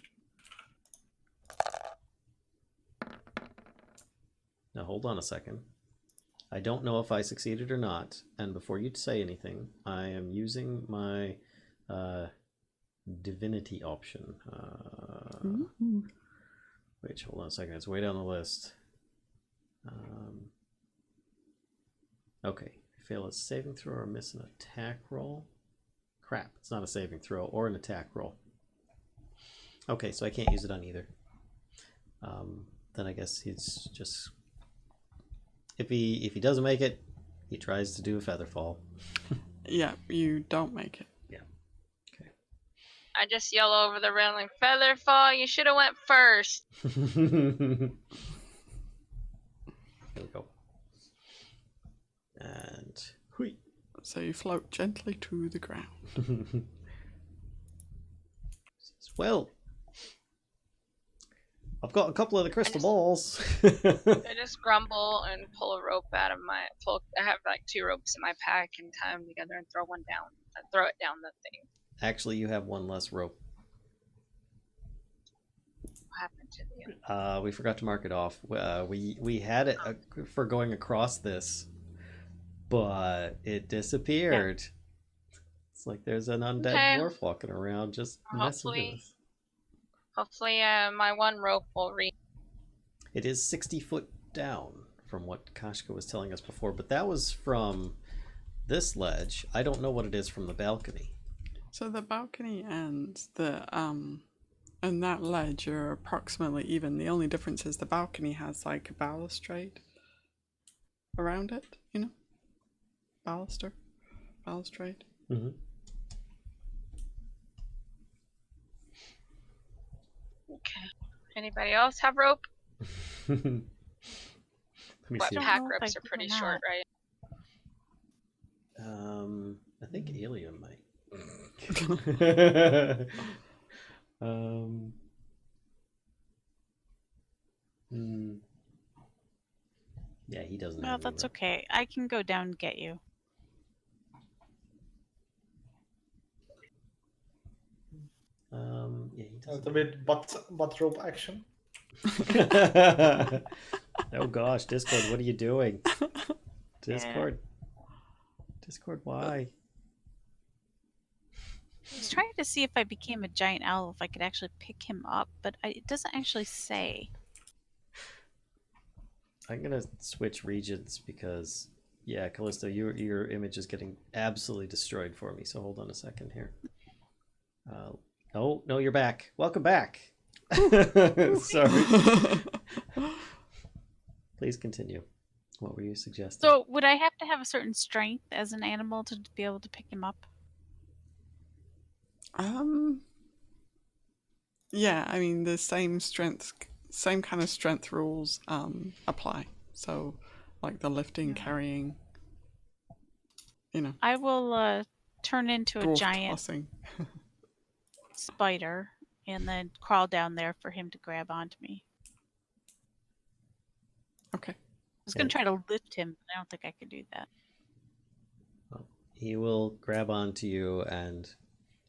Now hold on a second. I don't know if I succeeded or not. And before you say anything, I am using my divinity option. Wait, hold on a second. It's way down the list. Okay. Fail a saving throw or miss an attack roll. Crap, it's not a saving throw or an attack roll. Okay, so I can't use it on either. Then I guess he's just... If he doesn't make it, he tries to do a Featherfall. Yeah, you don't make it. Yeah. Okay. I just yell over the railing, Featherfall, you should have went first. There we go. And hui. So you float gently to the ground. Well, I've got a couple of the crystal balls. I just grumble and pull a rope out of my I have like 2 ropes in my pack and tie them together and throw one down. Throw it down the thing. Actually, you have one less rope. What happened to the other? We forgot to mark it off. We had it for going across this, but it disappeared. Yeah. It's like there's an undead dwarf walking around just messing with us. Hopefully, my one rope will reach. It is 60 foot down from what Kashcah was telling us before, but that was from this ledge. I don't know what it is from the balcony. So the balcony and and that ledge are approximately even. The only difference is the balcony has like a balustrade around it, you know? Balustrade. Mm-hmm. Okay. Anybody else have rope? Let me see. Pack ropes are pretty short, right? I think Aelia might. Yeah, he doesn't. No, that's okay. I can go down and get you. Yeah, he doesn't. A bit butt rope action. Oh gosh, Discord, what are you doing? Discord, why? I was trying to see if I became a giant owl, if I could actually pick him up, but it doesn't actually say. I'm gonna switch regions because, yeah, Kellisto, your image is getting absolutely destroyed for me. So hold on a second here. Oh no, you're back. Welcome back. Sorry. Please continue. What were you suggesting? So would I have to have a certain strength as an animal to be able to pick him up? Yeah, I mean the same kind of strength rules apply. So like the lifting, carrying, you know. I will turn into a giant tossing. spider and then crawl down there for him to grab onto me. Okay. I was going to try to lift him, but I don't think I could do that. Well, he will grab onto you, and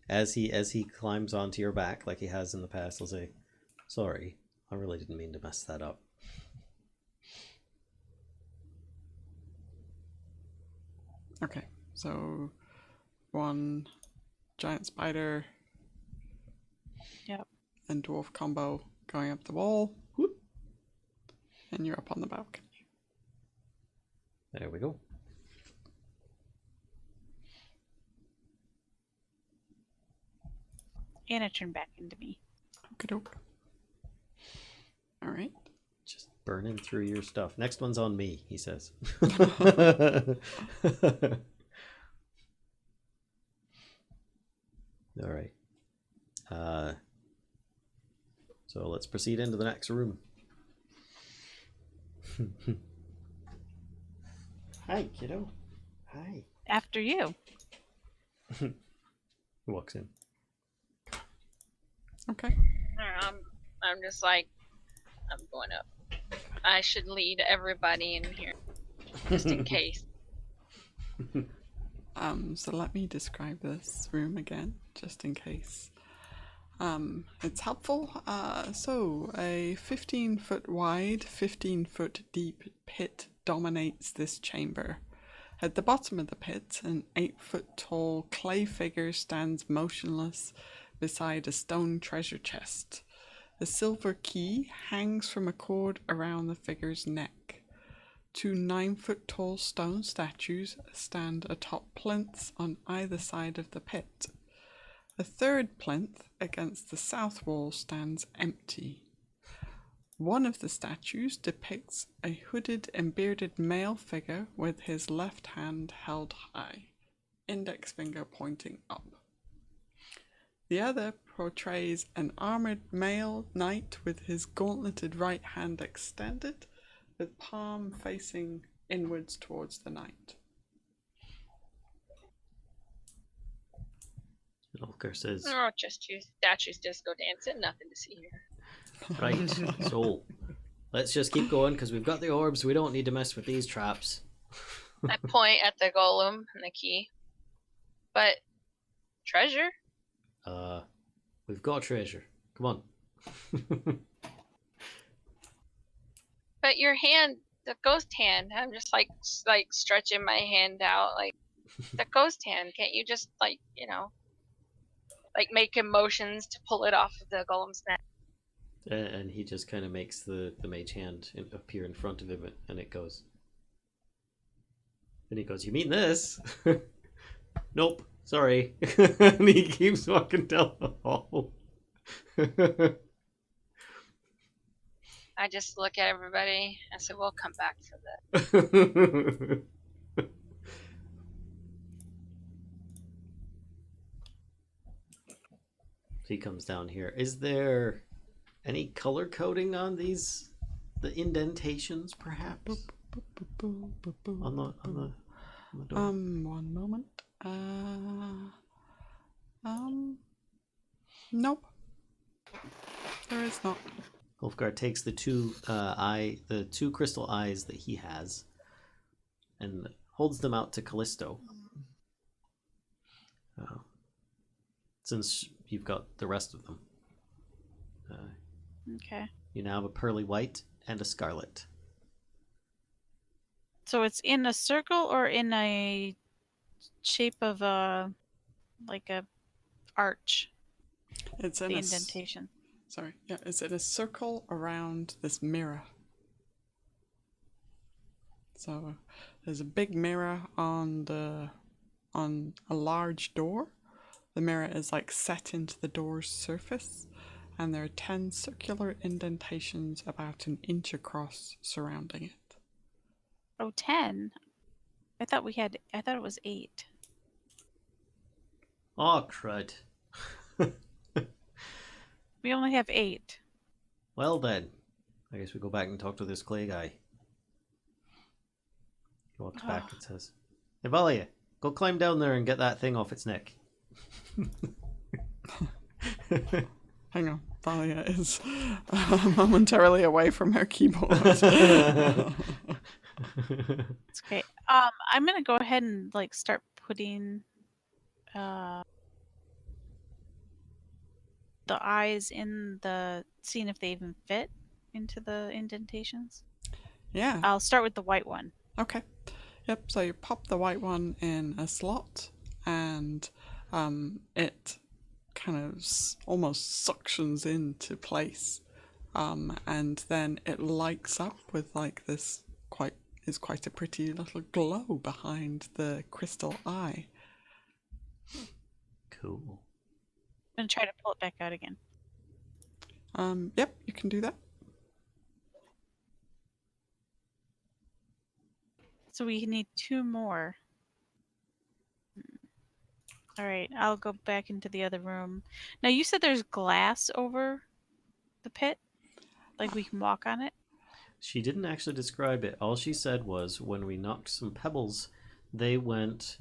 as he climbs onto your back like he has in the past, he'll say, "Sorry, I really didn't mean to mess that up." Okay, so one giant spider. Yep. And dwarf combo going up the wall. Whoop. And you're up on the balcony. There we go. Anna turned back into me. Okey-doke. All right. Just burning through your stuff. Next one's on me, he says. All right. So let's proceed into the next room. Hi, kiddo. Hi. After you. He walks in. Okay. I'm just like, I'm going up. I should lead everybody in here, just in case. So let me describe this room again, just in case. It's helpful. So a 15-foot wide, 15-foot deep pit dominates this chamber. At the bottom of the pit, an 8-foot tall clay figure stands motionless beside a stone treasure chest. A silver key hangs from a cord around the figure's neck. 2 9-foot tall stone statues stand atop plinths on either side of the pit. A 3rd plinth against the south wall stands empty. One of the statues depicts a hooded and bearded male figure with his left hand held high, index finger pointing up. The other portrays an armored male knight with his gauntleted right hand extended, with palm facing inwards towards the knight. Ulfgar says, Oh, just 2 statues disco dancing, nothing to see here. right, so let's just keep going because we've got the orbs. We don't need to mess with these traps. I point at the golem and the key. But treasure? We've got treasure. Come on. But your hand, the ghost hand, I'm just like stretching my hand out, like the ghost hand. Can't you just like make motions to pull it off of the golem's neck? And he just kind of makes the mage hand appear in front of him, and it goes. And he goes, "You mean this?" Nope, sorry. And he keeps walking down the hall. I just look at everybody. I said, "We'll come back for that." He comes down here. Is there any color coding on these? The indentations, perhaps? On the door? One moment. Nope. There is not. Ulfgar takes the two crystal eyes that he has and holds them out to Kellisto. Since you've got the rest of them. Okay. You now have a pearly white and a scarlet. So it's in a circle or in a shape of a arch? It's in the a indentation. Sorry, yeah, it's in a circle around this mirror. So there's a big mirror on a large door. The mirror is like set into the door's surface, and there are 10 circular indentations about an inch across surrounding it. Oh, 10? I thought it was 8. Oh, crud. We only have 8. Well then, I guess we go back and talk to this clay guy. He walks back and says, "Hey, Valia, go climb down there and get that thing off its neck." Hang on, Valia is momentarily away from her keyboard. It's okay. I'm gonna go ahead and start putting the eyes in seeing if they even fit into the indentations. Yeah. I'll start with the white one. Okay. Yep, so you pop the white one in a slot, and it kind of almost suctions into place, and then it lights up with this quite a pretty little glow behind the crystal eye. Cool. gonna try to pull it back out again. Yep, you can do that. So we need 2 more. All right, I'll go back into the other room. Now you said there's glass over the pit, like we can walk on it. She didn't actually describe it. All she said was when we knocked some pebbles, they went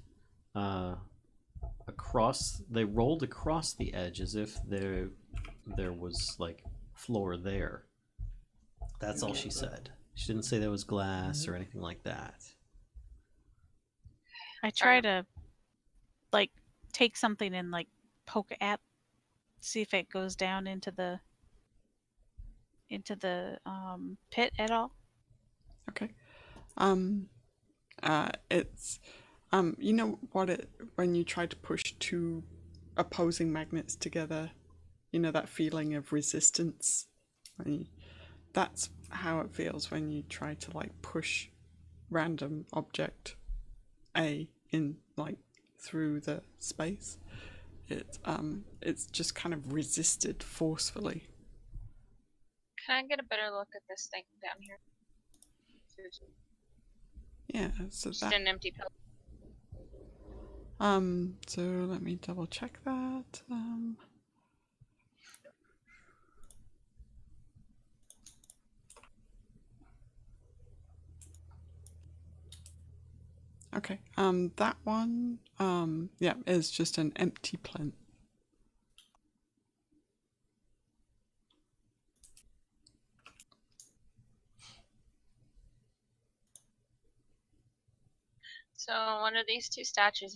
across. They rolled across the edge as if there was like floor there. That's all she said. She didn't say there was glass or anything like that. I try to like take something and like poke it at, see if it goes down into the pit at all. Okay. It's you know what it when you try to push 2 opposing magnets together, you know that feeling of resistance. That's how it feels when you try to like push random object A in like through the space. It's just kind of resisted forcefully. Can I get a better look at this thing down here? Yeah, so Just that an empty pill. so let me double check that. Okay, that one, yeah, is just an empty plinth. So one of these 2 statues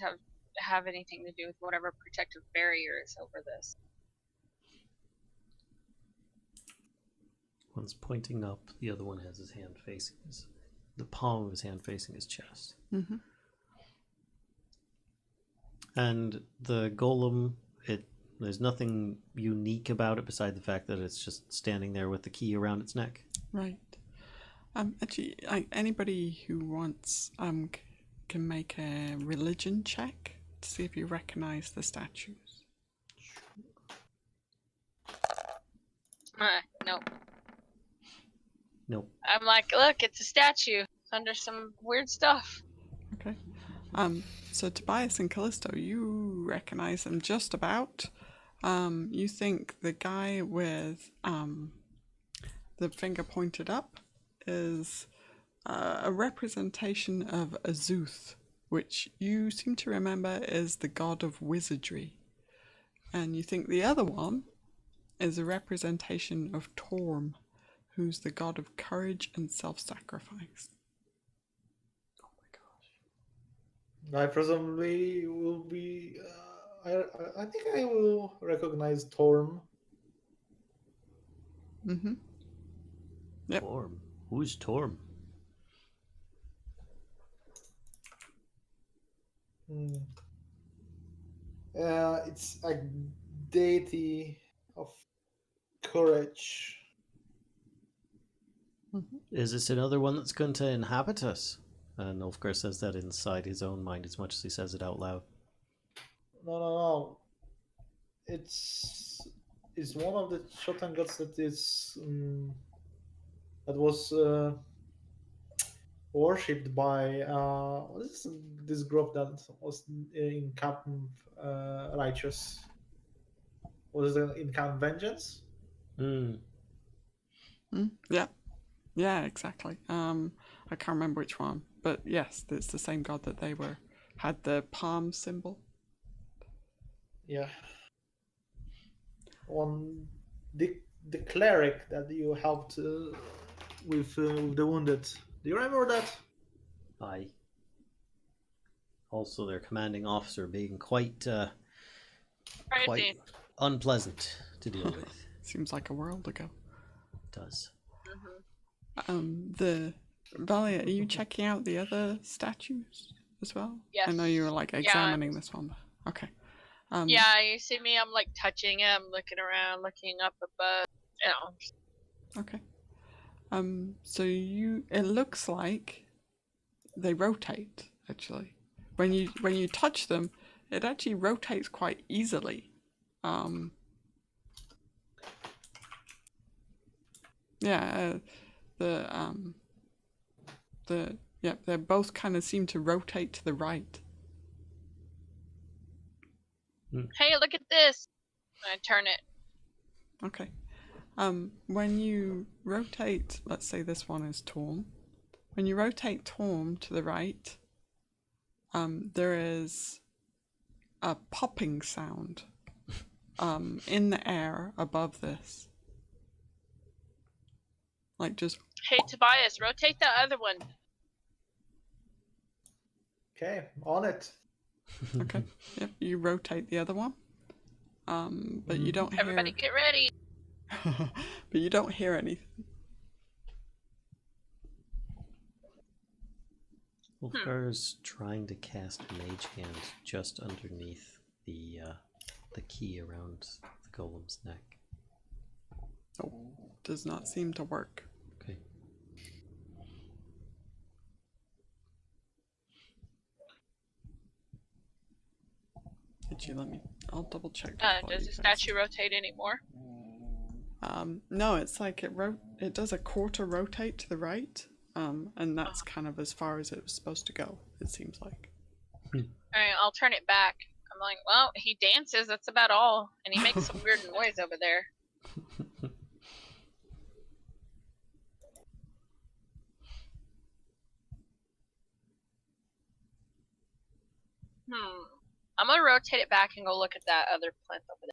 have anything to do with whatever protective barrier is over this? One's pointing up. The other one has his hand facing the palm of his hand facing his chest. Mm-hmm. And the golem, there's nothing unique about it beside the fact that it's just standing there with the key around its neck. Right. Actually, anybody who wants can make a religion check to see if you recognize the statues. Nope. Nope. I'm like, look, it's a statue. It's under some weird stuff. Okay. So Tobias and Kellisto, you recognize them just about. You think the guy with the finger pointed up is a representation of Azuth, which you seem to remember is the god of wizardry. And you think the other one is a representation of Torm, who's the god of courage and self-sacrifice. Oh my gosh. I presumably will be. I think I will recognize Torm. Mm-hmm. Yep. Torm. Who's Torm? It's a deity of courage. Mm-hmm. Is this another one that's going to inhabit us? And Ulfgar says that inside his own mind as much as he says it out loud. No. It's one of the Shotan gods that is that was worshipped by what is this group that was in Camp Righteous? Was it in Camp Vengeance? Yeah. Yeah, exactly. I can't remember which one, but yes, it's the same god that they had the palm symbol. Yeah. On the cleric that you helped with the wounded. Do you remember that? Aye. Also, their commanding officer being quite unpleasant to deal with. Seems like a world ago. It does. The Valia, are you checking out the other statues as well? Yes. I know you were like examining this one. Okay. Yeah, you see me, I'm like touching it, I'm looking around, looking up above, you know. Okay. So it looks like they rotate, actually. When you touch them, it actually rotates quite easily. they both kind of seem to rotate to the right. Hey, look at this. I turn it. Okay. When you rotate, let's say this one is Torm. When you rotate Torm to the right, there is a popping sound in the air above this. Like just... Hey, Tobias, rotate the other one. Okay, on it. Okay. Yep, you rotate the other one. But you don't hear... Everybody get ready. But you don't hear anything. Ulfgar's trying to cast Mage Hand just underneath the key around the golem's neck. Oh, does not seem to work. Okay. Did you let me? I'll double check. Does the statue rotate anymore? No, it's like it does a quarter rotate to the right, and that's kind of as far as it was supposed to go, it seems like. Alright, I'll turn it back. I'm like, well, he dances, that's about all. And he makes some weird noise over there. I'm gonna rotate it back and go look at that other plinth over there.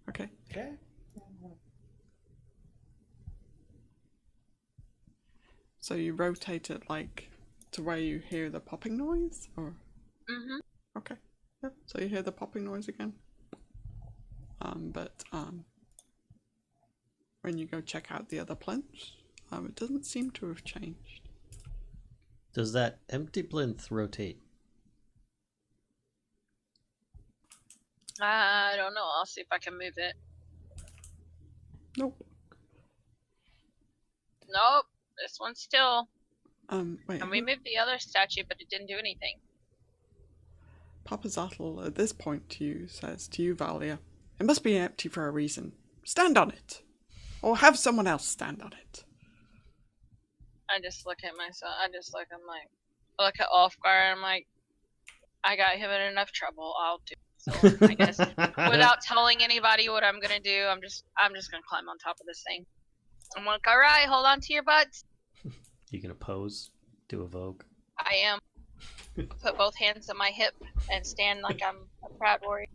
Okay. Okay. So you rotate it like to where you hear the popping noise, or? Mm-hmm. Okay. Yep. So you hear the popping noise again. But when you go check out the other plinth, it doesn't seem to have changed. Does that empty plinth rotate? I don't know. I'll see if I can move it. Nope. Nope. This one's still. Wait. And we moved the other statue, but it didn't do anything. Papa Zottel at this point says to you, Valia, it must be empty for a reason. Stand on it. Or have someone else stand on it. I just look at myself. I look at Ulfgar and I'm like, I got him in enough trouble. I'll do it. So I guess without telling anybody what I'm gonna do, I'm just gonna climb on top of this thing. I'm like, alright, hold on to your butts. You gonna pose? Do a Vogue? I am. Put both hands on my hip and stand like I'm a proud warrior.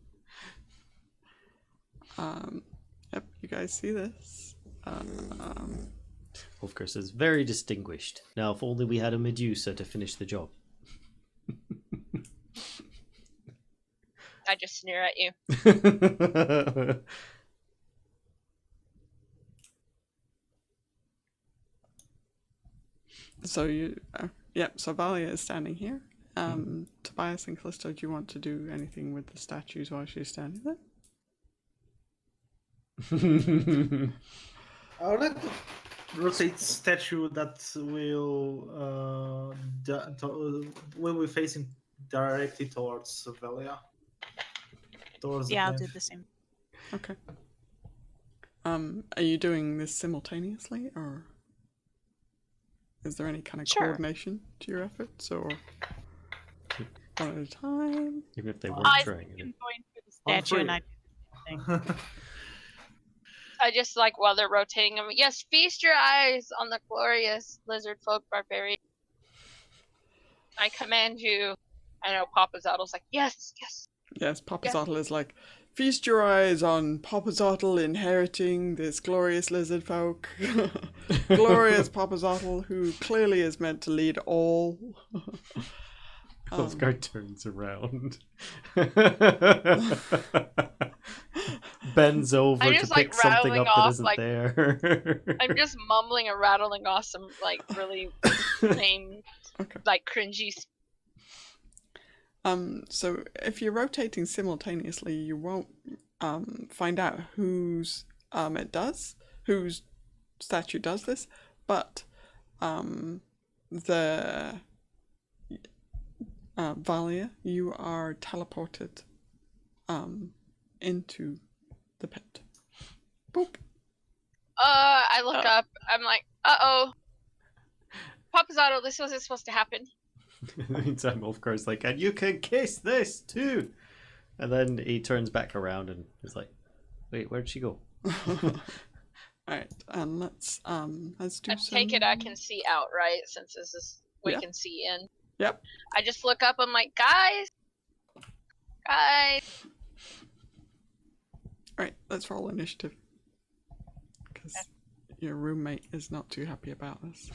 Yep, you guys see this. Ulfgar says, very distinguished. Now, if only we had a Medusa to finish the job. I just sneer at you. So so Valia is standing here. Tobias and Kellisto, do you want to do anything with the statues while she's standing there? I would like to rotate statue that will be facing directly towards Valia. Yeah, I'll do the same. Okay. Are you doing this simultaneously, or is there any kind of coordination to your efforts, or one at a time? Even if they weren't trying it. I'm going for the statue and I do the thing. I just like while they're rotating them. Yes, feast your eyes on the glorious Lizardfolk Barbarian. I command you. I know Papa Zottle's like, yes, yes. Yes, Papa Zottel is like, feast your eyes on Papa Zottel inheriting this glorious Lizardfolk. Glorious Papa Zottel, who clearly is meant to lead all. Ulfgar turns around. Bends over to pick something up that isn't there. I'm just mumbling and rattling off some really lame, cringy. So if you're rotating simultaneously, you won't find out whose statue does this, but Valia, you are teleported into the pit. Boop. I look up. I'm like, uh-oh. Papazotto, this wasn't supposed to happen. In the meantime, Ulfgar's like, and you can kiss this too. And then he turns back around and is like, wait, where'd she go? Alright, and let's do I some... take it I can see out, right? Since this is we Yeah. can see in. Yep. I just look up. I'm like, guys. Alright, let's roll initiative. Because your roommate is not too happy about this.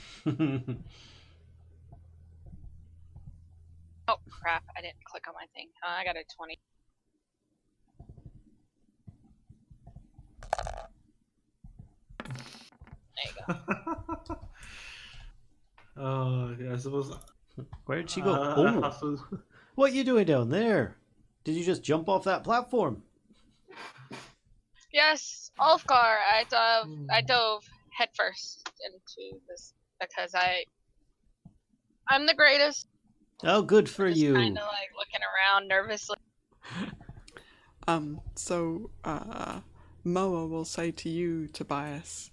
Oh crap! I didn't click on my thing. I got a 20. There you go. Yeah, I suppose. Where'd she go? I Oh, have to... what you doing down there? Did you just jump off that platform? Yes, Ulfgar. I dove headfirst into this because I'm the greatest. Oh, good for Just you. kind of like looking around nervously. So Moa will say to you, Tobias,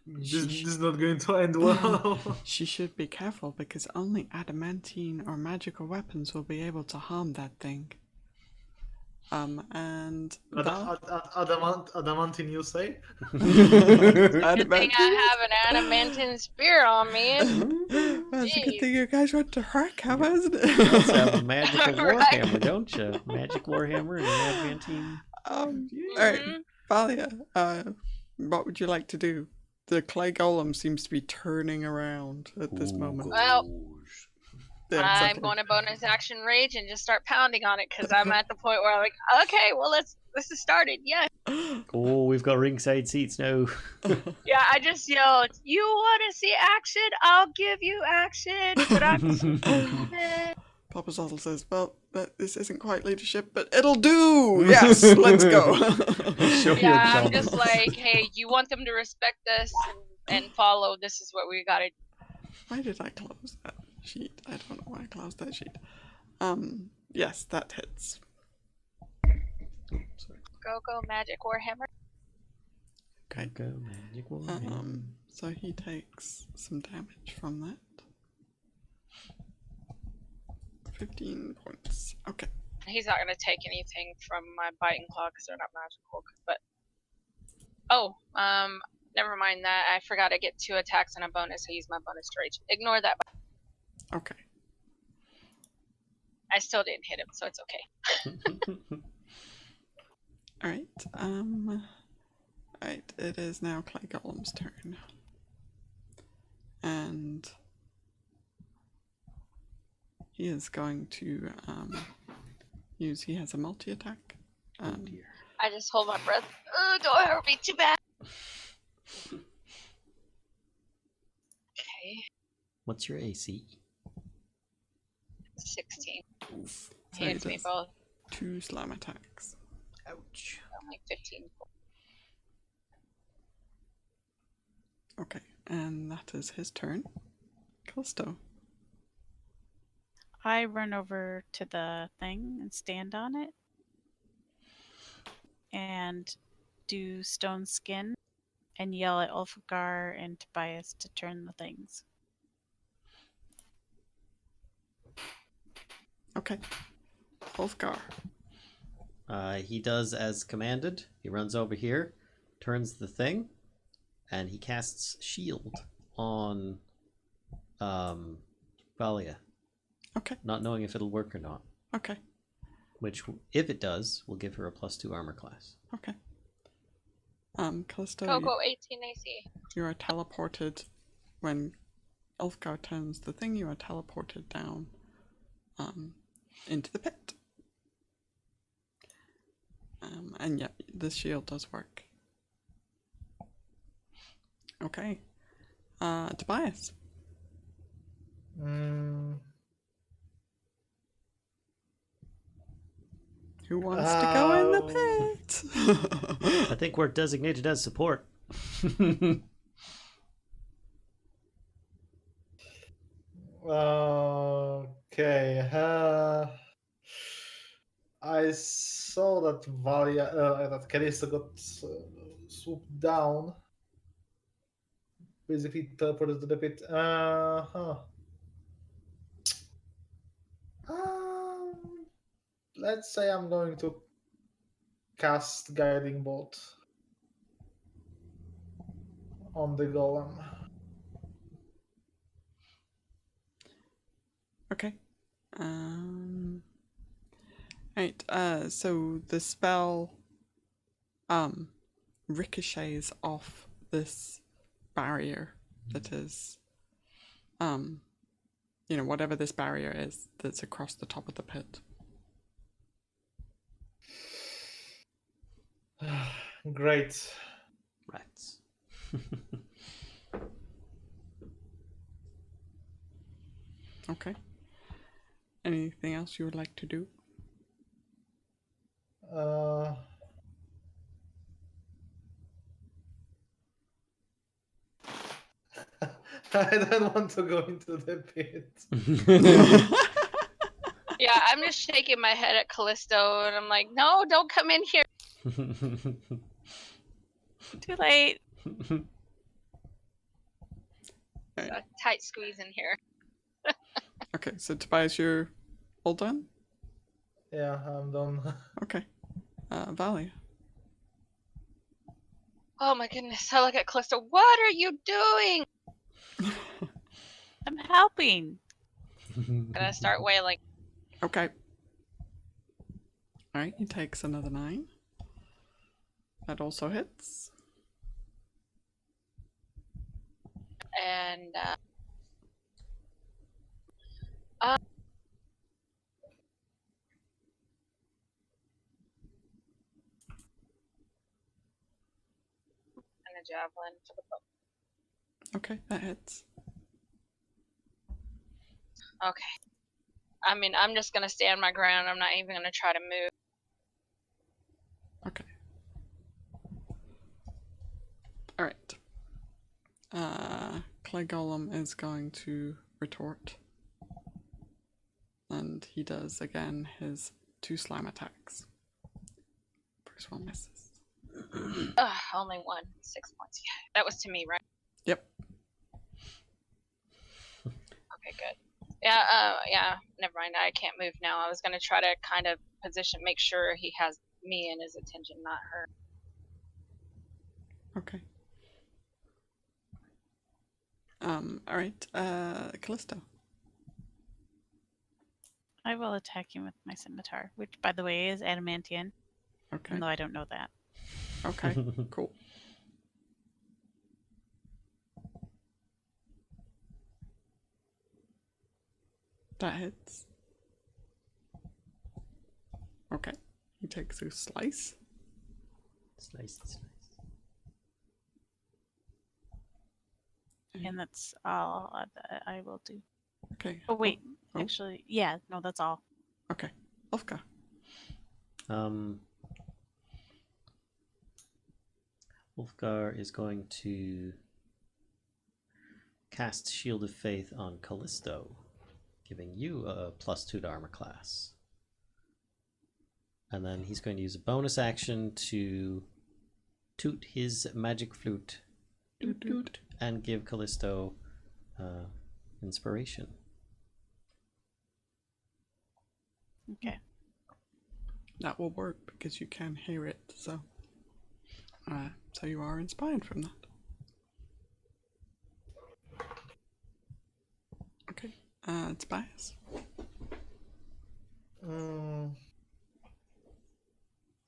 This is not going to end well. she should be careful because only adamantine or magical weapons will be able to harm that thing. And Adamantine, you say? Good thing I have an adamantine spear on me. That's a good thing you guys went to Arokh, wasn't it? You also have a magical Right. warhammer, don't you? Magic warhammer and an adamantine. Alright, Valia, what would you like to do? The clay golem seems to be turning around at this moment. Well, Yeah, I'm exactly. going to bonus action rage and just start pounding on it because I'm at the point where I'm like, okay, well this is started. Yeah, Oh, we've got ringside seats now. yeah. I just yelled, "You want to see action? I'll give you action." But I'm Papa Zottle says, well, this isn't quite leadership, but it'll do! Yes, let's go! Show your yeah, I'm dominance. just like, hey, you want them to respect us and follow. This is what we gotta. Why did I close that sheet? I don't know why I closed that sheet. Yes, that hits. Go magic warhammer. Okay. Go magic warhammer. So he takes some damage from that. 15 points. Okay. He's not gonna take anything from my biting claw because they're not magical. But never mind that. I forgot I get 2 attacks and a bonus. I use my bonus to rage. Ignore that. Okay. I still didn't hit him, so it's okay. Alright. Alright, it is now Clay Golem's turn. And he is going to he has a multi-attack. Oh dear. I just hold my breath. Oh, don't hurt me too bad. Okay, What's your AC? 16. So he Hits me does both. 2 slam attacks. Ouch. Only 15. Okay, and that is his turn. Kellisto. I run over to the thing and stand on it and do stone skin and yell at Ulfgar and Tobias to turn the things. Okay. Ulfgar. He does as commanded. He runs over here, turns the thing, and he casts shield on Valia, Okay. not knowing if it'll work or not. Okay. Which, if it does, will give her a +2 armor class. Okay. Kellisto, Go 18 AC. you are teleported when Ulfgar turns the thing, you are teleported down into the pit. And yeah, the shield does work. Okay. Tobias. Who wants to go in the pit? I think we're designated as support. Okay. I saw that Valia, that Kellisto got swooped down. Basically teleported to the pit. Let's say I'm going to cast Guiding Bolt on the golem. Okay. Right. So the spell ricochets off this barrier that is whatever this barrier is that's across the top of the pit. Great. Rats. Okay. Anything else you would like to do? I don't want to go into the pit. Yeah, I'm just shaking my head at Callisto, and I'm like, no, don't come in here. Too late. A tight squeeze in here. Okay, so Tobias, you're all done? Yeah, I'm done. Okay. Valia. Oh my goodness, I look at Callisto. What are you doing? I'm helping. Gonna start wailing. Okay. Alright, he takes another 9. That also hits. And a javelin to the book. Okay, that hits. Okay. I mean, I'm just gonna stand my ground. I'm not even gonna try to move. Okay. Alright. Clay Golem is going to retort. And he does again his 2 slime attacks. First one misses. Ugh, only 1. 6 points. Yeah, that was to me, right? Yep. Okay, good. Yeah, never mind. I can't move now. I was gonna try to kind of position, make sure he has me in his attention, not her. Okay. Alright, Callisto. I will attack him with my scimitar, which, by the way, is adamantian, Okay. even though I don't know that. Okay, cool. That hits. Okay. He takes a slice. Slice. And that's all I will do. Okay. Oh, wait. Oh. Actually, yeah, no, that's all. Okay. Ulfgar. Ulfgar is going to cast Shield of Faith on Callisto, giving you a +2 to armor class. And then he's going to use a bonus action to toot his magic flute Doot doot. and give Callisto inspiration. Okay. That will work because you can hear it, so you are inspired from that. Okay, Tobias.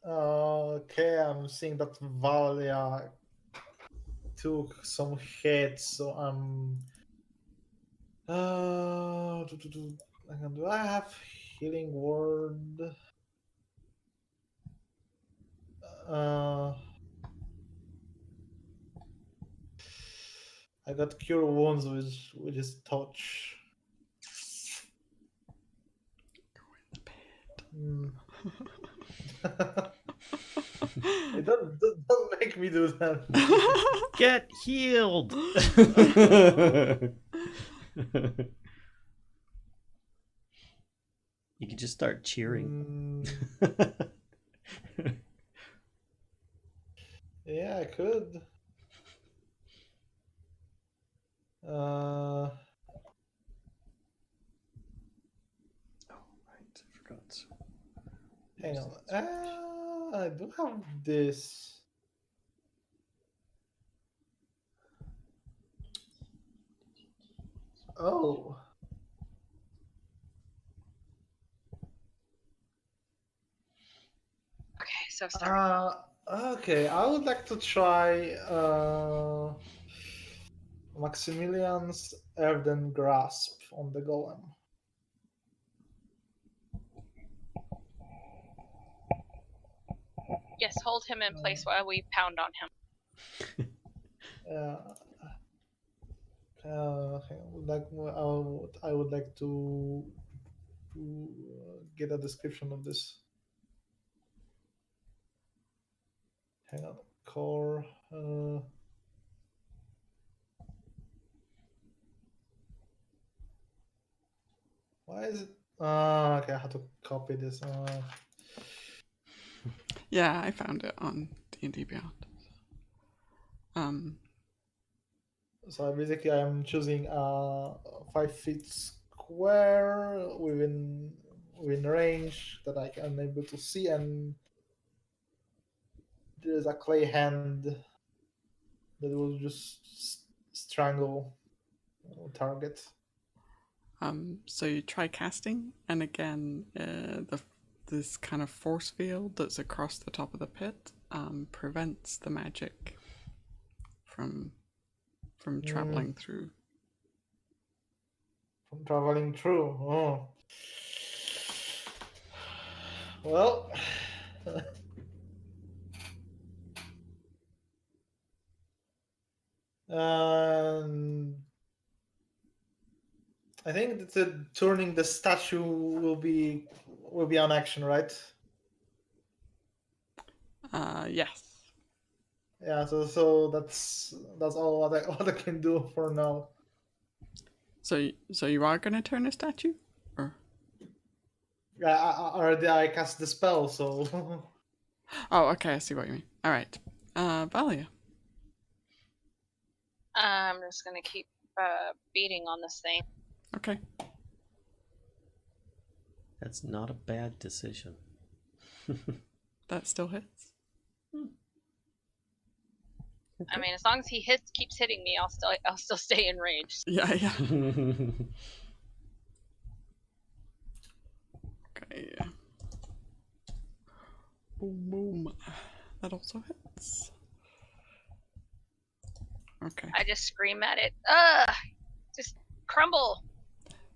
Okay, I'm seeing that Valia took some hits, so I'm. Do I have healing word? I got cure wounds with his touch. Hey, don't make me do that. Get healed! You could just start cheering. Yeah, I could. Oh, right. I forgot. Hang on. I do have this. Oh. Okay, so sorry. Okay, I would like to try Maximilian's Earthen Grasp on the Golem. Yes, hold him in place while we pound on him. I would like to get a description of this. Hang on, core. Why is it? Okay, I have to copy this. Yeah, I found it on D&D Beyond. So basically, I'm choosing 5 feet square within range that I am able to see, and there's a clay hand that will just strangle target. So you try casting, and again, this kind of force field that's across the top of the pit prevents the magic from traveling through. From traveling through. Oh. Well. I think that turning the statue will be an action, right? Yes. Yeah, so that's all what I can do for now. So you are going to turn a statue? Or? Yeah, already I cast the spell, so. Oh, okay, I see what you mean. All right. Valia. I'm just gonna keep beating on this thing. Okay. That's not a bad decision. That still hits. I mean, as long as he keeps hitting me, I'll still stay in range. Yeah. Okay. Boom. That also hits. Okay. I just scream at it. Just crumble.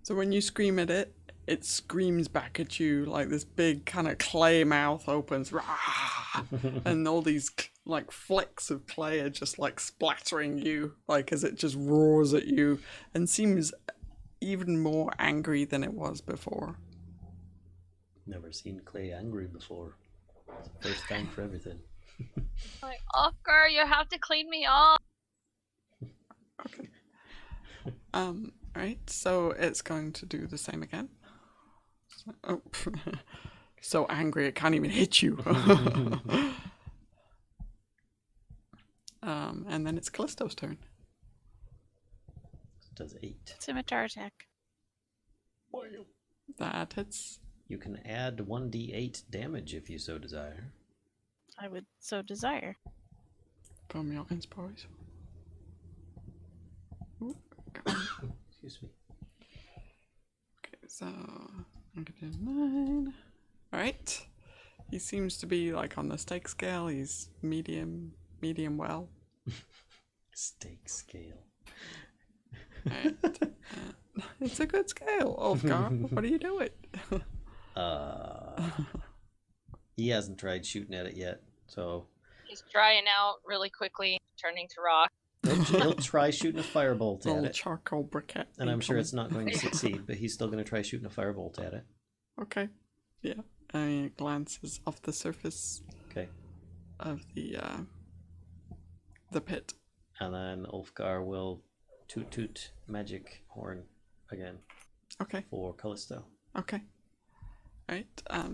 So when you scream at it, it screams back at you like this big kind of clay mouth opens, and all these like flecks of clay are just like splattering you, like as it just roars at you and seems even more angry than it was before. Never seen clay angry before. It's the first time for everything. Like, Ulfgar, you have to clean me off. Okay. Right, so it's going to do the same again. Oh, so angry it can't even hit you. And then it's Callisto's turn. It does 8. Scimitar attack. That hits. You can add 1d8 damage if you so desire. I would so desire. From your inspiration. Excuse me. Okay, so I'm gonna do 9. Alright. He seems to be like on the stake scale. He's medium well. Stake scale. Right. It's a good scale, Ulfgar. What are you doing? He hasn't tried shooting at it yet, so He's drying out really quickly, turning to rock. he'll try shooting a firebolt at Little it. charcoal briquette. And I'm sure it's not going to succeed, but he's still going to try shooting a firebolt at it. Okay. Yeah. And he glances off the surface Okay. of the pit. And then Ulfgar will toot magic horn again. Okay. For Callisto. Okay. Right.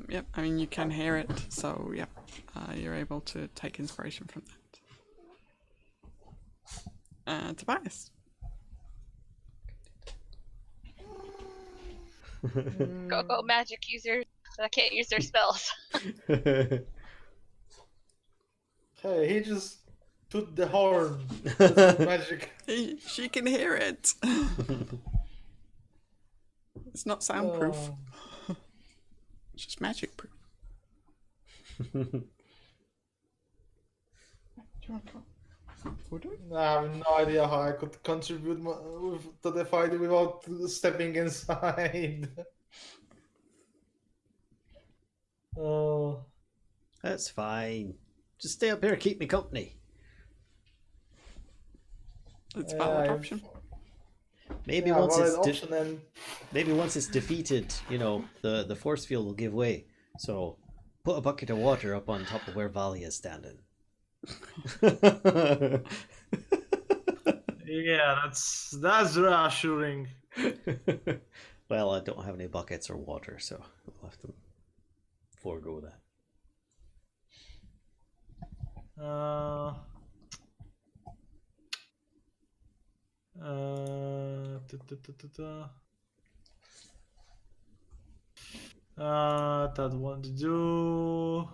Yep. I mean, you can hear it, so yep. You're able to take inspiration from that. Tobias. Go magic users. I can't use their spells. Hey, he just took the horn. That's not magic. She can hear it. It's not soundproof. It's just magic proof. I have no idea how I could contribute to the fight without stepping inside. That's fine. Just stay up here, keep me company. It's a valid option. Maybe once it's defeated, you know, the force field will give way. So put a bucket of water up on top of where Valia is standing. Yeah, that's reassuring. Well, I don't have any buckets or water, so I'll have to forego that. That one to do.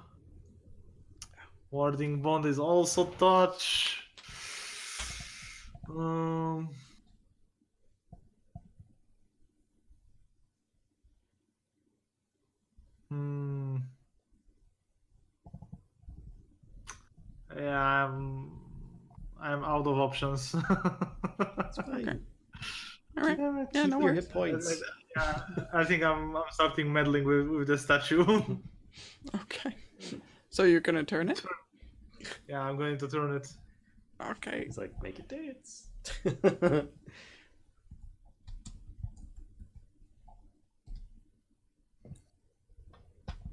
Warding bond is also touch. Yeah, I'm out of options. That's fine. Okay. All right. Yeah, Keep no your worries. hit points. I think I'm starting meddling with the statue. Okay. So you're gonna turn it? Yeah, I'm going to turn it. Okay. He's like, make it dance.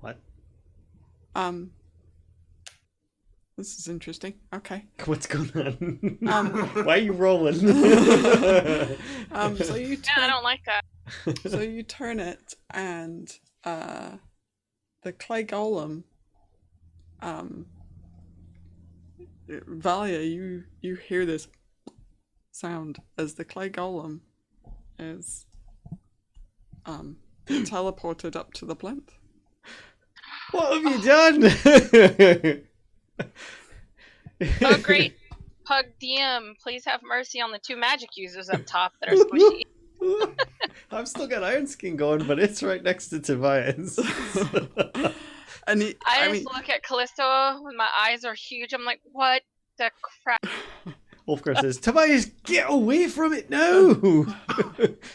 What? This is interesting. Okay. What's going on? Um, Why are you rolling? So you Yeah, I turn, don't like that. so you turn it, and the clay golem, Valia, you hear this sound as the clay golem is teleported up to the plinth. What have you done? Oh, great. Pug DM, please have mercy on the 2 magic users up top that are squishy. I've still got Ironscale going, but it's right next to Tobias. And I just look at Callisto when my eyes are huge. I'm like, what the crap? Ulfgar says, Tobias, get away from it now!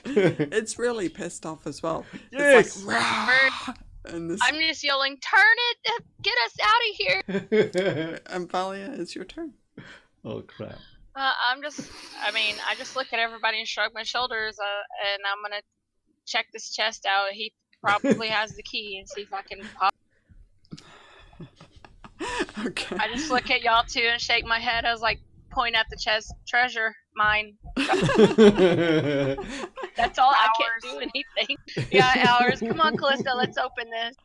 it's really pissed off as well. Yes! It's like, "Rah!" And this, I'm just yelling, turn it! Get us out of here! and Valia, it's your turn. Oh, crap. I just look at everybody and shrug my shoulders, and I'm gonna check this chest out. He probably has the key and see if I can pop. Okay. I just look at y'all too and shake my head. I was like, point at the chest, treasure, mine. That's all. I can't do anything. Yeah, hours. Come on, Callisto, let's open this.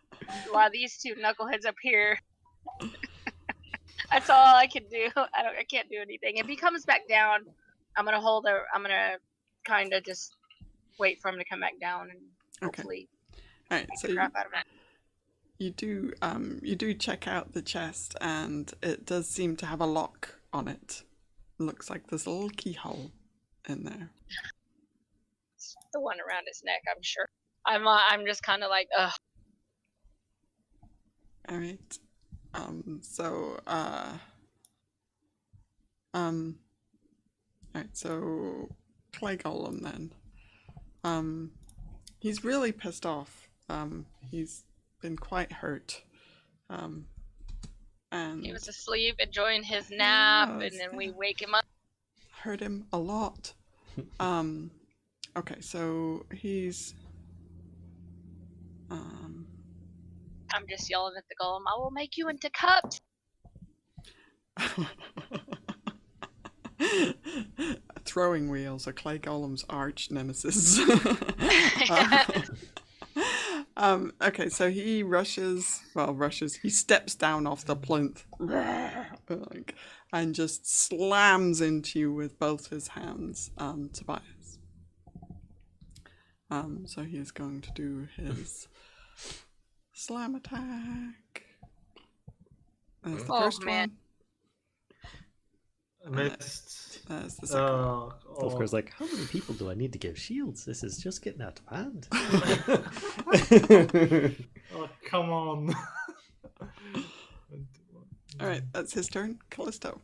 While these 2 knuckleheads up here. That's all I can do. I can't do anything. If he comes back down, I'm gonna kind of just wait for him to come back down and hopefully All right. So crap out of it. you do check out the chest, and it does seem to have a lock on it. Looks like there's a little keyhole in there. It's the one around his neck, I'm sure. I'm just kind of like, ugh. All right. Alright, so Clay Golem then. He's really pissed off. He's been quite hurt. And He was asleep, enjoying his nap, was, and then yeah. we wake him up. hurt him a lot. Okay, so he's I'm just yelling at the golem, I will make you into cups. Throwing wheels are Clay Golem's arch nemesis. Okay, so he he steps down off the plinth and just slams into you with both his hands, Tobias. So he is going to do his slam attack. There's the first man. one. Missed. There's the second one. Ulfgar's like, how many people do I need to give shields? This is just getting out of hand. Oh, come on. Alright, that's his turn. Kellisto.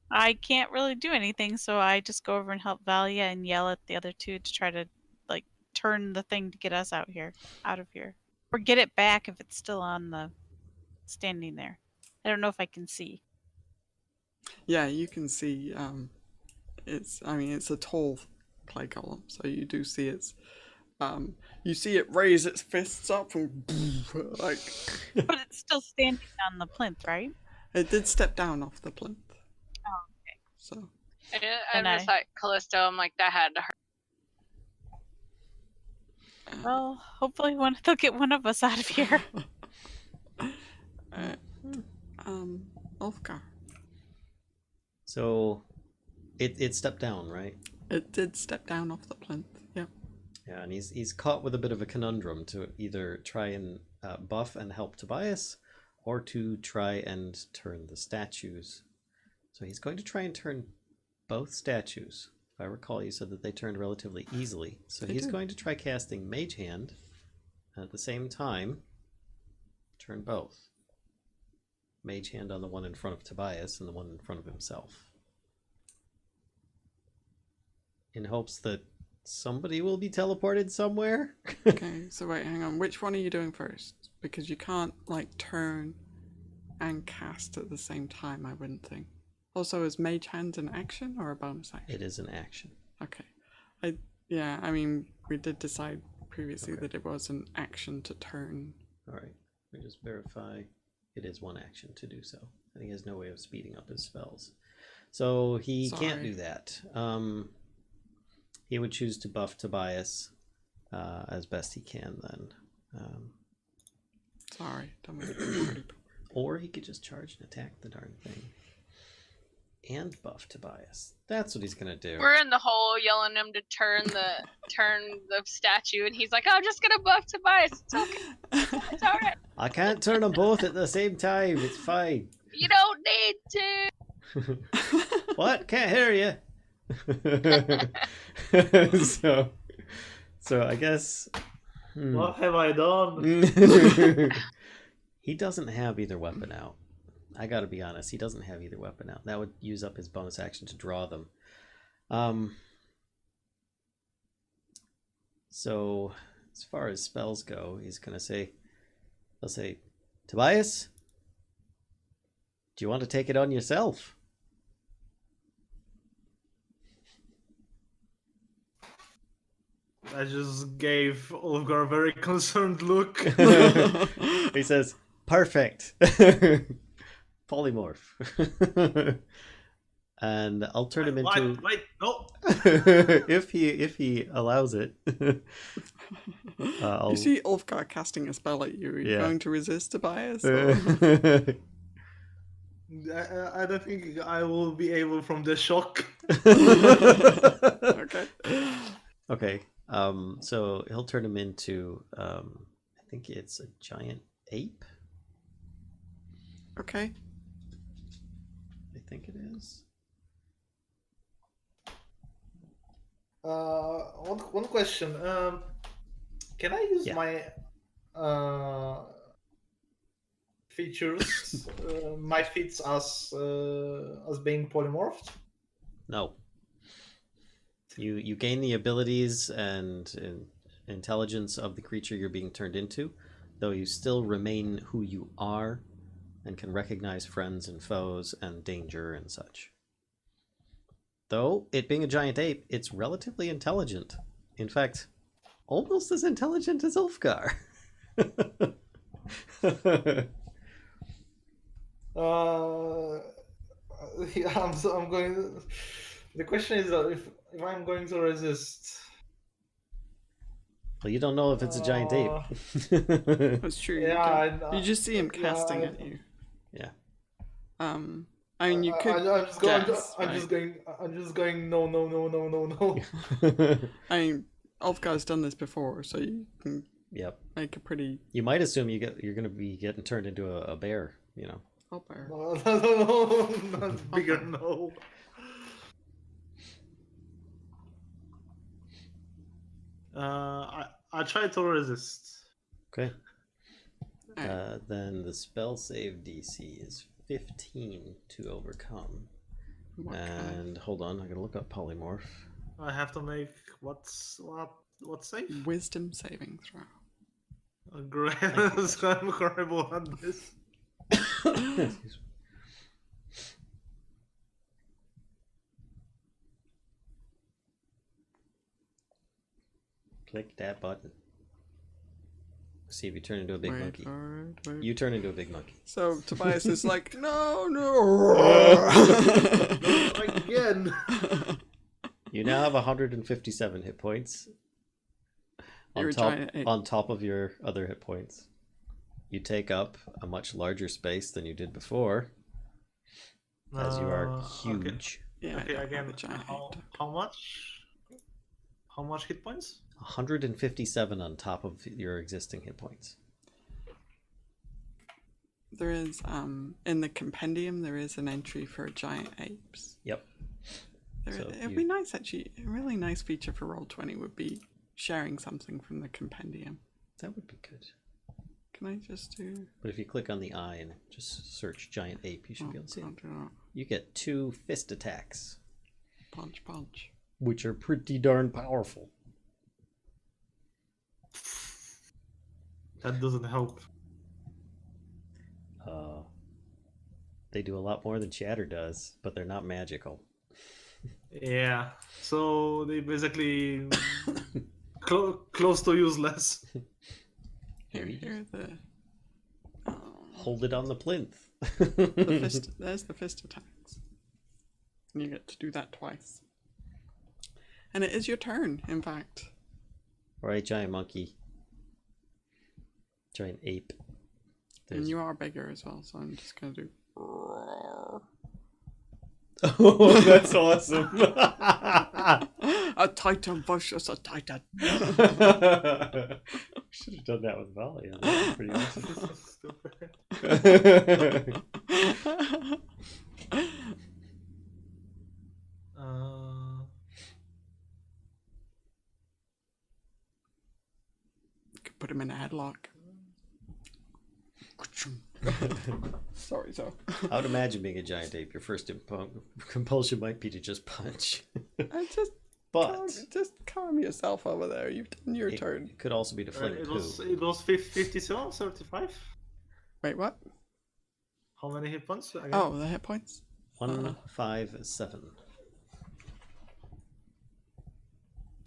I can't really do anything, so I just go over and help Valia and yell at the other two to try to like turn the thing to get us out of here, or get it back if it's still on the standing there. I don't know if I can see. Yeah, you can see. It's a tall clay golem, so you do see its. You see it raise its fists up and like. But it's still standing on the plinth, right? It did step down off the plinth. Oh, okay. So. I'm just like Callisto. I'm like, that had to hurt. Well, hopefully they'll get one of us out of here. Ulfgar. So, it stepped down, right? It did step down off the plinth. Yep. Yeah, and he's caught with a bit of a conundrum to either try and buff and help Tobias, or to try and turn the statues. So he's going to try and turn both statues. If I recall, you said that they turned relatively easily. So he's going to try casting Mage Hand, and at the same time, turn both. Mage Hand on the one in front of Tobias and the one in front of himself. In hopes that somebody will be teleported somewhere. Okay, so wait, hang on. Which one are you doing first? Because you can't, like, turn and cast at the same time, I wouldn't think. Also, is Mage Hand an action or a bonus action? It is an action. Okay. I mean, we did decide previously that it was an action to turn. Alright, let me just verify. It is one action to do so. I think he has no way of speeding up his spells. So he can't do that. He would choose to buff Tobias as best he can then. Sorry, don't make it. Or he could just charge and attack the darn thing. And buff Tobias. That's what he's gonna do. We're in the hole yelling him to turn the statue, and he's like, "I'm just gonna buff Tobias. It's okay. It's all right. I can't turn them both at the same time. It's fine." You don't need to." What? Can't hear you. So I guess. What have I done? He doesn't have either weapon out. I gotta be honest, he doesn't have either weapon out. That would use up his bonus action to draw them. So as far as spells go, he'll say, Tobias, do you want to take it on yourself? I just gave Ulfgar a very concerned look. He says, perfect. Polymorph. And I'll turn him into Wait, no. if he allows it. You see Ulfgar casting a spell at you. Are you going to resist Tobias? I don't think I will be able from the shock. Okay. So he'll turn him into I think it's a giant ape. Okay. I think it is. One question. Can I use my features, my feats as being polymorphed? No. You gain the abilities and intelligence of the creature you're being turned into, though you still remain who you are and can recognize friends and foes and danger and such. Though, it being a giant ape, it's relatively intelligent. In fact, almost as intelligent as Ulfgar. I'm going. The question is if I'm going to resist. Well, you don't know if it's a giant ape. That's true. Yeah, you just see him yeah, casting at you. Yeah. I mean, you could. I'm just going. guess, I'm right? just going. I'm just going. No, no, no, no, no, no. I mean, Ulfgar's done this before, so you can Yep. make a pretty. You might assume you're going to be getting turned into a bear, you know. Bear. No, no, no, no. That's bigger. No. I try to resist. Okay. Alright. Then the spell save DC is 15 to overcome. What kind of- And hold on, I gotta look up polymorph. I have to make what save? Wisdom saving throw. Great. I'm horrible at this. Excuse me. Click that button. See if you turn into a big Wait monkey. for it, wait. You turn into a big monkey. So Tobias is like, no. Again. You now have 157 hit points. You're a giant ape. On top of your other hit points. You take up a much larger space than you did before, as you are huge. Yeah, Okay, I don't again. have a giant ape. How much? How much hit points? 157 on top of your existing hit points. There is in the compendium there is an entry for giant apes. Yep. So It'd be nice actually. A really nice feature for Roll20 would be sharing something from the compendium. That would be good. Can I just do? But if you click on the eye and just search giant ape, you should be able to see it. Can't do that. You get 2 fist attacks, Punch. which are pretty darn powerful. That doesn't help. They do a lot more than Chatter does, but they're not magical. Yeah. So they basically close to useless. Here the Hold it on the plinth. the fist. There's the fist attacks. And you get to do that twice. And it is your turn, in fact. Alright, giant monkey. Giant ape. And you are bigger as well, so I'm just gonna do. Roar. Oh, that's awesome. A titan versus a titan. Should have done that with Valia. That was pretty awesome. Could put him in a headlock. Sorry, so. I would imagine being a giant ape, your first compulsion might be to just punch. Just calm yourself over there. You've done your turn. It could also be to fling it poo. was 57, 35. Wait, what? How many hit points? Again? Oh, the hit points? 157.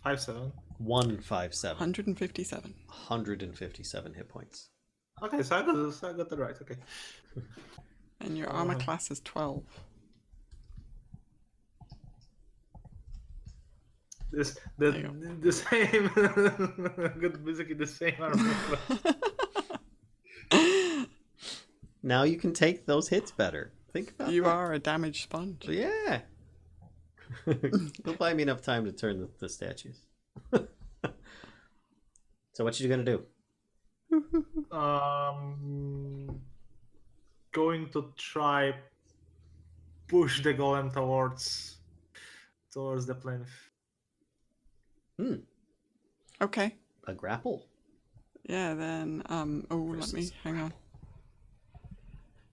57. 157. 157. 157 hit points. Okay, so I got that right. Okay. And your armor class is 12. The same. Got basically the same armor. Now you can take those hits better. Think about You that. are a damaged sponge. Yeah. Don't buy me enough time to turn the statues. So what you gonna do? Going to try push the golem towards the plinth. Okay. A grapple. Yeah, then, let me, Versus hang on.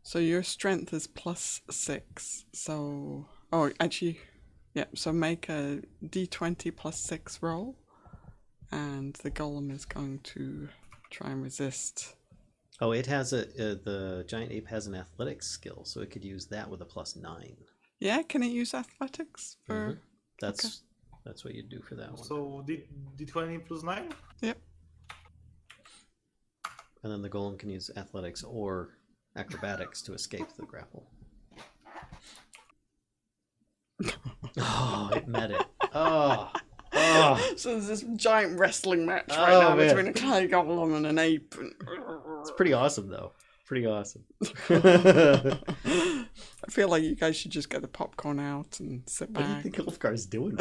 So your strength is +6, so, actually, yeah, so make a d20 +6 roll, and the golem is going to try and resist. Oh, it has the giant ape has an athletics skill, so it could use that with a +9. Yeah, can it use athletics for? That's what you do for that one. So d20 +9. Yep. And then the golem can use athletics or acrobatics to escape the grapple. Oh, it met it. Oh. So there's this giant wrestling match Oh, right now man. between a clay golem and an ape. It's pretty awesome, though. Pretty awesome. I feel like you guys should just get the popcorn out and sit What do you back. think Ulfgar's doing?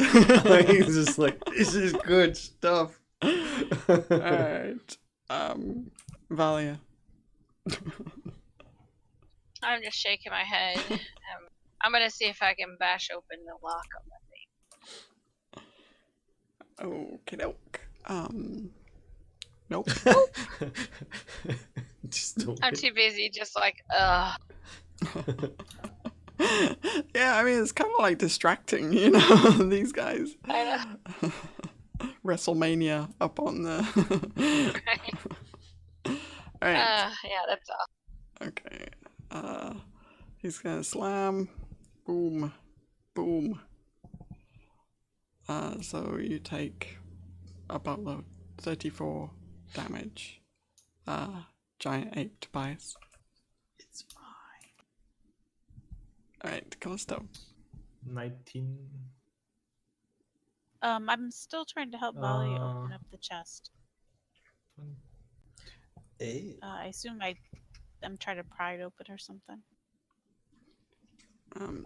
Like, he's just like, this is good stuff. Alright. Valia. I'm just shaking my head. I'm gonna see if I can bash open the lock on the thing. Okie doke. Nope. Just don't I'm too busy just like, ugh. Yeah, I mean, it's kind of like distracting, you know, these guys. I know. WrestleMania up on the... Alright. Yeah, that's all. Okay. He's gonna slam. Boom. Boom. So you take a buttload. 34 damage. Giant ape Tobias. It's fine. Alright, Kellisto. 19. I'm still trying to help Valia open up the chest. Hey. I assume I'm trying to pry it open or something.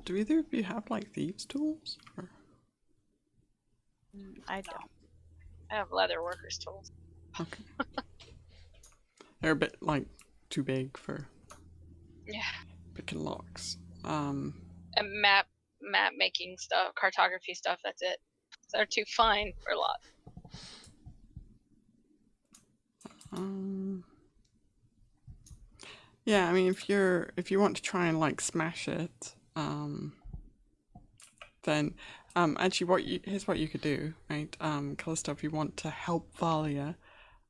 Do either of you have like thieves' tools? Or... I don't. I have leather workers tools. Okay. They're a bit like too big for Yeah. picking locks. And map making stuff, cartography stuff, that's it. So they're too fine for a lot. Yeah, I mean, if you want to try and like smash it, then actually, here's what you could do, right? Kellisto, if you want to help Valia,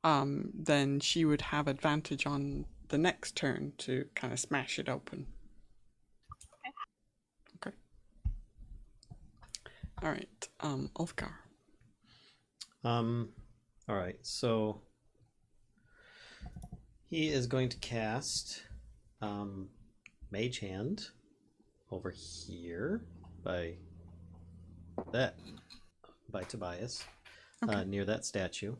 then she would have advantage on the next turn to kind of smash it open. Okay. All right, Ulfgar. All right, so he is going to cast Mage Hand over here by Tobias, Okay. near that statue.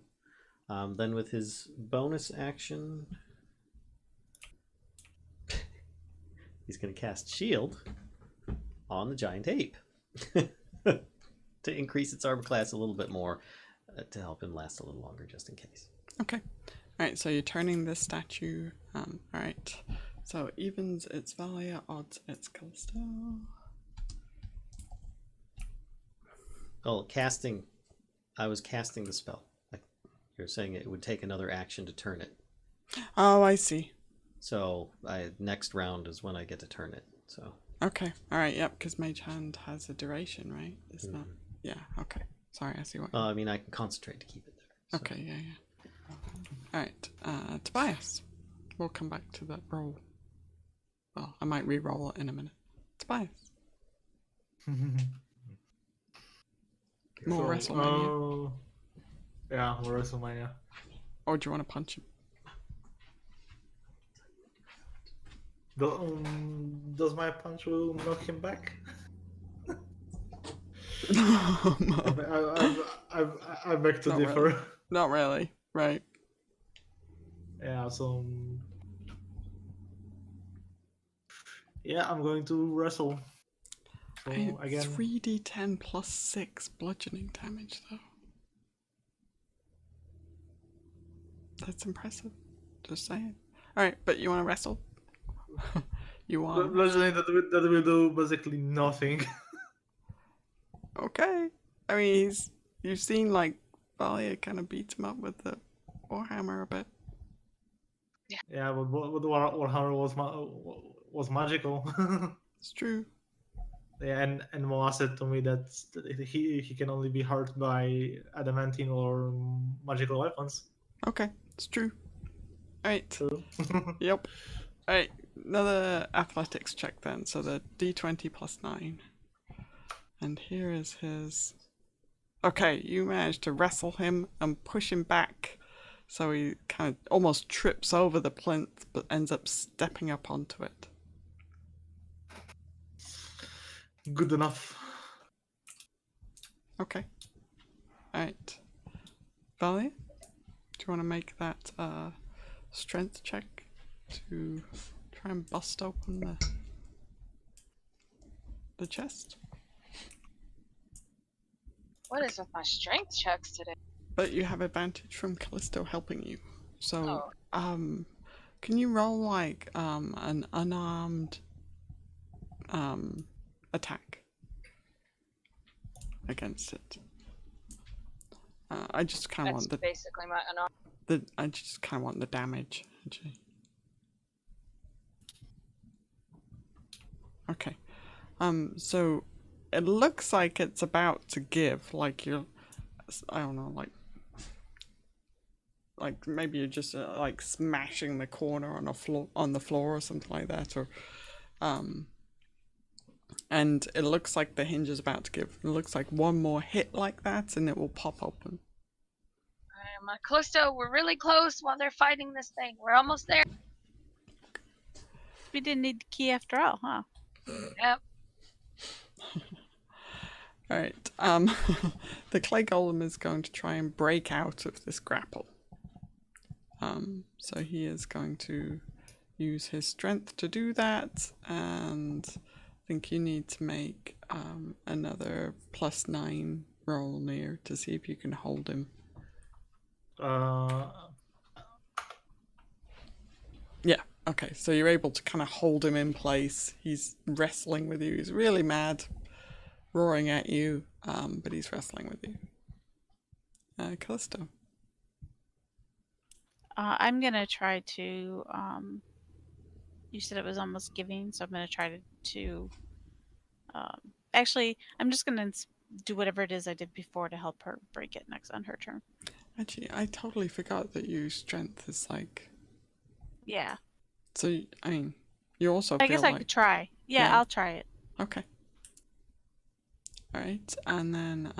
Then with his bonus action, he's going to cast Shield on the giant ape to increase its armor class a little bit more, to help him last a little longer, just in case. Okay. Alright, so you're turning this statue. Alright. So evens it's Valia, odds it's Kellisto. Oh, I was casting the spell. Like, you're saying it would take another action to turn it. Oh, I see. So next round is when I get to turn it. So Okay. Alright, yep, because Mage Hand has a duration, right? It's not. Yeah, okay. Sorry, I see what. I mean, I can concentrate to keep it there. So. Okay, yeah. Alright, Tobias. We'll come back to that roll. Well, I might re-roll it in a minute. Tobias. More WrestleMania. Yeah, more WrestleMania. Or do you want to punch him? Does my punch will knock him back? I beg to Not differ. really. Not really, right? Yeah, so yeah, I'm going to wrestle. So again, 3d10 plus 6 bludgeoning damage, though. That's impressive. Just saying. Alright, but you want to wrestle? You want? bludgeoning that will do basically nothing. Okay. I mean, you've seen like Valia kind of beats him up with the warhammer a bit. Yeah, but Warhammer was magical. It's true. Yeah, and Moa said to me that he can only be hurt by adamantine or magical weapons. Okay, it's true. Alright. True. Yep. Alright, another athletics check then. So the d20 plus 9. And here is his... Okay, you managed to wrestle him and push him back. So he kind of almost trips over the plinth, but ends up stepping up onto it. Good enough. Okay. Alright. Valia, do you want to make that strength check to try and bust open the chest? What is with my strength checks today? But you have advantage from Kellisto helping you. So, Oh. can you roll like an unarmed attack against it? I just kind of That's want the basically my unarmed. I just kind of want the damage. Actually. Okay. So it looks like it's about to give. Like you're, I don't know, like maybe you're just like smashing the corner on the floor or something like that, or and it looks like the hinge is about to give. It looks like one more hit like that and it will pop open. My Callisto, we're really close while they're fighting this thing. We're almost there. We didn't need the key after all, huh? Yep. Alright, the clay golem is going to try and break out of this grapple. So he is going to use his strength to do that, and I think you need to make another +9 roll near to see if you can hold him. Yeah, okay, so you're able to kind of hold him in place. He's wrestling with you. He's really mad, roaring at you, but he's wrestling with you. Kellisto. I'm gonna try to. You said it was almost giving, so I'm gonna try to. Actually, I'm just gonna do whatever it is I did before to help her break it next on her turn. Actually, I totally forgot that your strength is like. Yeah. So, I mean, you also I feel guess I like... could try. Yeah, I'll try it. Okay. Alright, and then,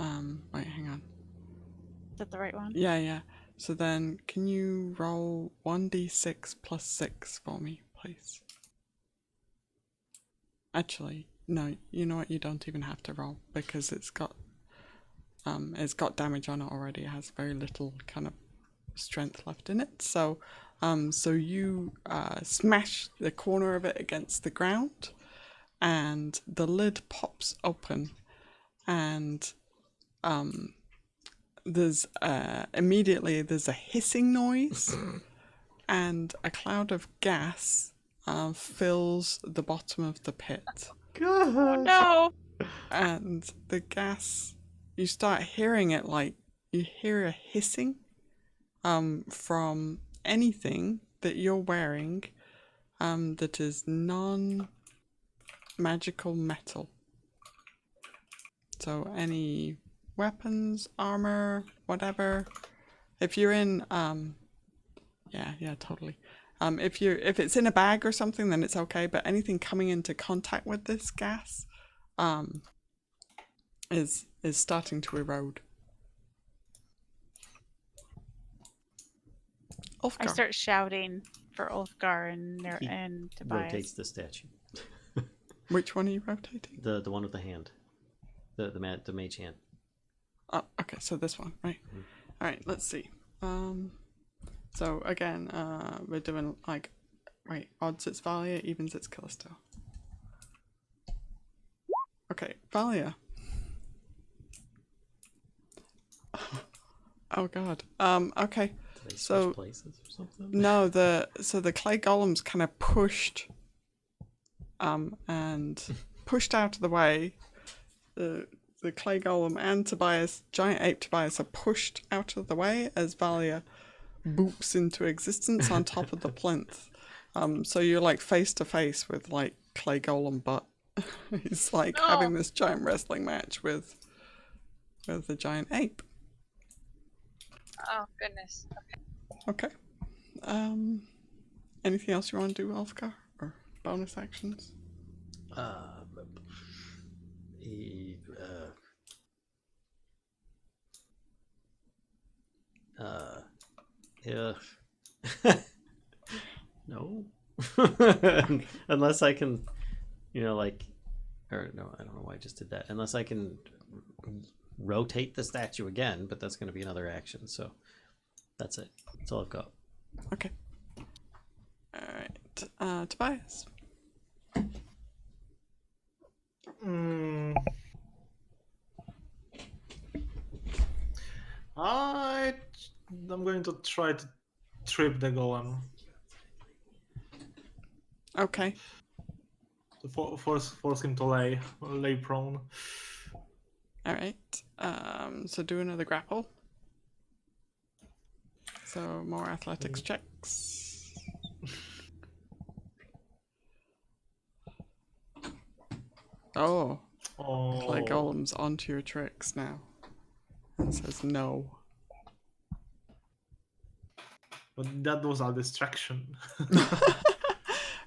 wait, hang on. Is that the right one? Yeah. So then, can you roll 1d6 + 6 for me, please? Actually, no, you know what, you don't even have to roll, because it's got damage on it already. It has very little kind of strength left in it. So, so you smash the corner of it against the ground, and the lid pops open, and there's immediately there's a hissing noise, and a cloud of gas fills the bottom of the pit. Oh no! And the gas, you start hearing it, like you hear a hissing from anything that you're wearing that is non-magical metal. So any weapons, armor, whatever. If you're in yeah, totally. If it's in a bag or something, then it's okay, but anything coming into contact with this gas is starting to erode. Ulfgar. I start shouting for Ulfgar and Tobias. Rotates the statue. Which one are you rotating? The one with the hand. The mage hand. Oh, okay, so this one, right? Alright, let's see. So again, we're doing like, right, odds it's Valia, evens it's Kellisto. Okay, Valia. Oh god. Okay. Do they So switch places or something? no, the clay golems kind of pushed and pushed out of the way. The clay golem and Tobias, giant ape Tobias, are pushed out of the way as Valia boops into existence on top of the plinth. So you're like face to face with like clay golem butt. He's like having this giant wrestling match with the giant ape. Oh, goodness. Okay. Anything else you want to do, Ulfgar? Or bonus actions? Yeah. No. Unless I can, like, or no, I don't know why I just did that. Unless I can rotate the statue again, but that's going to be another action. So that's it. That's all I've got. Okay. Alright. Tobias. I'm going to try to trip the golem. Okay. To force him to lay prone. Alright. So do another grapple. So more athletics checks. Oh. Clay Golem's onto your tricks now. And says no. But that was a distraction.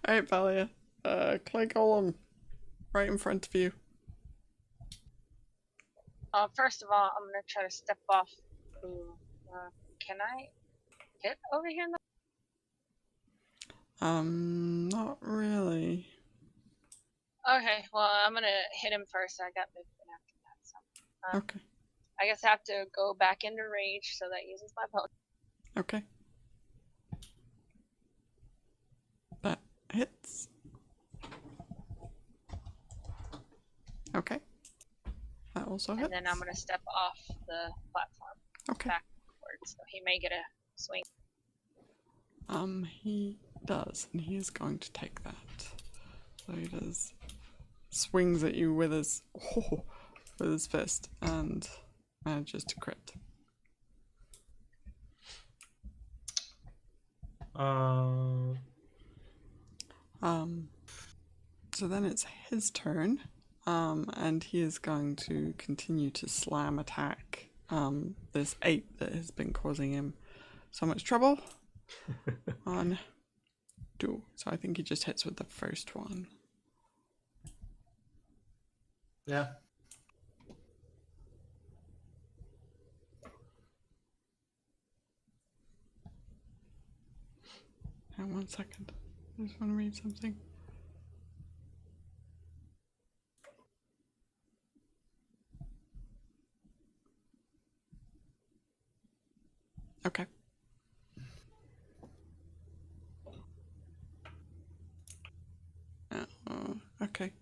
Alright, Valia. Clay Golem. Right in front of you. First of all, I'm gonna try to step off. Can I get over here? Not really. Okay, well, I'm gonna hit him first. I got movement after that, so Okay. I guess I have to go back into rage, so that uses my bonus. Okay. That hits. Okay. That also hits. And then I'm gonna step off the platform Okay. backwards, so he may get a swing. He does, and he is going to take that. So he does swings at you with his fist and manages to crit. So then it's his turn, and he is going to continue to slam attack this ape that has been causing him so much trouble. On duel. So I think he just hits with the first one. Yeah. Hang on 1 second. I just want to read something. Okay. Okay.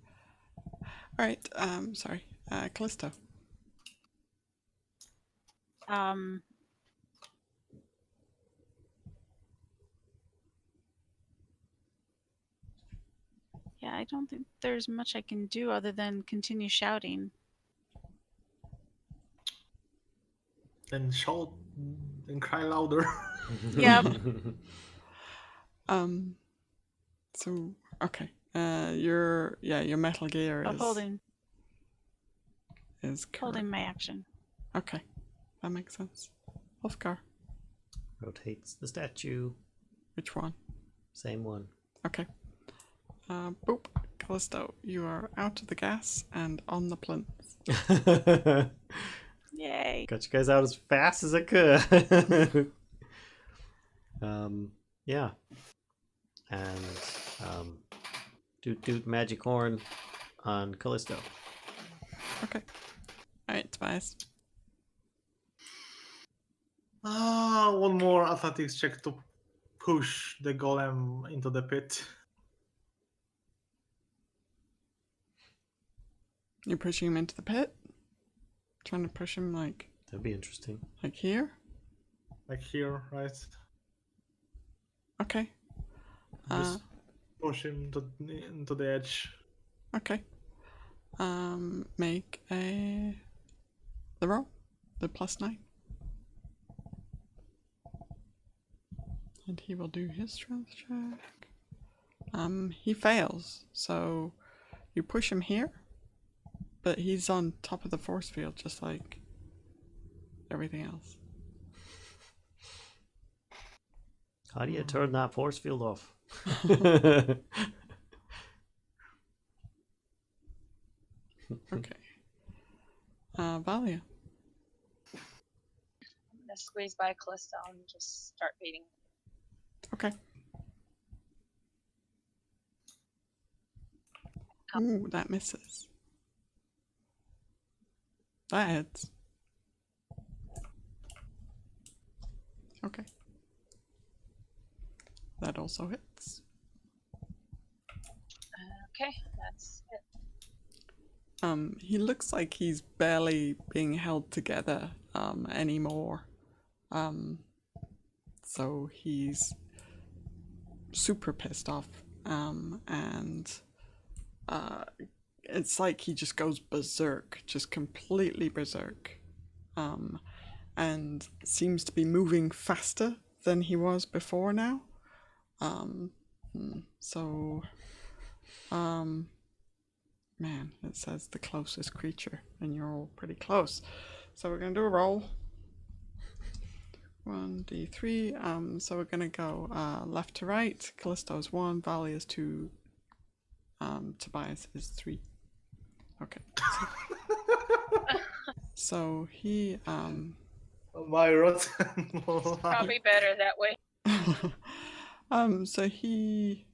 Alright, sorry. Callisto. Yeah, I don't think there's much I can do other than continue shouting. Then shout and cry louder. Yep. So okay. Your Metal Gear is Holding correct. my action. Okay. That makes sense. Ulfgar. Rotates the statue. Which one? Same one. Okay. Boop. Callisto, you are out of the gas and on the plinth. Yay. Got you guys out as fast as I could. Yeah. And doot magic horn on Callisto. Okay. Alright, Tobias. One more athletics check to push the golem into the pit. You're pushing him into the pit? Trying to push him like That'd be interesting. here? Like here, right? Okay. Just push him into the edge. Okay. Make the roll. The +9. And he will do his strength check. He fails, so you push him here, but he's on top of the force field just like everything else. How do you turn that force field off? Okay. Valia. I'm gonna squeeze by Callisto and just start beating. Okay. Ooh, that misses. That hits. Okay. That also hits. Okay, that's it. He looks like he's barely being held together anymore. So he's super pissed off. And it's like he just goes berserk, just completely berserk. And seems to be moving faster than he was before now. Man, it says the closest creature, and you're all pretty close. So we're gonna do a roll. 1d3. So we're gonna go left to right. Kellisto is 1, Valia is 2, Tobias is 3. Okay. So he My rotten Probably better that way. so he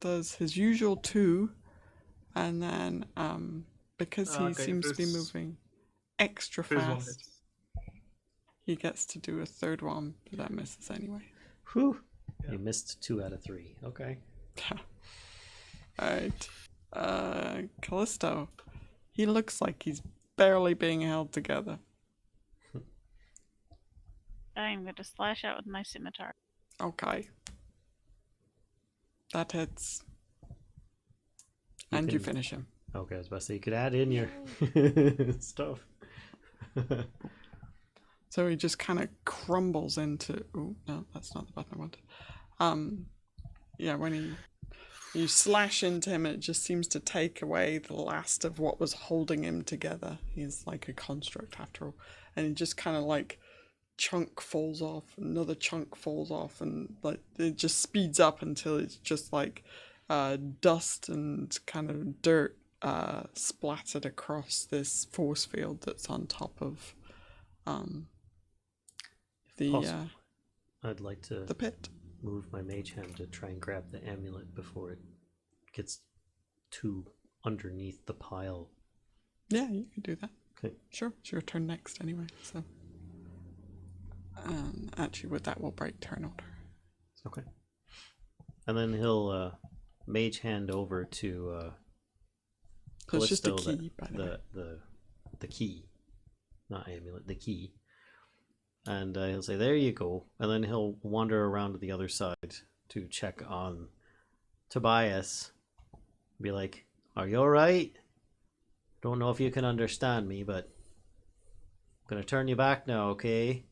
does his usual 2, and then because he seems to be moving extra fast, he gets to do a third one, but that misses anyway. Whew. You missed 2 out of 3. Okay. Alright. Kellisto. He looks like he's barely being held together. I'm going to slash out with my scimitar. Okay. That hits. And you finish him. Okay, I was about to say you could add in your stuff. So he just kind of crumbles into... Oh, no, that's not the button I wanted. Yeah, when you slash into him, it just seems to take away the last of what was holding him together. He's like a construct after all. And he just kind of like chunk falls off, another chunk falls off, and like it just speeds up until it's just like dust and kind of dirt splattered across this force field that's on top of I'd like to the pit. Move my mage hand to try and grab the amulet before it gets too underneath the pile. Yeah, you can do that. Okay. Sure, it's your turn next anyway, so... actually, with that, we'll break turn order. Okay. And then he'll mage hand over to So it's just a Kellisto key, by the way. the key. Not amulet, the key. And he'll say, there you go. And then he'll wander around to the other side to check on Tobias. Be like, are you alright? Don't know if you can understand me, but I'm gonna turn you back now, okay?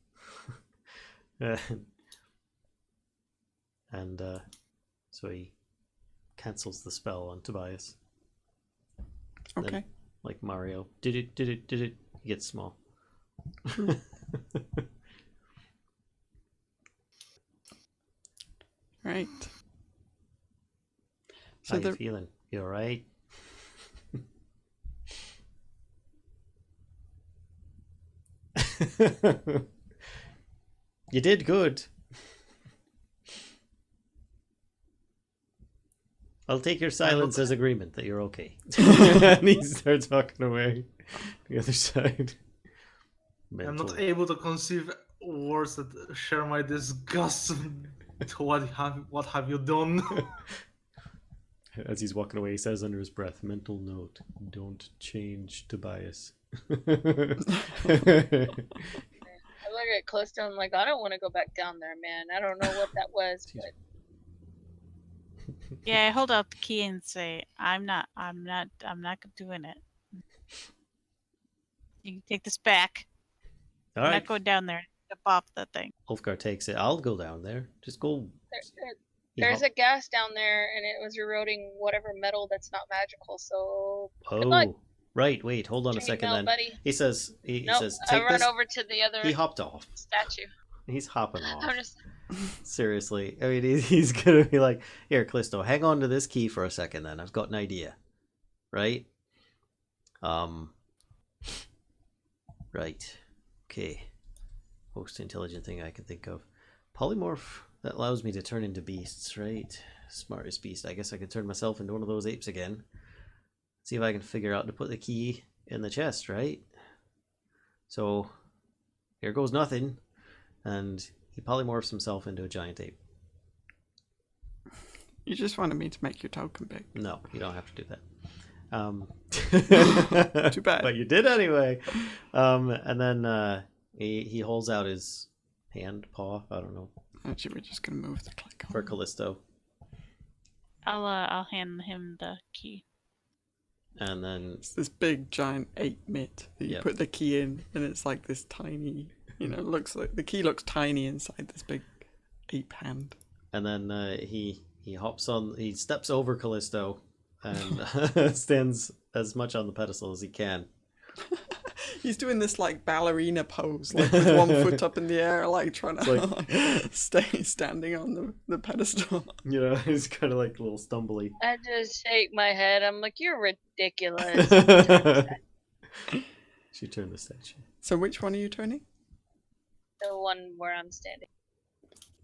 And so he cancels the spell on Tobias. Okay. Then, like Mario. Did it. He gets small. Right. How you feeling? You alright? You did good. I'll take your silence as agreement that you're okay. And he starts walking away the other side. I'm not able to conceive words that share my disgust to what have you done. As he's walking away, he says under his breath, mental note, don't change Tobias. I look at Kellisto and I'm like, I don't want to go back down there, man. I don't know what that was, but Yeah, I hold out the key and say, I'm not doing it. You can take this back. All I'm right. not going down there and step off the thing. Ulfgar takes it. I'll go down there. Just go. there's a gas down there and it was eroding whatever metal that's not magical, so good Oh, luck. right. Wait, hold on a second Metal, then. buddy. He says, he Nope, says, I take run this. over to the other He hopped off. statue. He's hopping off. I'm just Seriously. I mean, he's going to be like, here, Kellisto, hang on to this key for a second then. I've got an idea. Right? Right. Okay. Most intelligent thing I can think of. Polymorph, that allows me to turn into beasts, right? Smartest beast. I guess I could turn myself into one of those apes again. See if I can figure out to put the key in the chest, right? So, here goes nothing. and he polymorphs himself into a giant ape. You just wanted me to make your token big. No, you don't have to do that. Too bad. But you did anyway. And then he holds out his paw, I don't know, Actually, we're just going to move the click on. for Kellisto. I'll hand him the key. And then It's this big giant ape mitt that you Yep. put the key in, and it's like this tiny, looks like the key looks tiny inside this big ape hand. And then he steps over Kellisto and stands as much on the pedestal as he can. He's doing this like ballerina pose, like with one foot up in the air, like trying to stay standing on the pedestal. You know, he's kind of like a little stumbly. I just shake my head. I'm like, you're ridiculous. She turned the statue. So which one are you turning? The one where I'm standing.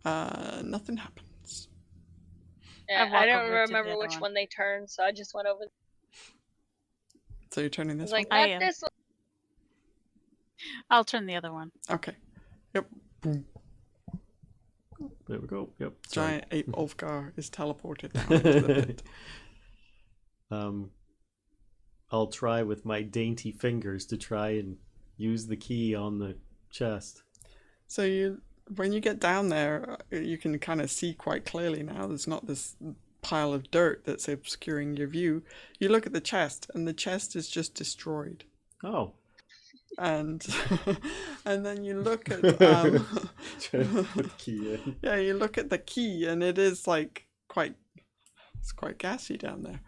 Nothing happens. Yeah, walk I don't over to the remember other which one. one they turned, so I just went over. So you're turning I this was like, one? I not am. this one. I'll turn the other one. Okay. Yep. Boom. There we go. Yep. Sorry. Giant ape Ulfgar is teleported down into the pit. I'll try with my dainty fingers to try and use the key on the chest. So when you get down there, you can kind of see quite clearly now. There's not this pile of dirt that's obscuring your view. You look at the chest, and the chest is just destroyed. Oh. And and then you look at Try to put the key in. yeah, you look at the key, and it is like it's quite gassy down there.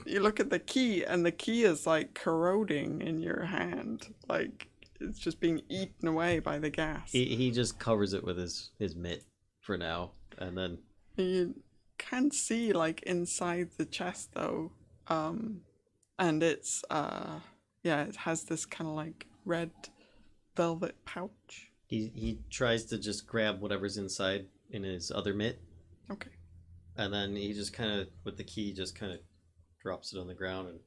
You look at the key, and the key is like corroding in your hand, like it's just being eaten away by the gas. He just covers it with his mitt for now, and then You can see like inside the chest though, and it's it has this kind of like red velvet pouch. he tries to just grab whatever's inside in his other mitt, Okay. and then he just kind of, with the key, just kind of drops it on the ground and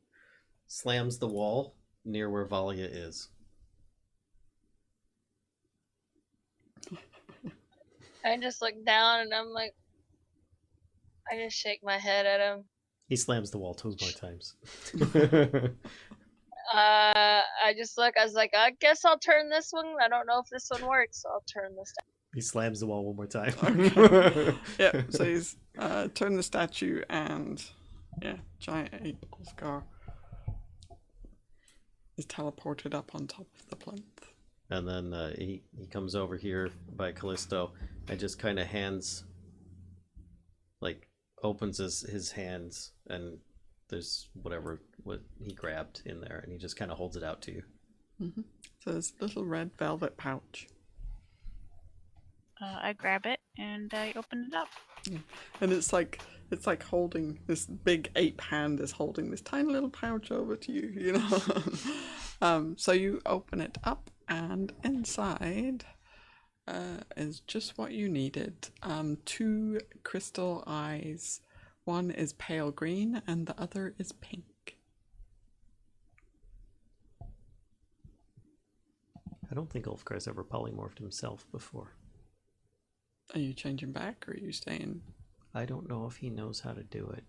slams the wall near where Valia is. I just look down and I'm like, I just shake my head at him. He slams the wall 2 more times. I just look. I was like, I guess I'll turn this one. I don't know if this one works, so I'll turn this down. He slams the wall 1 more time. Okay. Yeah. So he's turned the statue, and giant ape Ulfgar is teleported up on top of the plinth. And then he comes over here by Kellisto and just kind of opens his hands, and there's what he grabbed in there, and he just kind of holds it out to you. Mm-hmm. So there's a little red velvet pouch. I grab it and I open it up. And it's like holding this big ape hand is holding this tiny little pouch over to you, So you open it up, and inside is just what you needed. 2 crystal eyes. One is pale green and the other is pink. I don't think Ulfgar's ever polymorphed himself before. Are you changing back, or are you staying? I don't know if he knows how to do it.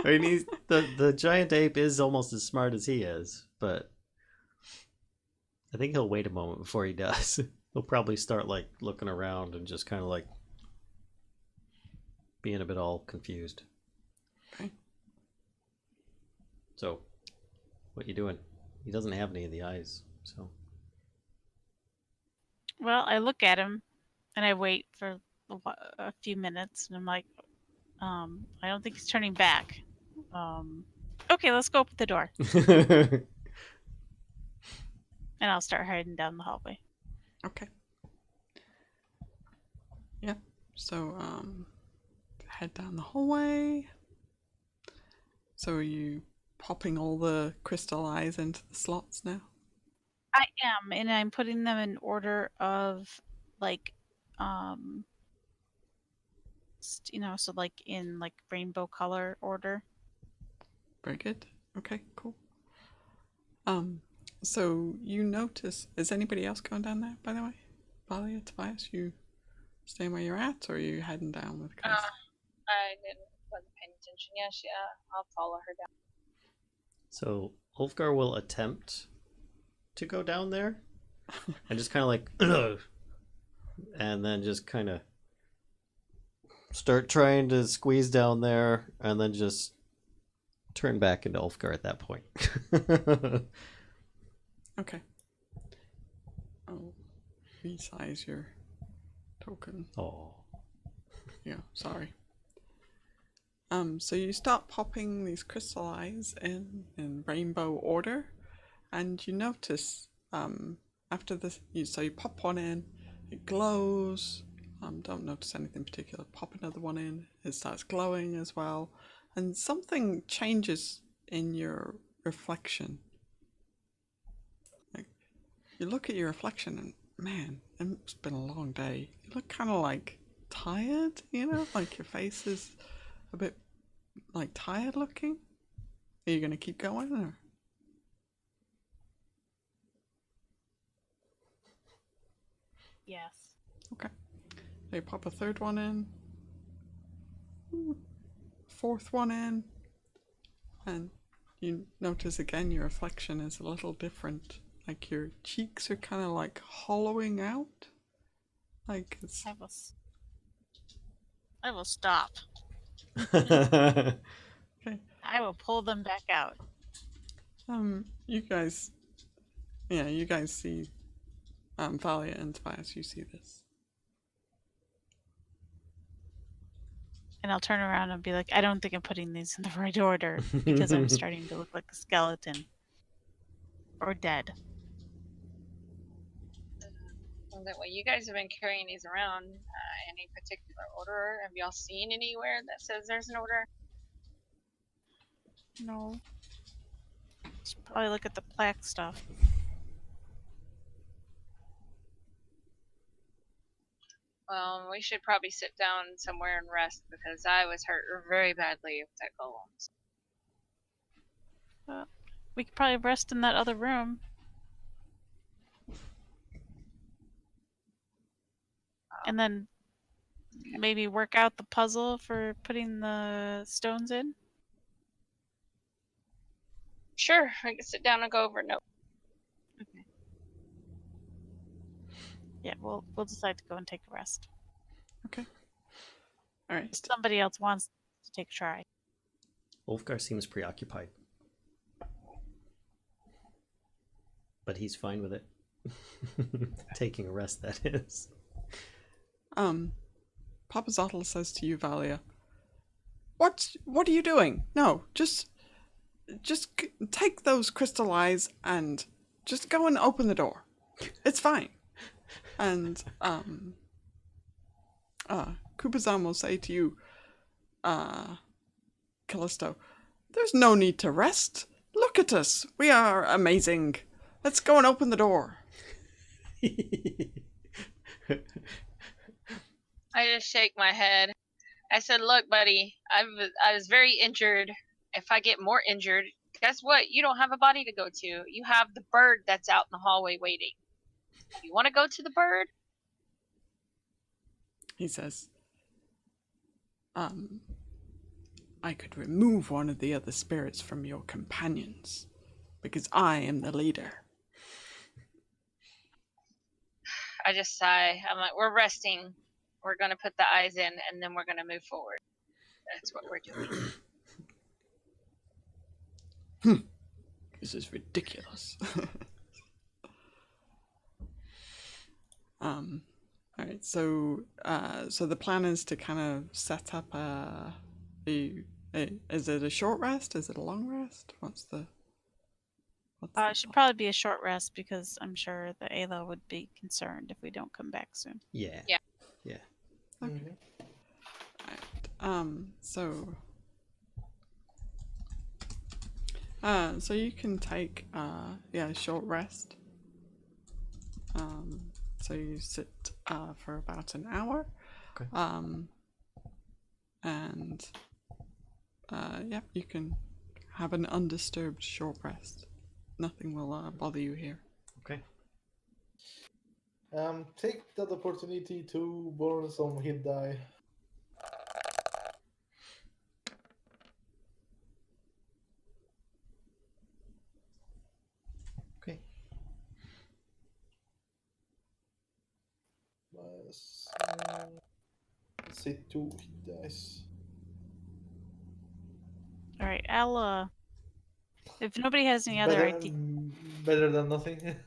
I mean, the giant ape is almost as smart as he is, but I think he'll wait a moment before he does. He'll probably start looking around and just kind of being a bit all confused. Okay. So, what you doing? He doesn't have any of the eyes, so. Well, I look at him and I wait for a few minutes, and I'm like, I don't think he's turning back. Okay, let's go open the door. And I'll start heading down the hallway. Okay. Yeah. So head down the hallway. So are you popping all the crystal eyes into the slots now? I am, and I'm putting them in order of so in rainbow color order. Very good. Okay, cool. So you notice, is anybody else going down there, by the way? Valia, Tobias, you staying where you're at, or are you heading down with Callisto? I wasn't paying attention. Yeah, I'll follow her down. So Ulfgar will attempt to go down there and just kind of like, "Ugh," and then just kind of start trying to squeeze down there and then just turn back into Ulfgar at that point. Okay. I'll resize your token. Oh. Yeah, sorry. So you start popping these crystal eyes in rainbow order, and you notice after this, so you pop one in, it glows. Don't notice anything particular. Pop another one in, it starts glowing as well, and something changes in your reflection. Like, you look at your reflection, and man, it's been a long day. You look kind of like tired, you know, like your face is a bit like tired looking. Are you gonna keep going, or? Yes. Okay. So you pop a third one in, fourth one in, and you notice again your reflection is a little different. Like your cheeks are kind of like hollowing out. Like it's. I will stop. Okay. I will pull them back out. You guys see, Valia and Tobias, you see this. And I'll turn around and be like, I don't think I'm putting these in the right order because I'm starting to look like a skeleton. Or dead. That way, you guys have been carrying these around. Any particular order? Have y'all seen anywhere that says there's an order? No. Should probably look at the plaque stuff. Well, we should probably sit down somewhere and rest because I was hurt very badly with that Golems. We could probably rest in that other room. And then maybe work out the puzzle for putting the stones in. Sure, I can sit down and go over it. No. Okay. Yeah, we'll decide to go and take a rest. Okay. All right. If somebody else wants to take a try. Ulfgar seems preoccupied. But he's fine with it. Taking a rest, that is. Papa Zottel says to you, Valia, What are you doing? No, just take those crystal eyes and just go and open the door. It's fine. And Kupazan will say to you, Kellisto, there's no need to rest. Look at us. We are amazing. Let's go and open the door. I just shake my head. I said, look, buddy, I was very injured. If I get more injured, guess what? You don't have a body to go to. You have the bird that's out in the hallway waiting. You want to go to the bird? He says, I could remove one of the other spirits from your companions, because I am the leader. I just sigh. I'm like, we're resting. We're going to put the eyes in, and then we're going to move forward. That's what we're doing. This is ridiculous. Alright, so the plan is to kind of set up is it a short rest? Is it a long rest? It should probably be a short rest because I'm sure the Aelia would be concerned if we don't come back soon. Yeah. Okay. Mm-hmm. Alright. So you can take a short rest. So you sit for about an hour. Okay. And you can have an undisturbed short rest. nothing will bother you here. Okay. Take that opportunity to burn some hit die. Okay. Let's say 2 hit dice. All right, I'll if nobody has any other Better than nothing. if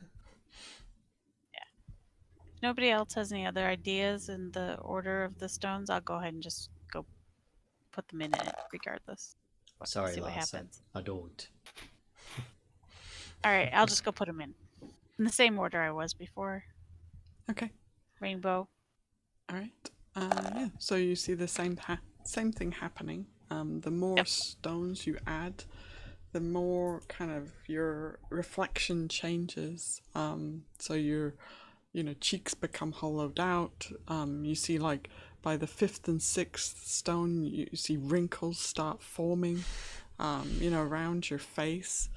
nobody else has any other ideas in the order of the stones, I'll go ahead and just go put them in it regardless. Sorry, See what lass. happens. I don't. All right, I'll just go put them in the same order I was before. Okay. Rainbow. All right. Yeah. So you see the same thing happening. The more stones you add, the more kind of your reflection changes. So your cheeks become hollowed out. You see, like, by the 5th and 6th stone, you see wrinkles start forming, around your face.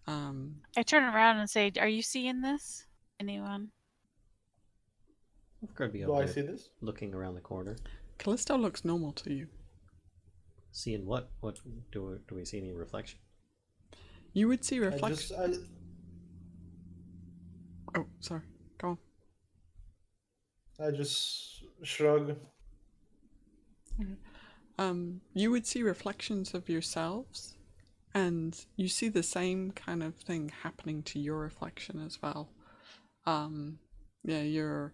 I turn around and say, "Are you seeing this? Anyone?" I've got to be Do over I there see this? looking around the corner. Callisto looks normal to you. Seeing what? What do we see any reflection? You would see reflection. I Oh, sorry. Go on. I just shrug. You would see reflections of yourselves, and you see the same kind of thing happening to your reflection as well. Your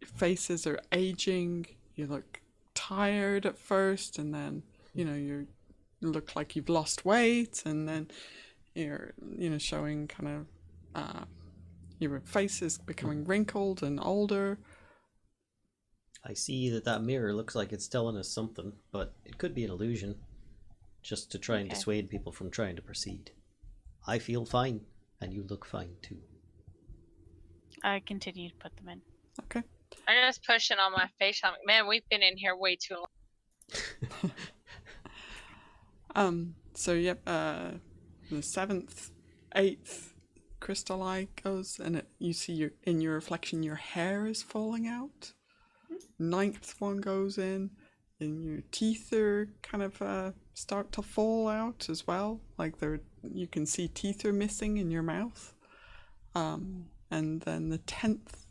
faces are aging. You look tired at first, and then you look like you've lost weight, and then you're showing kind of your face is becoming wrinkled and older. I see that mirror looks like it's telling us something, but it could be an illusion, just to try and dissuade people from trying to proceed. I feel fine, and you look fine too. I continue to put them in. Okay. I'm just pushing on my face. I'm like, man, we've been in here way too long. So yep, the 7th, 8th crystal eye goes, and you see in your reflection your hair is falling out. 9th one goes in, and your teeth are kind of start to fall out as well. Like you can see teeth are missing in your mouth. And then the 10th.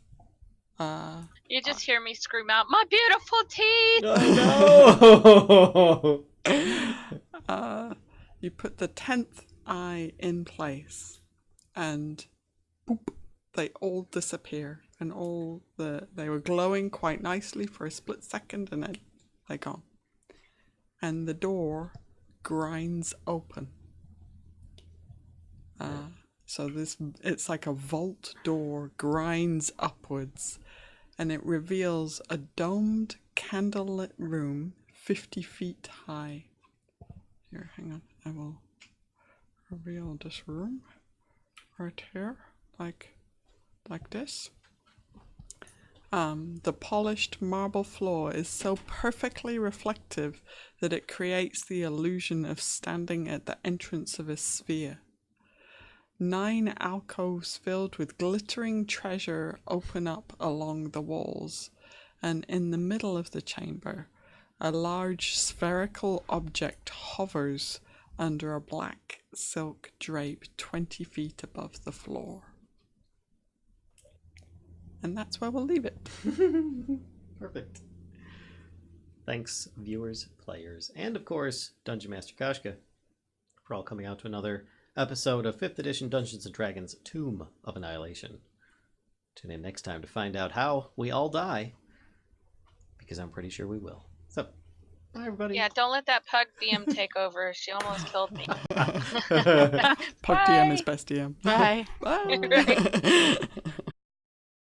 You just hear me scream out, "My beautiful teeth!" Oh no! You put the 10th eye in place, and boop, they all disappear, and they were glowing quite nicely for a split second, and then they're gone. And the door grinds open. So it's like a vault door grinds upwards, and it reveals a domed, candlelit room 50 feet high. Here, hang on, I will reveal this room right here, like this. The polished marble floor is so perfectly reflective that it creates the illusion of standing at the entrance of a sphere. 9 alcoves filled with glittering treasure open up along the walls, and in the middle of the chamber, a large spherical object hovers under a black silk drape 20 feet above the floor. And that's where we'll leave it. Perfect. Thanks, viewers, players, and of course, Dungeon Master Kashcah, for all coming out to another episode of 5th edition Dungeons & Dragons Tomb of Annihilation. Tune in next time to find out how we all die, because I'm pretty sure we will. So, bye everybody. Yeah, don't let that pug DM take over. She almost killed me. Pug DM is best DM. Bye. Bye.